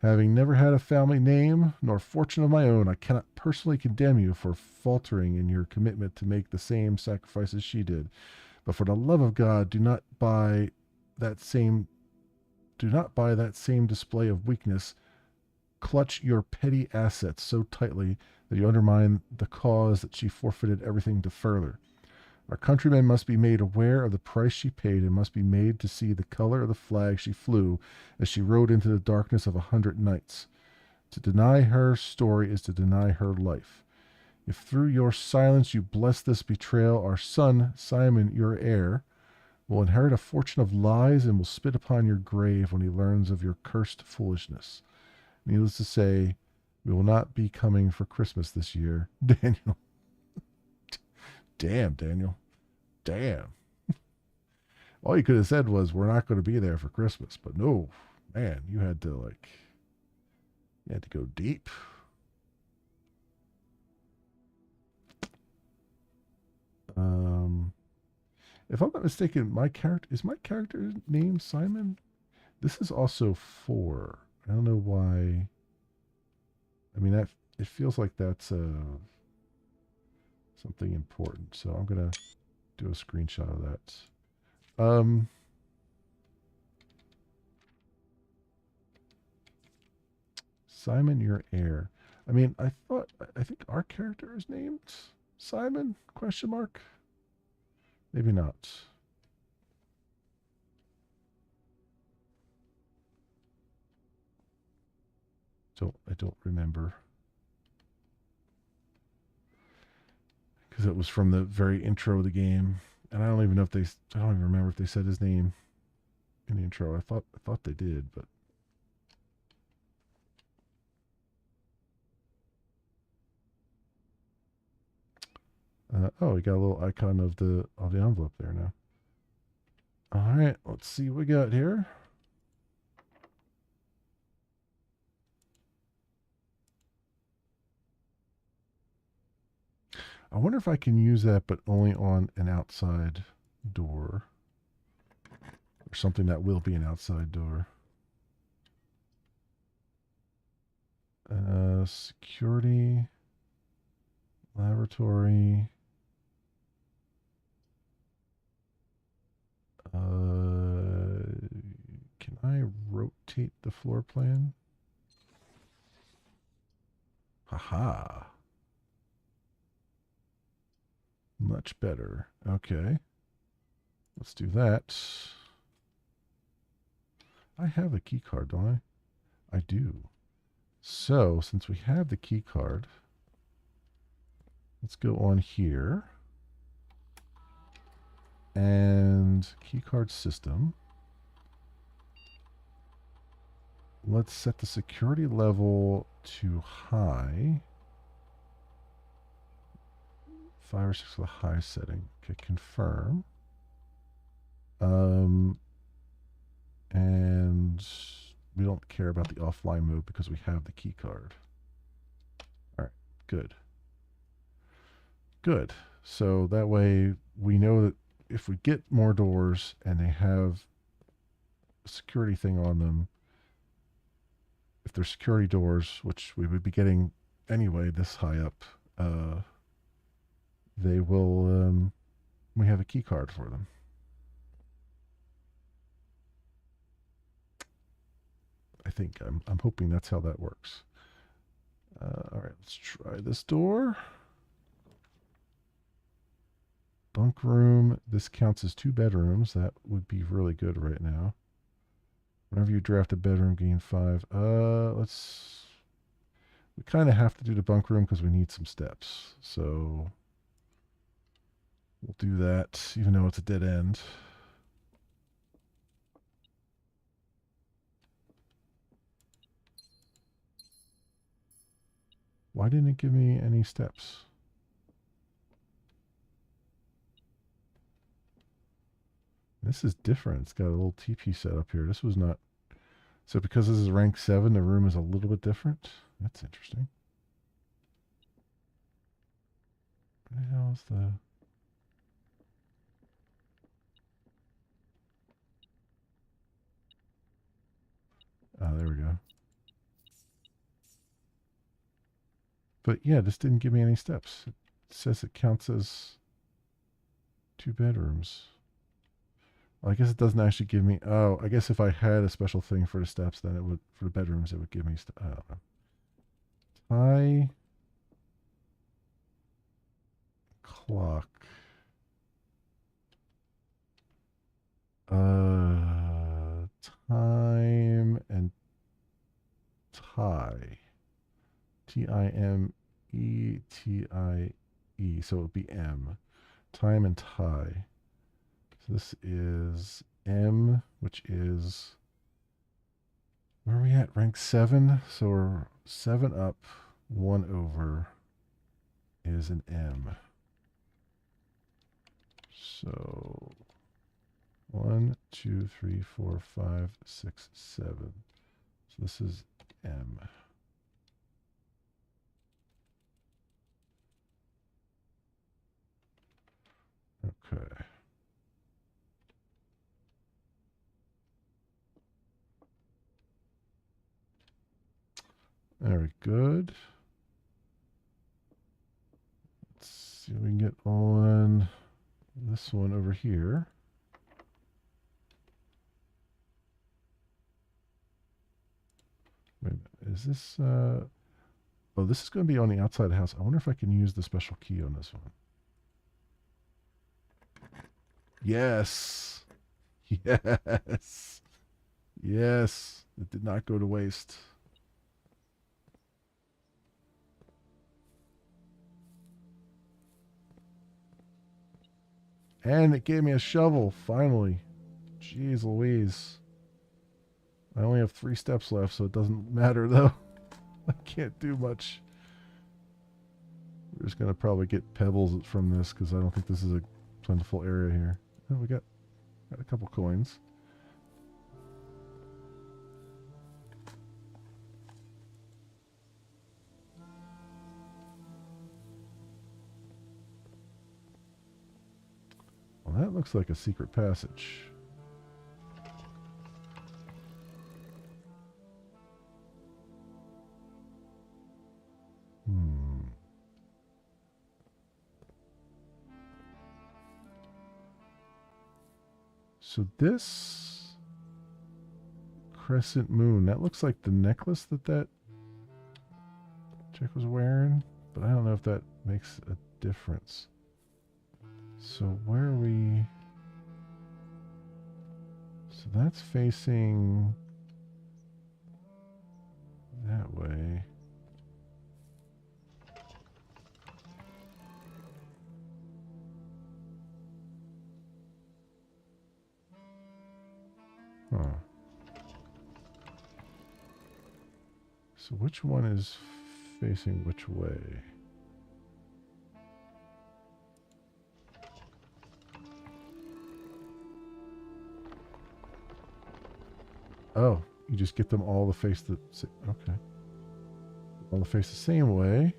Having never had a family name nor fortune of my own, I cannot personally condemn you for faltering in your commitment to make the same sacrifices she did. But for the love of God, do not buy that same display of weakness. Clutch your petty assets so tightly that you undermine the cause that she forfeited everything to further. Our countrymen must be made aware of the price she paid and must be made to see the color of the flag she flew as she rode into the darkness of 100 nights. To deny her story is to deny her life. If through your silence you bless this betrayal, our son, Simon, your heir, will inherit a fortune of lies and will spit upon your grave when he learns of your cursed foolishness. Needless to say, we will not be coming for Christmas this year. Daniel. Damn, Daniel. Damn. All you could have said was, we're not going to be there for Christmas. But no, man, you had to go deep. If I'm not mistaken, my character's name Simon? This is also 4. I don't know why. I mean, it feels like that's something important. So I'm gonna do a screenshot of that. Simon, your heir. I mean, I think our character is named Simon? Question mark. Maybe not. I don't remember. Because it was from the very intro of the game. And I don't even remember if they said his name in the intro. I thought they did, but Oh, we got a little icon of the envelope there now. All right, let's see what we got here. I wonder if I can use that, but only on an outside door. Or something that will be an outside door. Security. Laboratory. Can I rotate the floor plan? Haha. Much better. Okay. Let's do that. I have a key card, don't I? I do. So, since we have the key card, let's go on here. And key card system. Let's set the security level to high. 5 or 6 for the high setting. Okay, confirm. And we don't care about the offline mode because we have the key card. All right, good. Good. So that way we know that if we get more doors and they have a security thing on them, if they're security doors, which we would be getting anyway this high up, they will, we have a key card for them. I think I'm hoping that's how that works. All right, let's try this door. Bunk room. This counts as 2 bedrooms. That would be really good right now. Whenever you draft a bedroom, gain 5. Let's. We kind of have to do the bunk room because we need some steps. So we'll do that, even though it's a dead end. Why didn't it give me any steps? This is different. It's got a little TP set up here. This was not. So because this is rank 7, the room is a little bit different. That's interesting. What the hell is the... Oh, there we go. But yeah, this didn't give me any steps. It says it counts as 2 bedrooms. Well, I guess it doesn't actually give me. Oh, I guess if I had a special thing for the steps, then it would, for the bedrooms, it would give me. I don't know. High clock. Time and tie. TIMETIE. So it would be M. Time and tie. So this is M, which is. Where are we at? Rank 7. So we're 7 up, 1 over is an M. So 1, 2, 3, 4, 5, 6, 7. So this is M. Okay. Very good. Let's see if we can get on this one over here. Wait a minute. Is this... Oh, this is going to be on the outside of the house. I wonder if I can use the special key on this one. Yes. Yes. Yes. It did not go to waste. And it gave me a shovel, finally. Jeez Louise. I only have 3 steps left, so it doesn't matter, though. I can't do much. just going to probably get pebbles from this because I don't think this is a plentiful area here. Oh, we got a couple coins. Well, that looks like a secret passage. So this crescent moon, that looks like the necklace that chick was wearing, but I don't know if that makes a difference. So where are we? So that's facing that way. Huh. So which one is facing which way? Oh, you just get them all to face the... Okay. All to face the same way.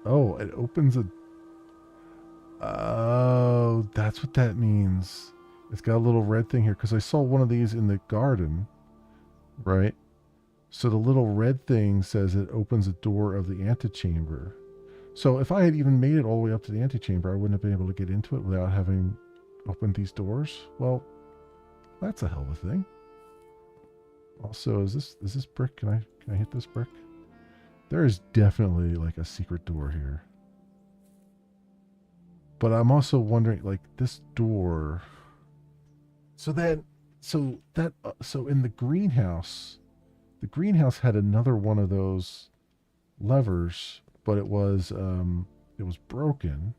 Oh, it opens a... Oh, that's what that means. It's got a little red thing here, because I saw one of these in the garden, right? So the little red thing says it opens a door of the antechamber. So if I had even made it all the way up to the antechamber, I wouldn't have been able to get into it without having opened these doors. Well, that's a hell of a thing. Also, is this brick? Can I hit this brick? There is definitely like a secret door here. But I'm also wondering, like, this door. So in the greenhouse had another one of those levers, but it was broken.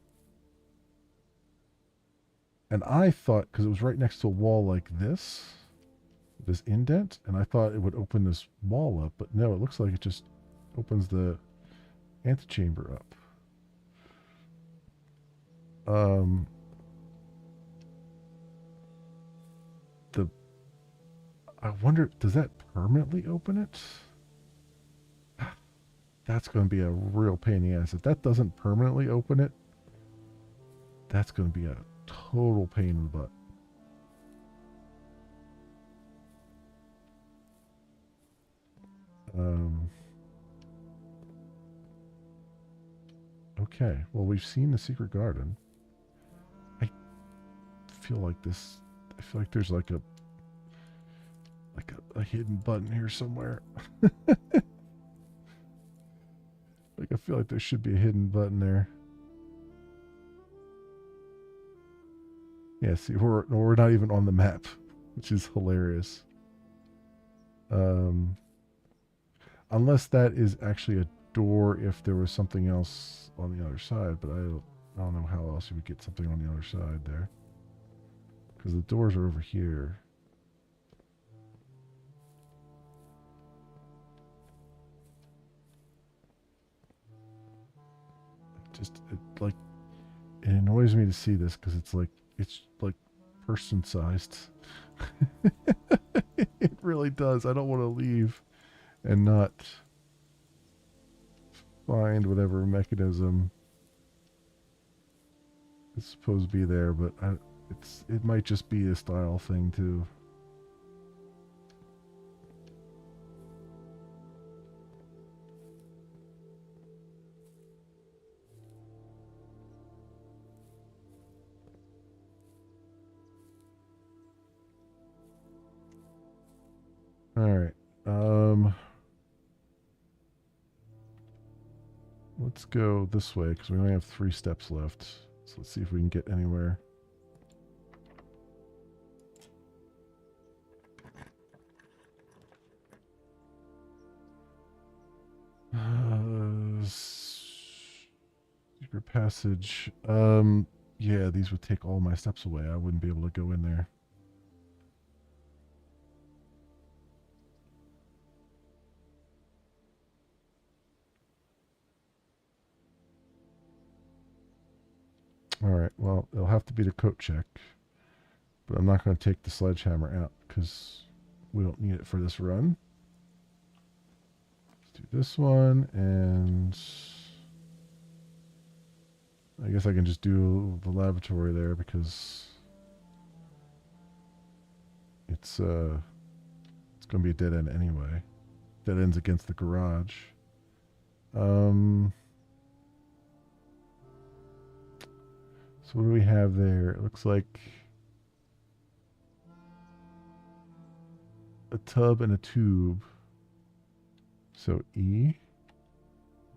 And I thought, because it was right next to a wall like this indent, and I thought it would open this wall up, but no, it looks like it just opens the antechamber up. I wonder, does that permanently open it? That's going to be a real pain in the ass. If that doesn't permanently open it, that's going to be a total pain in the butt. Okay, well, we've seen the secret garden. I feel like there's like a hidden button here somewhere. Like, I feel like there should be a hidden button there. Yeah, see, we're not even on the map, which is hilarious. Unless that is actually a door if there was something else on the other side, but I don't know how else you would get something on the other side there. Because the doors are over here. It annoys me to see this because it's like person sized. It really does. I don't want to leave and not find whatever mechanism is supposed to be there, but it might just be a style thing too. All right. Let's go this way because we only have 3 steps left. So let's see if we can get anywhere. Secret passage. Yeah, these would take all my steps away. I wouldn't be able to go in there. All right, well, it'll have to be the coat check, but I'm not going to take the sledgehammer out because we don't need it for this run. Let's do this one, and I guess I can just do the lavatory there because it's going to be a dead end anyway. Dead end's against the garage. So what do we have there? It looks like a tub and a tube. So E,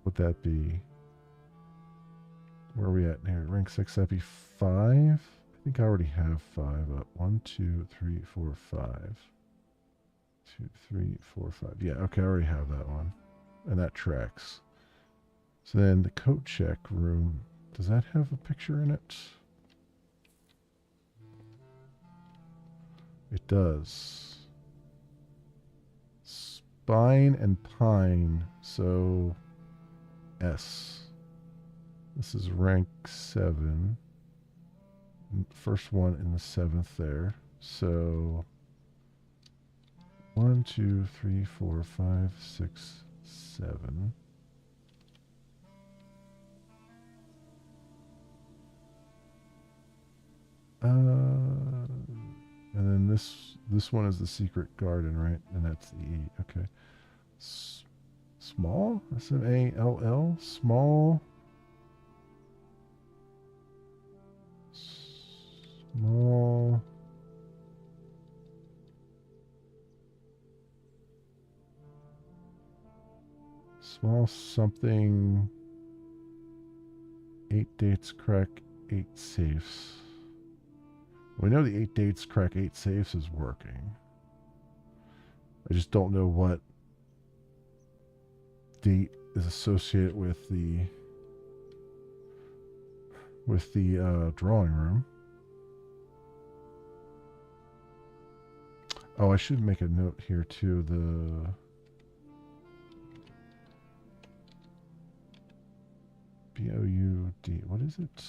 would that be? Where are we at here? Rank 6, that'd be 5. I think I already have 5 up. 1, 2, 3, 4, 5. 2, 3, 4, 5. Yeah, okay, I already have that one. And that tracks. So then the coat check room, does that have a picture in it? It does. Spine and pine, so S. This is rank 7. First one in the 7th there. So 1, 2, 3, 4, 5, 6, 7. And then this one is the secret garden, right? And that's the E. Okay. Small? S-M-A-L-L? Small? Small. Small something. 8 dates, crack 8 safes. We know the 8 dates, crack 8 safes is working. I just don't know what date is associated with the drawing room. Oh, I should make a note here too. The B-O-U-D. What is it?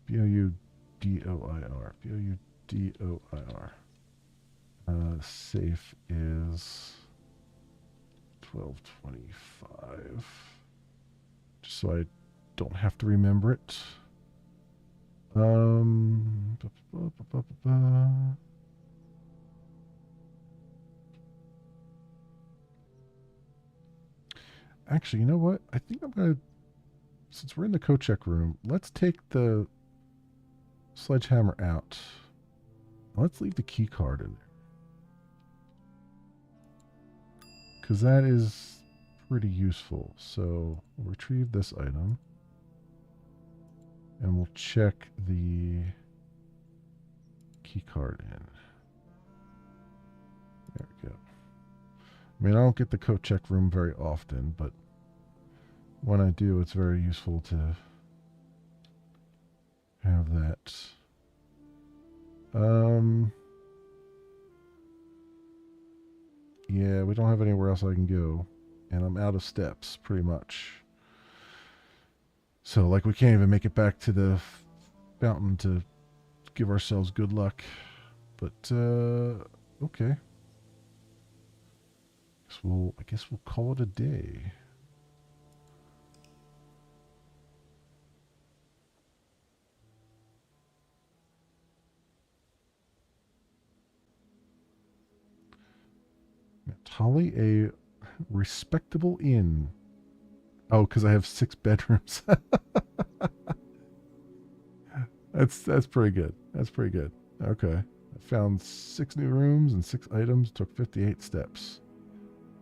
B-O-U-D-O-I-R. B-O-U-D-O-I-R. Safe is 1225. Just so I don't have to remember it. Actually, you know what? I think I'm going to, since we're in the coat check room, let's take the sledgehammer out. Let's leave the key card in there. Because that is pretty useful. So we'll retrieve this item. And we'll check the key card in. There we go. I mean, I don't get the coat check room very often, but when I do, it's very useful to have that. Yeah, we don't have anywhere else I can go, and I'm out of steps, pretty much. So, like, we can't even make it back to the fountain to give ourselves good luck. But, okay. I guess we'll call it a day. Holly, a respectable inn. Oh, because I have 6 bedrooms. That's pretty good. That's pretty good. Okay. I found 6 new rooms and 6 items. Took 58 steps.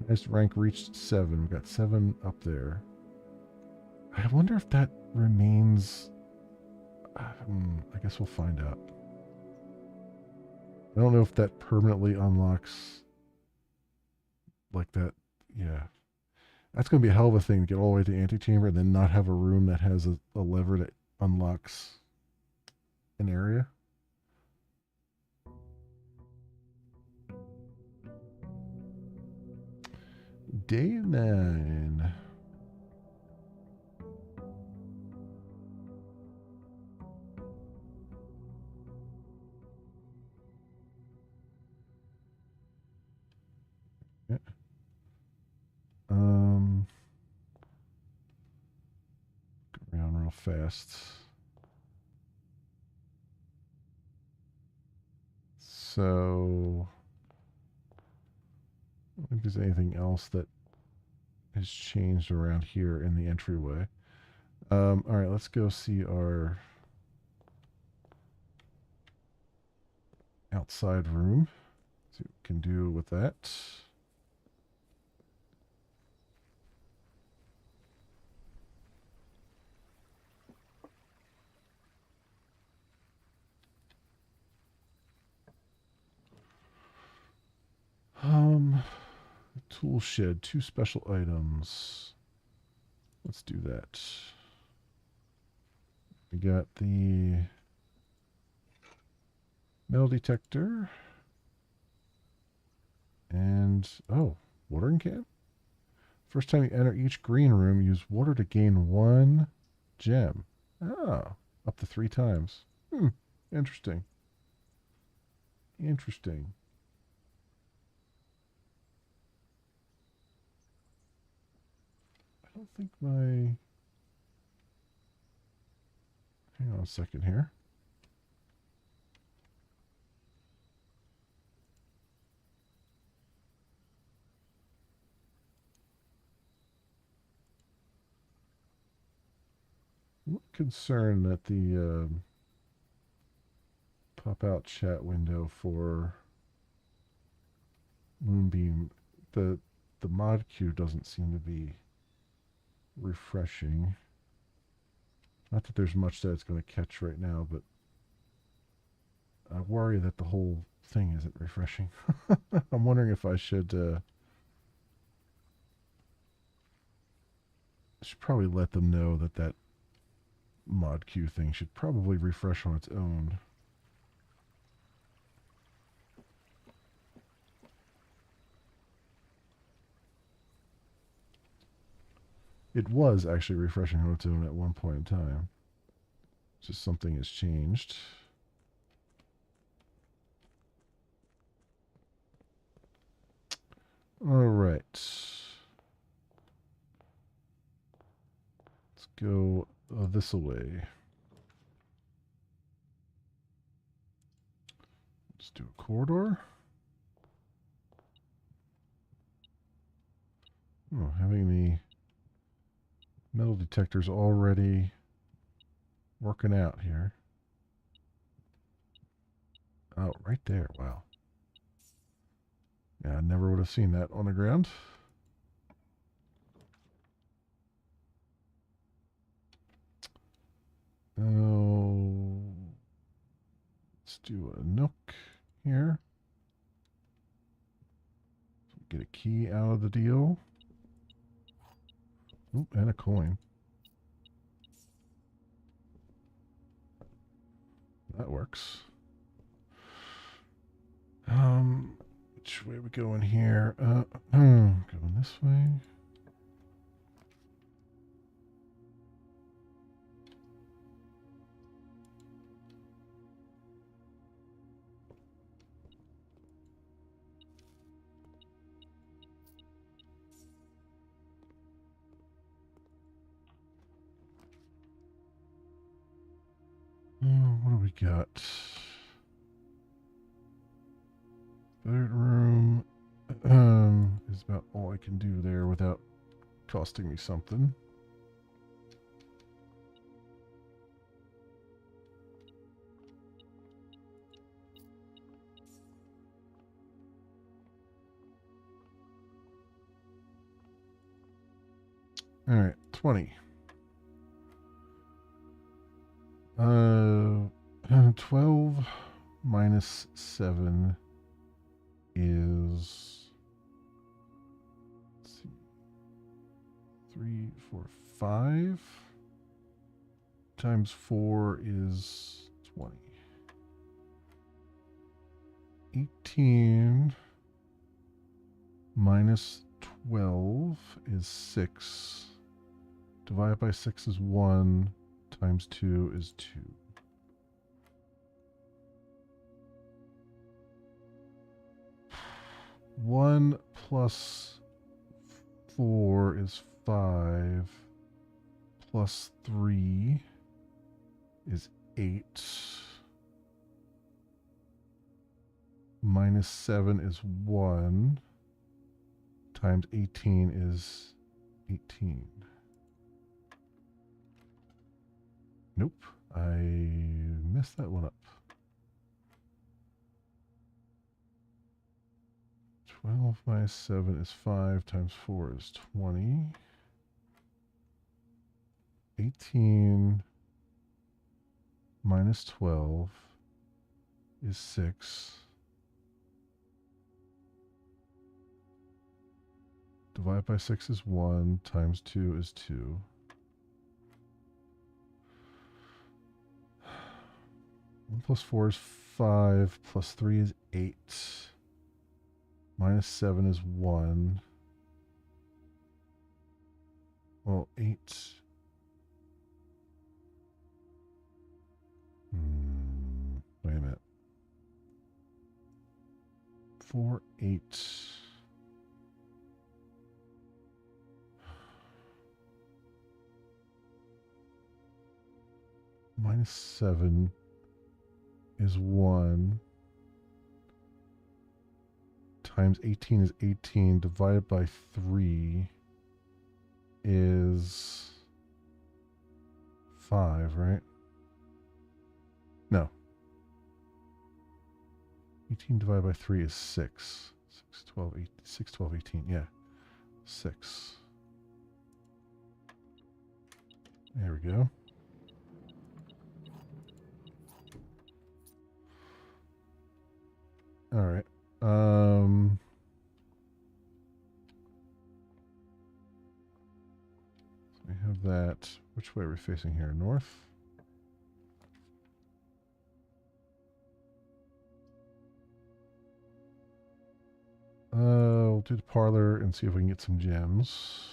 Highest rank reached 7. We got 7 up there. I wonder if that remains. I guess we'll find out. I don't know if that permanently unlocks like that. Yeah. That's going to be a hell of a thing to get all the way to the antechamber and then not have a room that has a lever that unlocks an area. Day 9. Yeah. Go around real fast. So, I don't think there's anything else that has changed around here in the entryway. All right, let's go see our outside room. See what we can do with that. Tool shed, 2 special items. Let's do that. We got the metal detector. And, oh, watering can? First time you enter each green room, use water to gain 1 gem. Oh, up to 3 times. Interesting. Interesting. I don't think my... Hang on a second here. I'm concerned that the pop-out chat window for Moonbeam, the mod queue doesn't seem to be refreshing. Not that there's much that it's going to catch right now, but I worry that the whole thing isn't refreshing. I'm wondering if I should probably let them know that that mod queue thing should probably refresh on its own. It was actually refreshing on its own at one point in time. Just something has changed. All right. Let's go this way. Let's do a corridor. Oh, having the metal detectors already working out here. Oh, right there. Wow. Yeah, I never would have seen that on the ground. Oh, let's do a nook here. Get a key out of the deal. Oop, and a coin. That works. Which way we going here? Going this way. What do we got? Third room is about all I can do there without costing me something. All right, 20. 12 minus 7 is, let's see, 3, 4, 5 times 4 is 20. 18 minus 12 is 6. Divided by 6 is 1. Times 2 is 2. 1 plus 4 is 5. Plus 3 is 8. Minus 7 is 1. Times 18 is 18. Nope, I messed that one up. 12 minus 7 is 5 times 4 is 20. 18 minus 12 is 6. Divide by 6 is 1, times 2 is 2. One plus 4 is 5, plus 3 is 8. Minus 7 is 1. Well, 8. Wait a minute. 4, 8. Minus 7 is 1. Times 18 is 18. Divided by 3 is 5, right? No. 18 divided by 3 is 6. 6, 12, 8, 6, 12, 18. Yeah. 6. There we go. All right. So we have that. Which way are we facing here? North? We'll do the parlor and see if we can get some gems.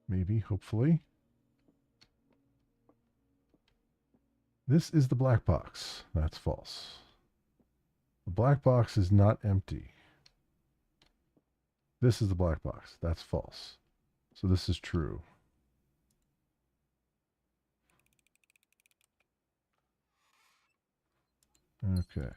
Maybe, hopefully. This is the black box. That's false. The black box is not empty. This is the black box. That's false. So this is true. Okay.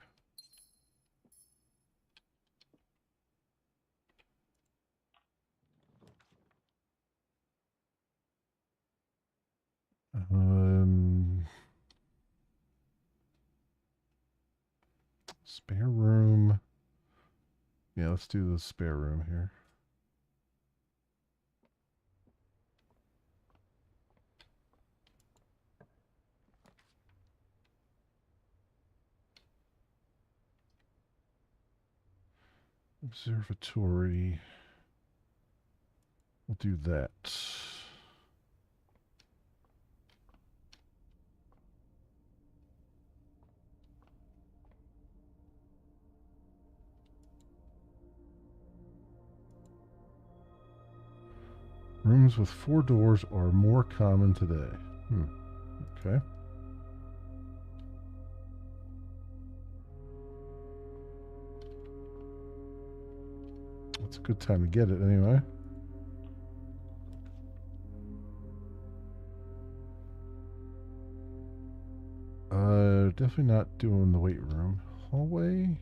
Spare room. Yeah, let's do the spare room here. Observatory. We'll do that. Rooms with 4 doors are more common today. Okay. It's a good time to get it anyway. Definitely not doing the weight room. Hallway.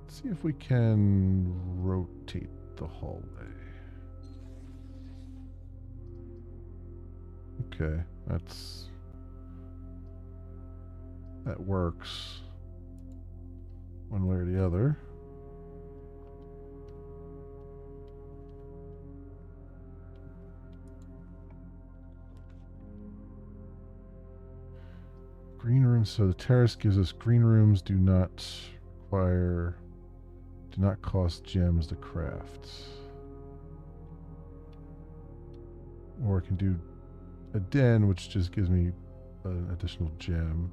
Let's see if we can rotate the hallway. Okay, that works one way or the other. Green rooms. So the terrace gives us green rooms do not cost gems to craft. Or I can do a den, which just gives me an additional gem,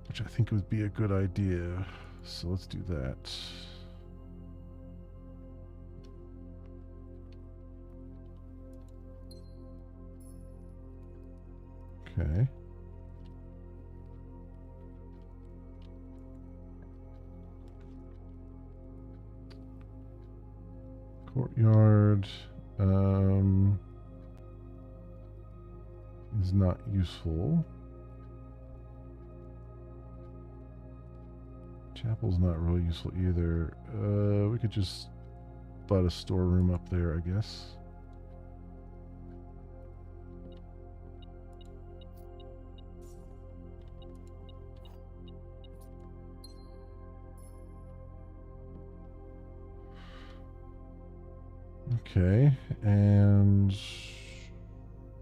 which I think would be a good idea. So let's do that. Okay. Courtyard is not useful. Chapel's not really useful either. We could just butt a storeroom up there, I guess. Okay, and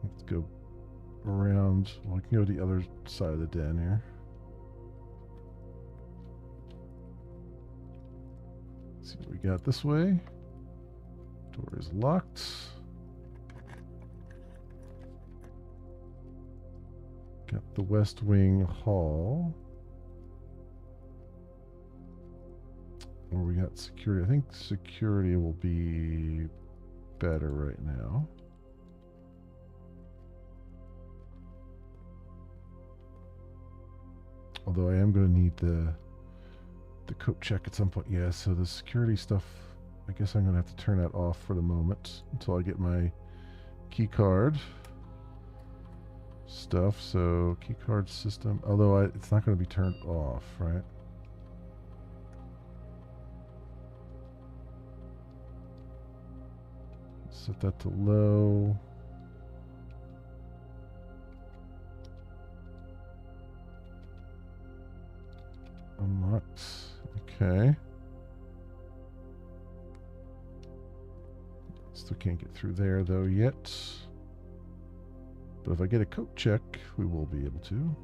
let's go around. Well, we can go to the other side of the den here. Let's see what we got this way. Door is locked. Got the West Wing Hall. Where we got security. I think security will be better right now. Although I am going to need the coat check at some point. Yeah, so the security stuff, I guess I'm going to have to turn that off for the moment until I get my key card stuff. So key card system, although it's not going to be turned off, right? Set that to low. Unlocked. Okay. Still can't get through there though yet. But if I get a coat check, we will be able to.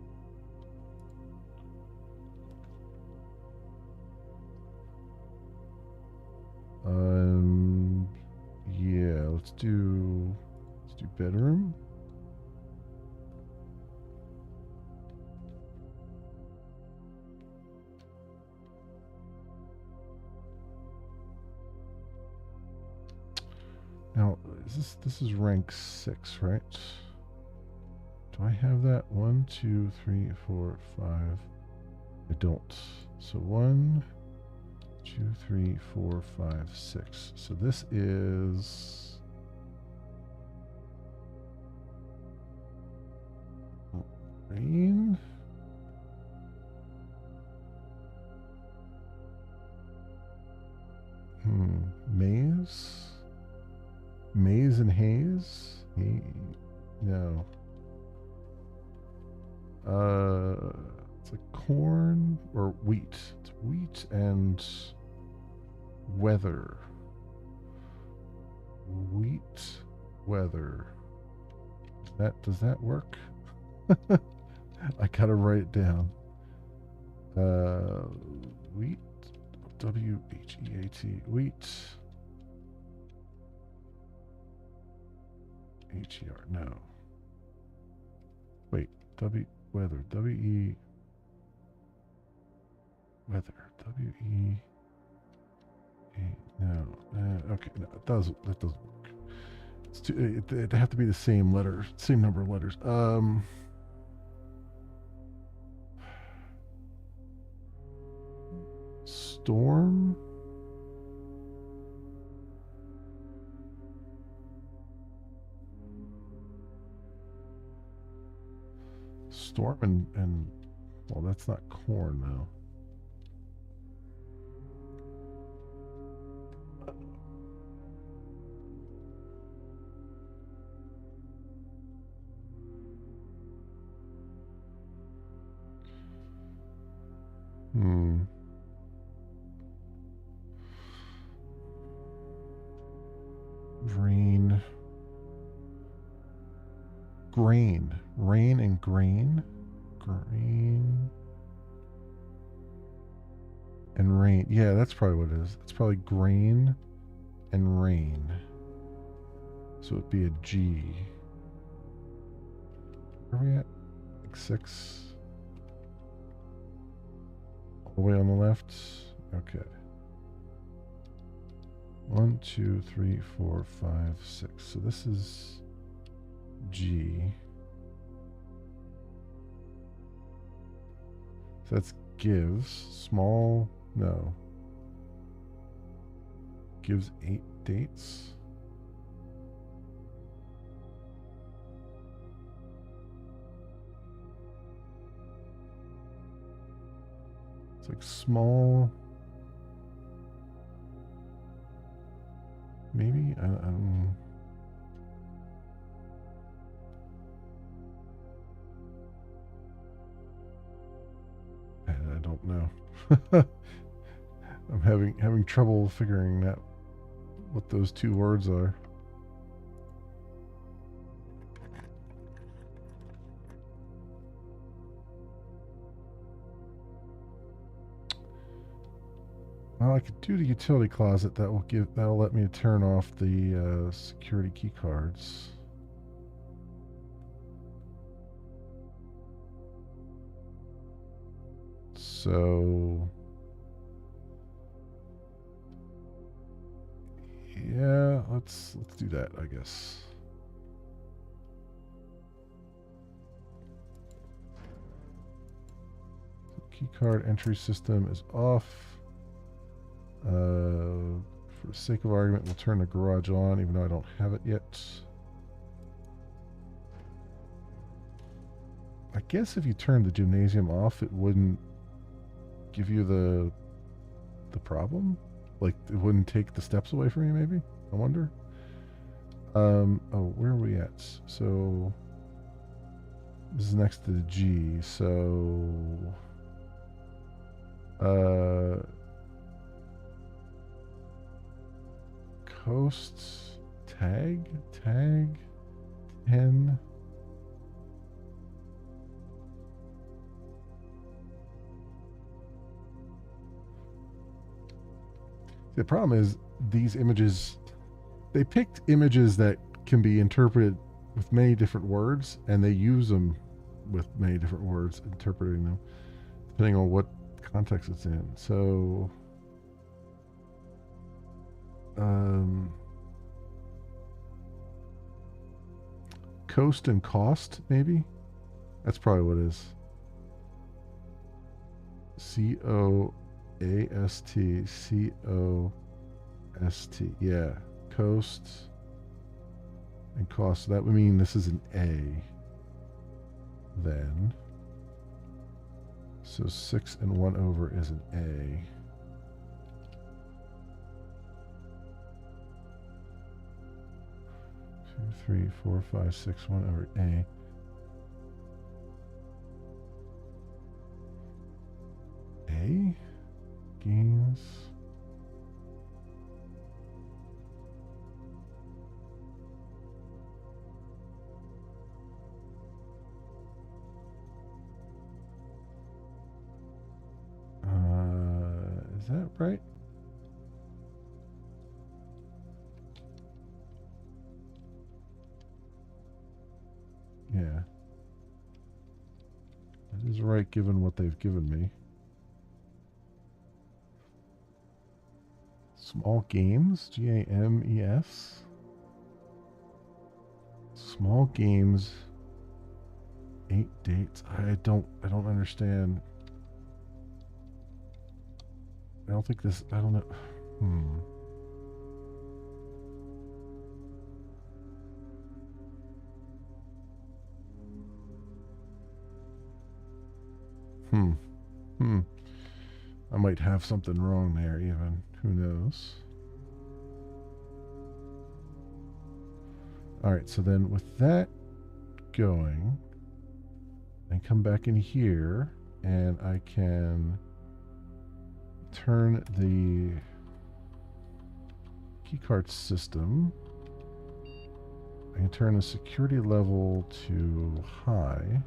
Yeah, let's do bedroom. Now, this is rank 6, right? Do I have that? 1, 2, 3, 4, 5. I don't. So 1, 2, 3, 4, 5, 6. So this is rain. Maze. Maze and haze. No. It's like corn or wheat. It's wheat and weather. Wheat, weather. Does that work? I gotta write it down. Wheat, WHEAT, wheat. HER, no. Wait, weather, WE. Weather, WE. No, okay, no, that doesn't work. It's too, it have to be the same letter, same number of letters. Storm. Storm and well, that's not corn though. Rain and grain. Grain and rain. Yeah, that's probably what it is. It's probably grain and rain. So it'd be a G. Where are we at? Like 6. All the way on the left. Okay. 1, 2, 3, 4, 5, 6. So this is G. So that's gives. Small. No. Gives 8 dates. It's like small. Maybe? I don't know. I'm having trouble figuring out what those two words are. Well, I could do the utility closet. That'll let me turn off the security key cards. So yeah, let's do that, I guess. Key card entry system is off. For the sake of argument, we'll turn the garage on, even though I don't have it yet. I guess if you turned the gymnasium off, it wouldn't give you the problem. Like, it wouldn't take the steps away from you, maybe? I wonder. Oh, where are we at? So, this is next to the G, so... Coast tag 10. The problem is these images, they picked images that can be interpreted with many different words, and they use them with many different words, interpreting them, depending on what context it's in. So, coast and cost, maybe? That's probably what it is. COAST. Yeah. Coast and cost. So that would mean this is an A. Then. So 6 and 1 over is an A. Two, 3, 4, 5, 6, 1 over A. A? Games. Is that right? Yeah. That is right given what they've given me. Small games, GAMES. Small games. 8 dates. I don't understand. I don't think this. I don't know. I might have something wrong there, even. Who knows? Alright, so then with that going, I come back in here and I can turn the keycard system. I can turn the security level to high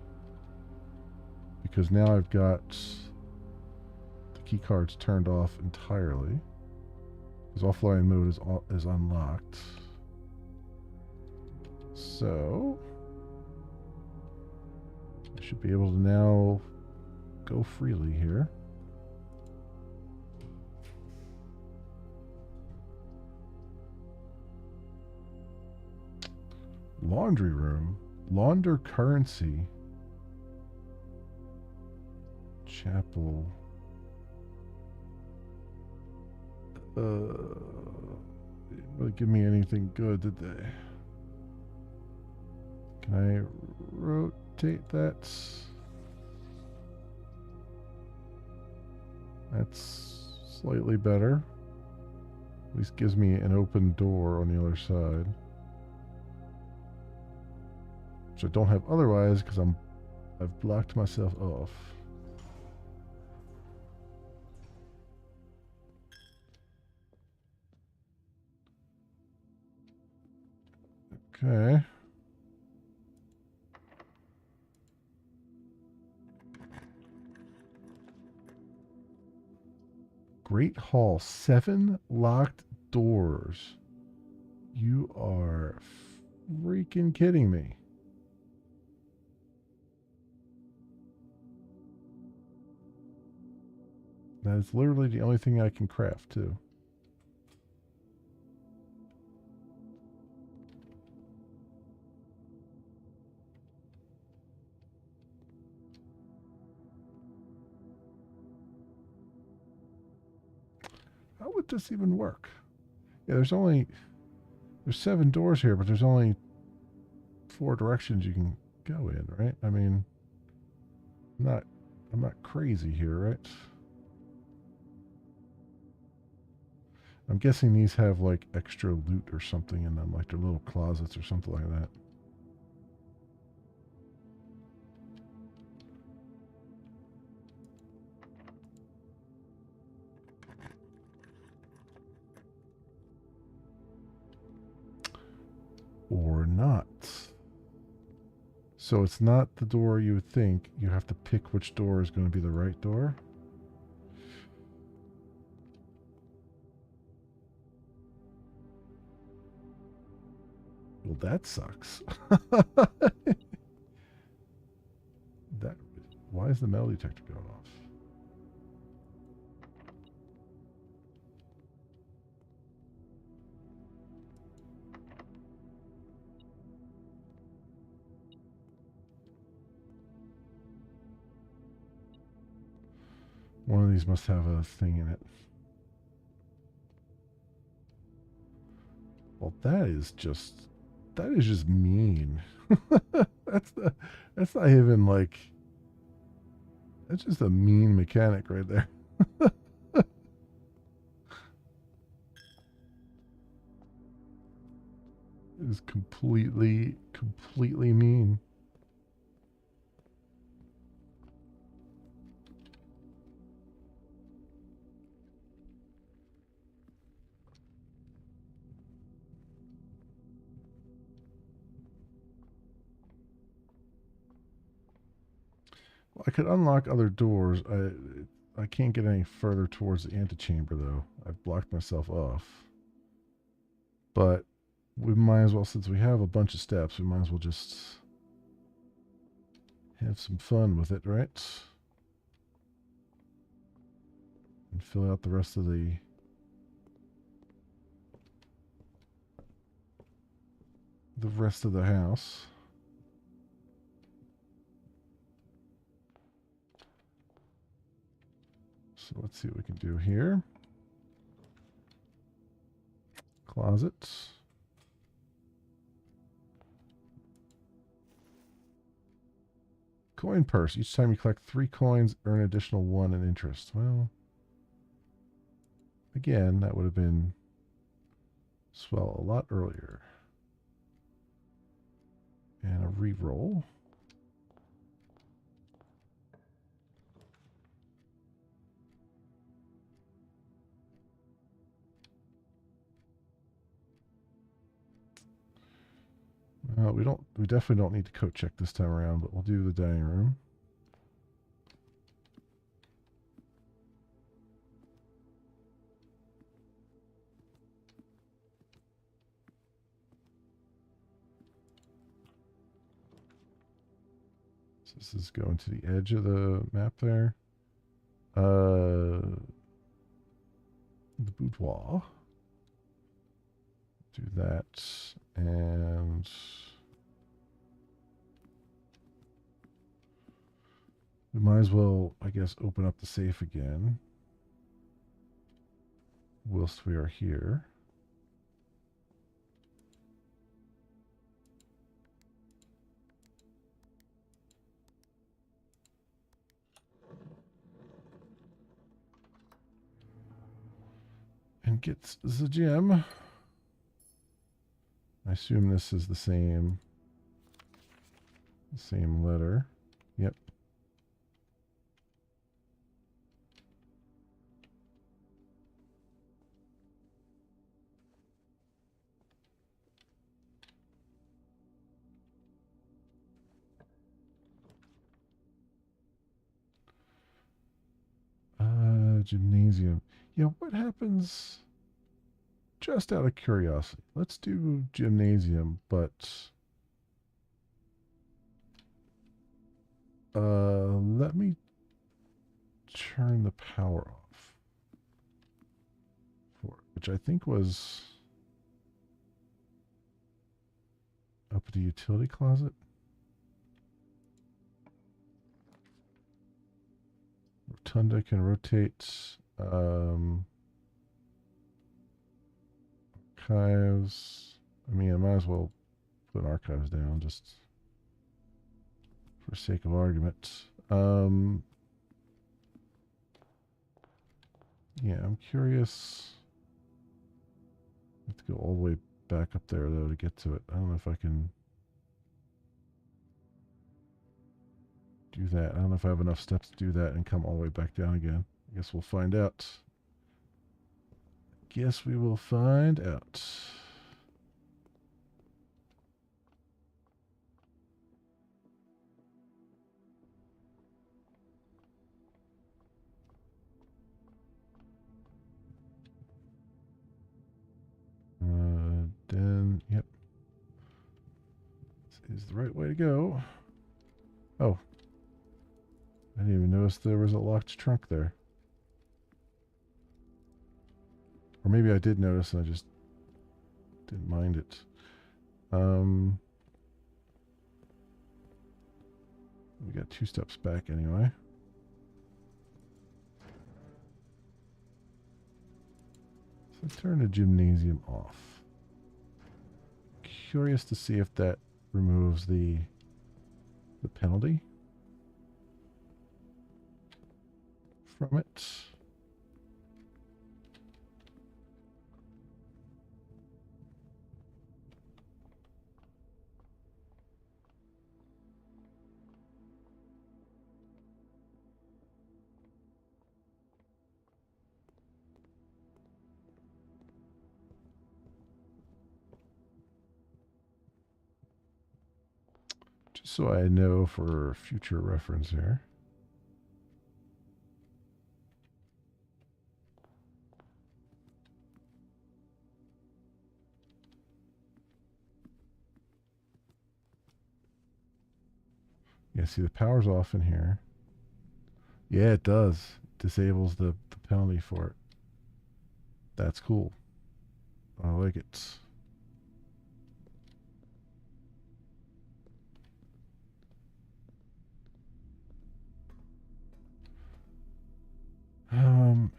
because now I've got the keycards turned off entirely because offline mode is unlocked. So I Should be able to now go freely here. Laundry room. Launder currency. Chapel. Didn't really give me anything good, did they? Can I rotate that? That's slightly better. At least gives me an open door on the other side. Which I don't have otherwise because I've blocked myself off. Okay. Great Hall, 7 locked doors. You are freaking kidding me. That is literally the only thing I can craft, too. How would this even work? Yeah, there's 7 doors here, but there's only 4 directions you can go in, right? I mean, I'm not crazy here, right? I'm guessing these have like extra loot or something in them, like they're little closets or something like that. Or not. So it's not the door you would think. You have to pick which door is going to be the right door. Well, that sucks. Why is the metal detector going off? One of these must have a thing in it. Well, that is just mean. That's not even like, that's just a mean mechanic right there. It is completely mean. Well, I could unlock other doors. I can't get any further towards the antechamber, though. I've blocked myself off. But we might as well, since we have a bunch of steps, we might as well just have some fun with it, right? And fill out the rest of the house. So let's see what we can do here. Closets. Coin purse. Each time you collect 3 coins, earn an additional 1 in interest. Well, again, that would have been swell a lot earlier. And a re-roll. We definitely don't need to coat check this time around, but we'll do the dining room. So this is going to the edge of the map there. The boudoir. Do that, and we might as well, I guess, open up the safe again whilst we are here. And get the gem. I assume this is the same letter. Yep. Gymnasium. Yeah, what happens? Just out of curiosity, let's do gymnasium, but let me turn the power off for it, which I think was up at the utility closet. Rotunda can rotate. Archives. I mean, I might as well put archives down just for sake of argument. Yeah, I'm curious. I have to go all the way back up there, though, to get to it. I don't know if I can do that. I don't know if I have enough steps to do that and come all the way back down again. I guess we'll find out. Guess we will find out. Then, yep. This is the right way to go. Oh. I didn't even notice there was a locked trunk there. Or maybe I did notice and I just didn't mind it. We got 2 steps back anyway. So turn the gymnasium off. Curious to see if that removes the penalty from it. Just so I know for future reference here. Yeah, see the power's off in here. Yeah, it does. Disables the penalty for it. That's cool. I like it.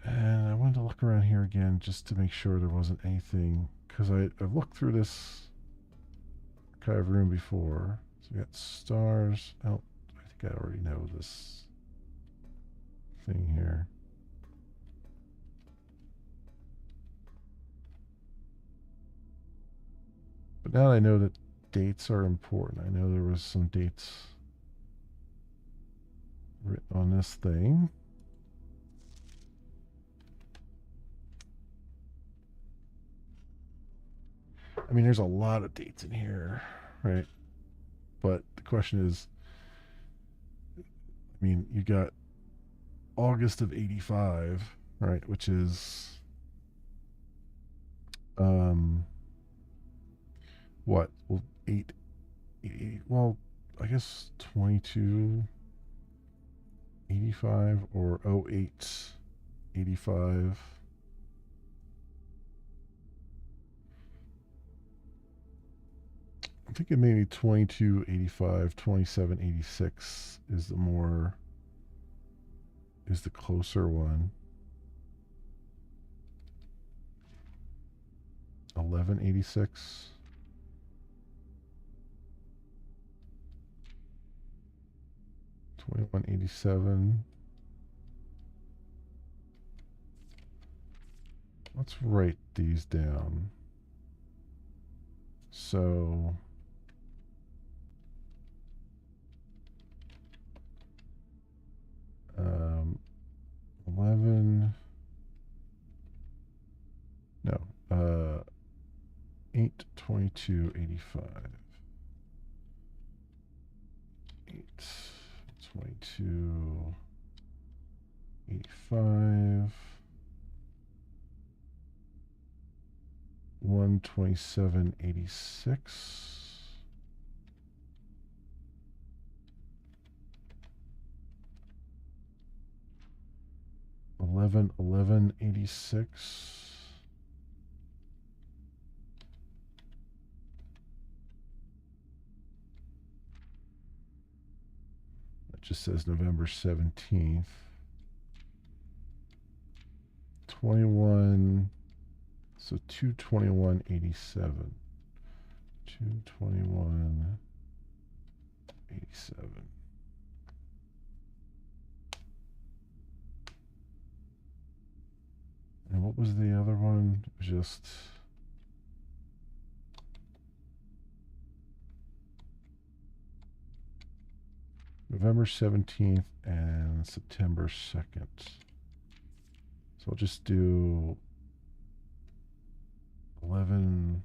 And I wanted to look around here again just to make sure there wasn't anything, because I've looked through this archive room before. So we got stars. Oh, I think I already know this thing here. But now I know that dates are important. I know there was some dates written on this thing. I mean, there's a lot of dates in here, right? But the question is, I mean, you got August of 85, right? Which is, what? Well, 8, well, I guess 2285 or 0885. I'm thinking maybe 2285, 2786 is the more is the closer one. 1186. $21.87. Let's write these down. So 11. No. 822.85. 822.85. 127.86. 11.86. That just says November 17th. 21. So 221.87. 221.87. And what was the other one? It was just November 17th and September 2nd. So I'll just do 11,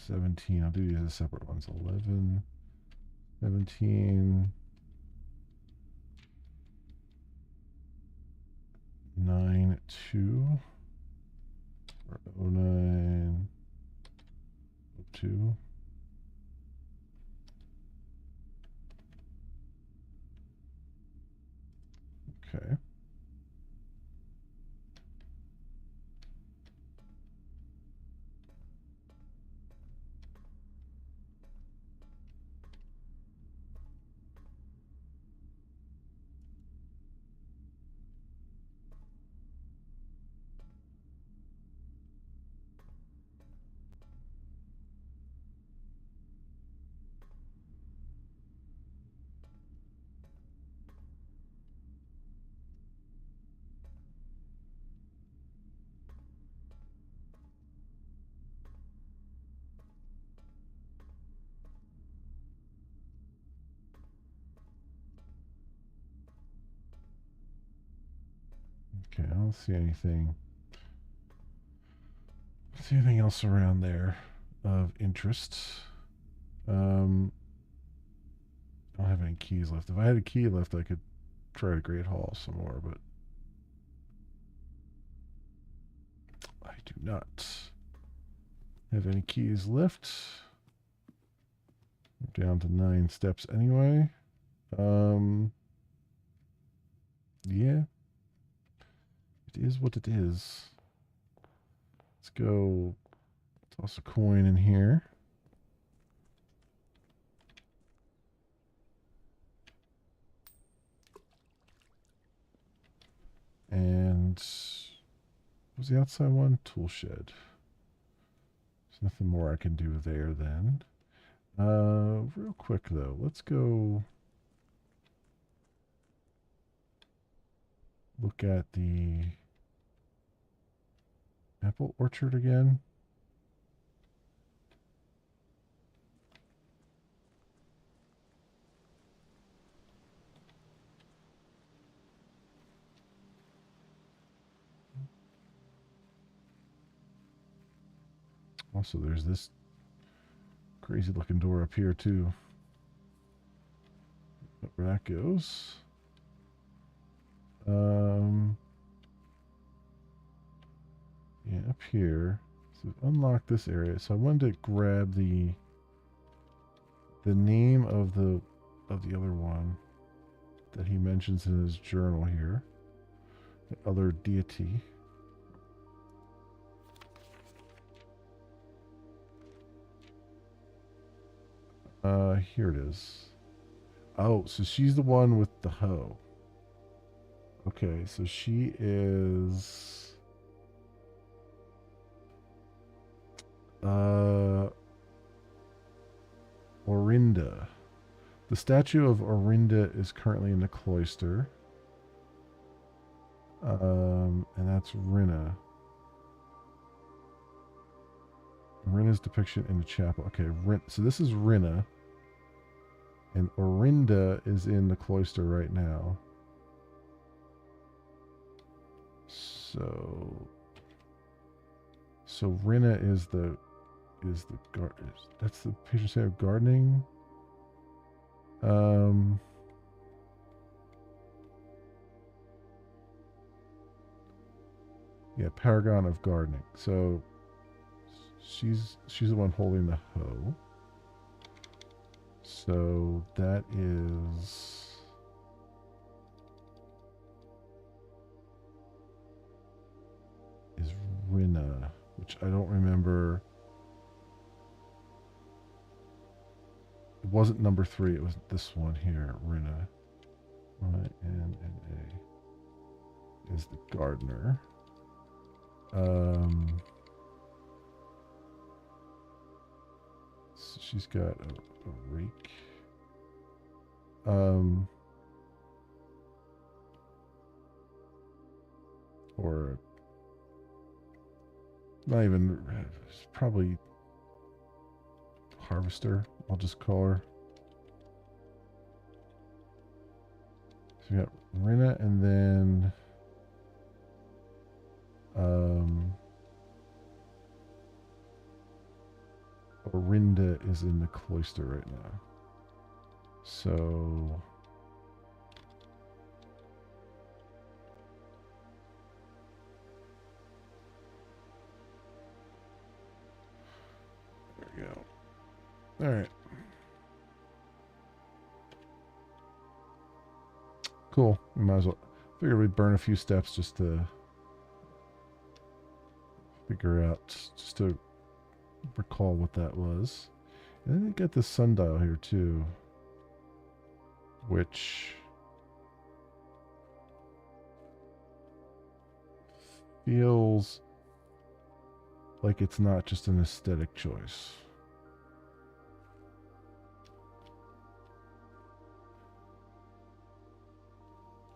17. I'll do these as separate ones. 11, 17, 9, 2, or 09, 02. Okay. Okay, I don't see anything. See anything else around there of interest? I don't have any keys left. If I had a key left, I could try to Great Hall some more, but I do not have any keys left. I'm down to 9 steps anyway. Yeah, it is what it is. Let's go toss a coin in here. And what was the outside one? Tool shed. There's nothing more I can do there then. Real quick though, let's go look at the apple orchard again. Also, there's this crazy looking door up here too. Where that goes. Yeah, up here. So unlock this area. So I wanted to grab the the name of the other one that he mentions in his journal here. The other deity. Here it is. Oh, so she's the one with the hoe. Okay, so she is Orinda. The statue of Orinda is currently in the cloister. And that's Rinna. Rinna's depiction in the chapel. Okay, so this is Rinna. And Orinda is in the cloister right now. So Rinna is the that's the patron saint of gardening. Yeah, paragon of gardening. So she's the one holding the hoe. So that is Rinna, which I don't remember. It wasn't number 3. It was this one here, Rinna. I-N-N-A is the gardener. So she's got a rake. Or not even, probably harvester, I'll just call her. So we got Rinna, and then Orinda is in the cloister right now. So there we go. All right. Cool. We might as well figure we'd burn a few steps just to figure out, just to recall what that was. And then you got this sundial here too, which feels like it's not just an aesthetic choice.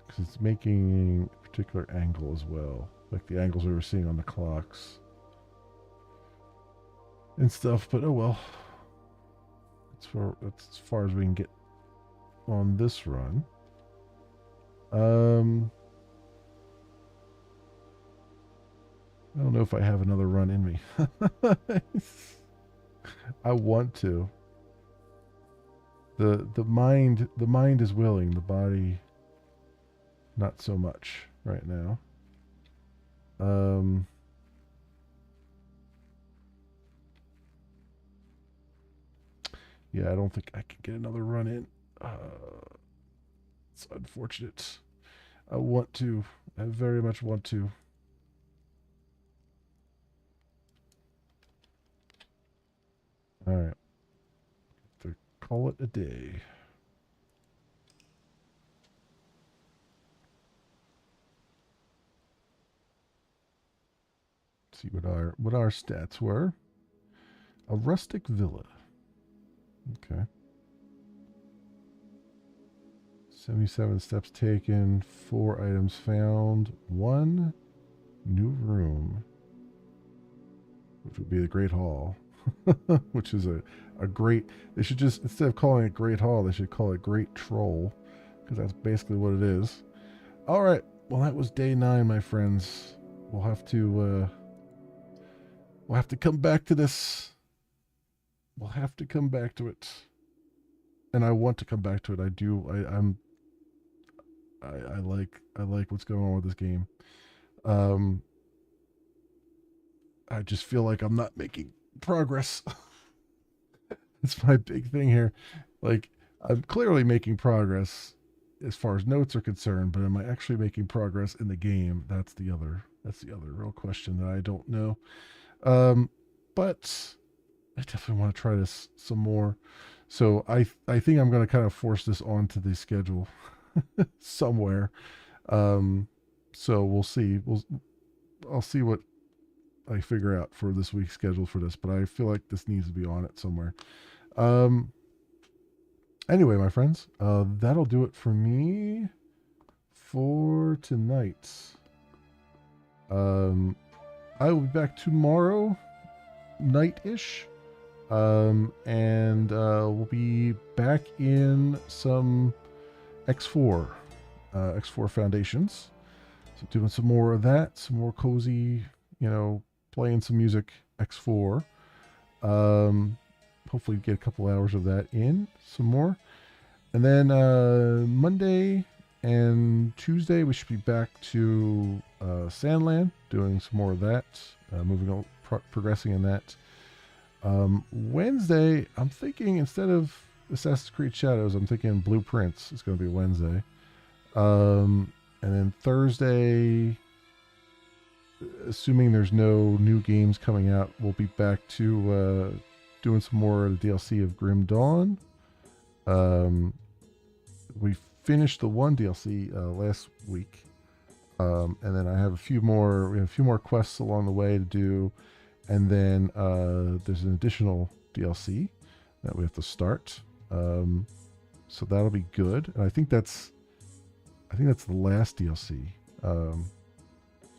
Because it's making a particular angle as well, like the angles we were seeing on the clocks and stuff. But oh well, that's as far as we can get on this run. I don't know if I have another run in me. I want to. The mind is willing, the body not so much right now. Yeah, I don't think I can get another run in. It's unfortunate. I want to. I very much want to. All right. To call it a day. See what our stats were. A rustic villa. Okay. 77 steps taken, 4 items found, 1 new room, which would be the Great Hall, which is a great, they should just, instead of calling it Great Hall, they should call it Great Troll, because that's basically what it is. All right, well, that was day 9, my friends. We'll have to come back to this. We'll have to come back to it. And I want to come back to it. I do. I like what's going on with this game. I just feel like I'm not making progress. It's my big thing here. Like, I'm clearly making progress as far as notes are concerned, but am I actually making progress in the game? That's the other real question that I don't know. Um, but I definitely want to try this some more. So I think I'm going to kind of force this onto the schedule somewhere. Um, so we'll see. I'll see what I figure out for this week's schedule for this, but I feel like this needs to be on it somewhere. Um, anyway, my friends, that'll do it for me for tonight. Um, I will be back tomorrow night-ish. And we'll be back in some X4, X4 Foundations. So doing some more of that, some more cozy, playing some music X4. Hopefully get a couple hours of that in, some more. And then Monday and Tuesday we should be back to Sandland, doing some more of that, moving on, progressing in that. Wednesday, I'm thinking instead of Assassin's Creed Shadows, I'm thinking Blueprints is going to be Wednesday. And then Thursday, assuming there's no new games coming out, we'll be back to doing some more of the DLC of Grim Dawn. We finished the one DLC last week, and then I have a few more. We have a few more quests along the way to do. And then there's an additional DLC that we have to start. So that'll be good. And I think that's the last DLC.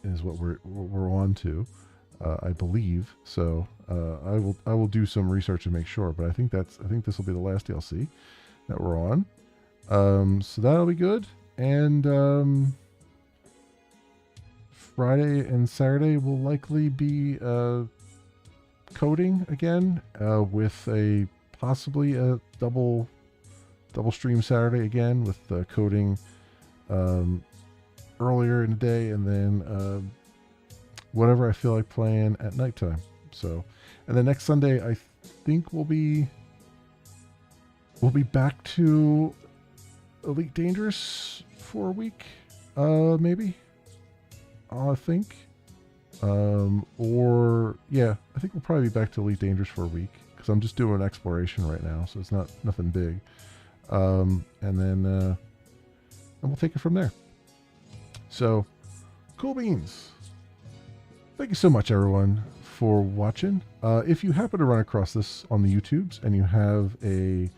Is what we're on to, I believe. So I will do some research to make sure. But I think this will be the last DLC that we're on. So that'll be good. And Friday and Saturday will likely be coding again, with a possibly a double stream Saturday again with coding earlier in the day, and then whatever I feel like playing at nighttime. So, and then next Sunday I think we'll be back to Elite Dangerous for a week, maybe. I think. Or yeah, I think we'll probably be back to Elite Dangerous for a week because I'm just doing exploration right now, so it's nothing big. And then we'll take it from there. So, cool beans. Thank you so much, everyone, for watching. If you happen to run across this on the YouTubes and you have a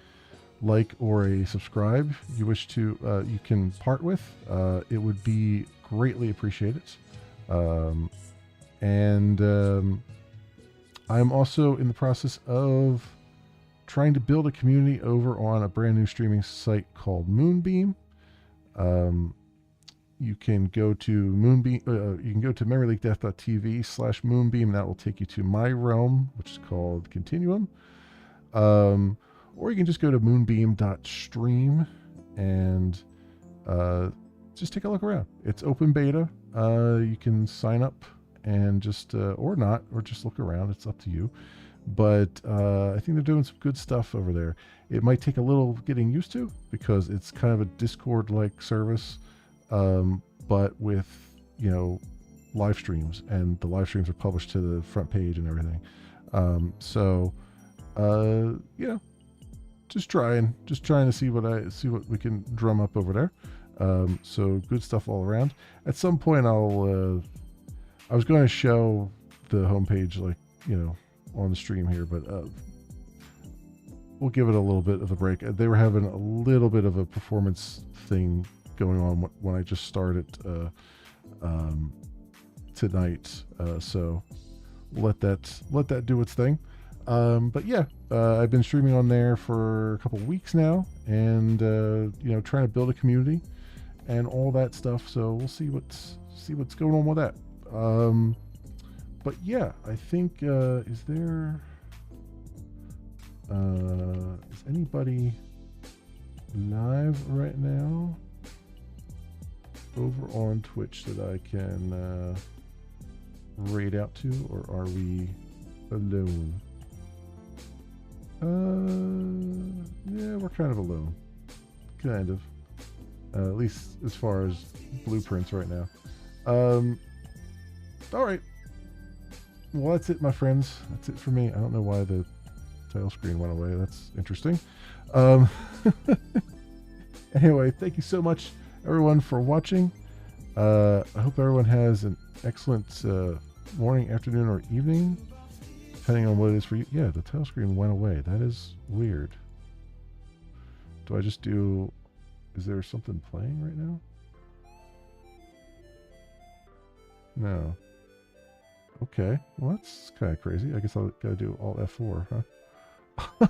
like or a subscribe you wish to you can part with, it would be greatly appreciated. And I'm also in the process of trying to build a community over on a brand new streaming site called Moonbeam. You can go to Moonbeam. You can go to memoryleakdeath.tv/Moonbeam. That will take you to my realm, which is called Continuum. Or you can just go to moonbeam.stream and just take a look around. It's open beta. You can sign up and just, or not, or just look around. It's up to you. But I think they're doing some good stuff over there. It might take a little getting used to because it's kind of a Discord-like service, but with, live streams, and the live streams are published to the front page and everything. Just trying to see what we can drum up over there. So good stuff all around. At some point, I was going to show the homepage, on the stream here, but we'll give it a little bit of a break. They were having a little bit of a performance thing going on when I just started tonight. So we'll let that do its thing. But yeah, I've been streaming on there for a couple weeks now, and trying to build a community and all that stuff. So we'll see what's going on with that. But yeah, I think is anybody live right now over on Twitch that I can raid out to, or are we alone? Yeah, we're kind of alone. Kind of. At least as far as blueprints right now. All right. Well, that's it, my friends. That's it for me. I don't know why the title screen went away. That's interesting. Um, anyway, thank you so much, everyone, for watching. I hope everyone has an excellent morning, afternoon, or evening, depending on what it is for you. Yeah, the title screen went away. That is weird. Do I just do... Is there something playing right now? No. Okay. Well, that's kind of crazy. I guess I'll gotta do Alt F4, huh?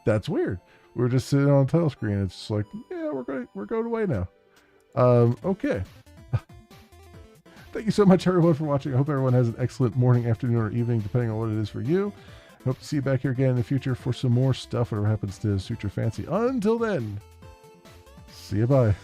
That's weird. We're just sitting on the title screen. It's like, yeah, we're going away now. Okay. Thank you so much, everyone, for watching. I hope everyone has an excellent morning, afternoon, or evening, depending on what it is for you. I hope to see you back here again in the future for some more stuff, whatever happens to suit your fancy. Until then, see you, bye.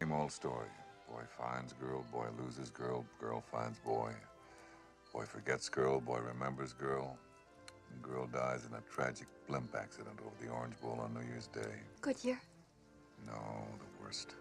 Same old story. Boy finds girl, boy loses girl, girl finds boy. Boy forgets girl, boy remembers girl. And girl dies in a tragic blimp accident over the Orange Bowl on New Year's Day. Good year. No, the worst.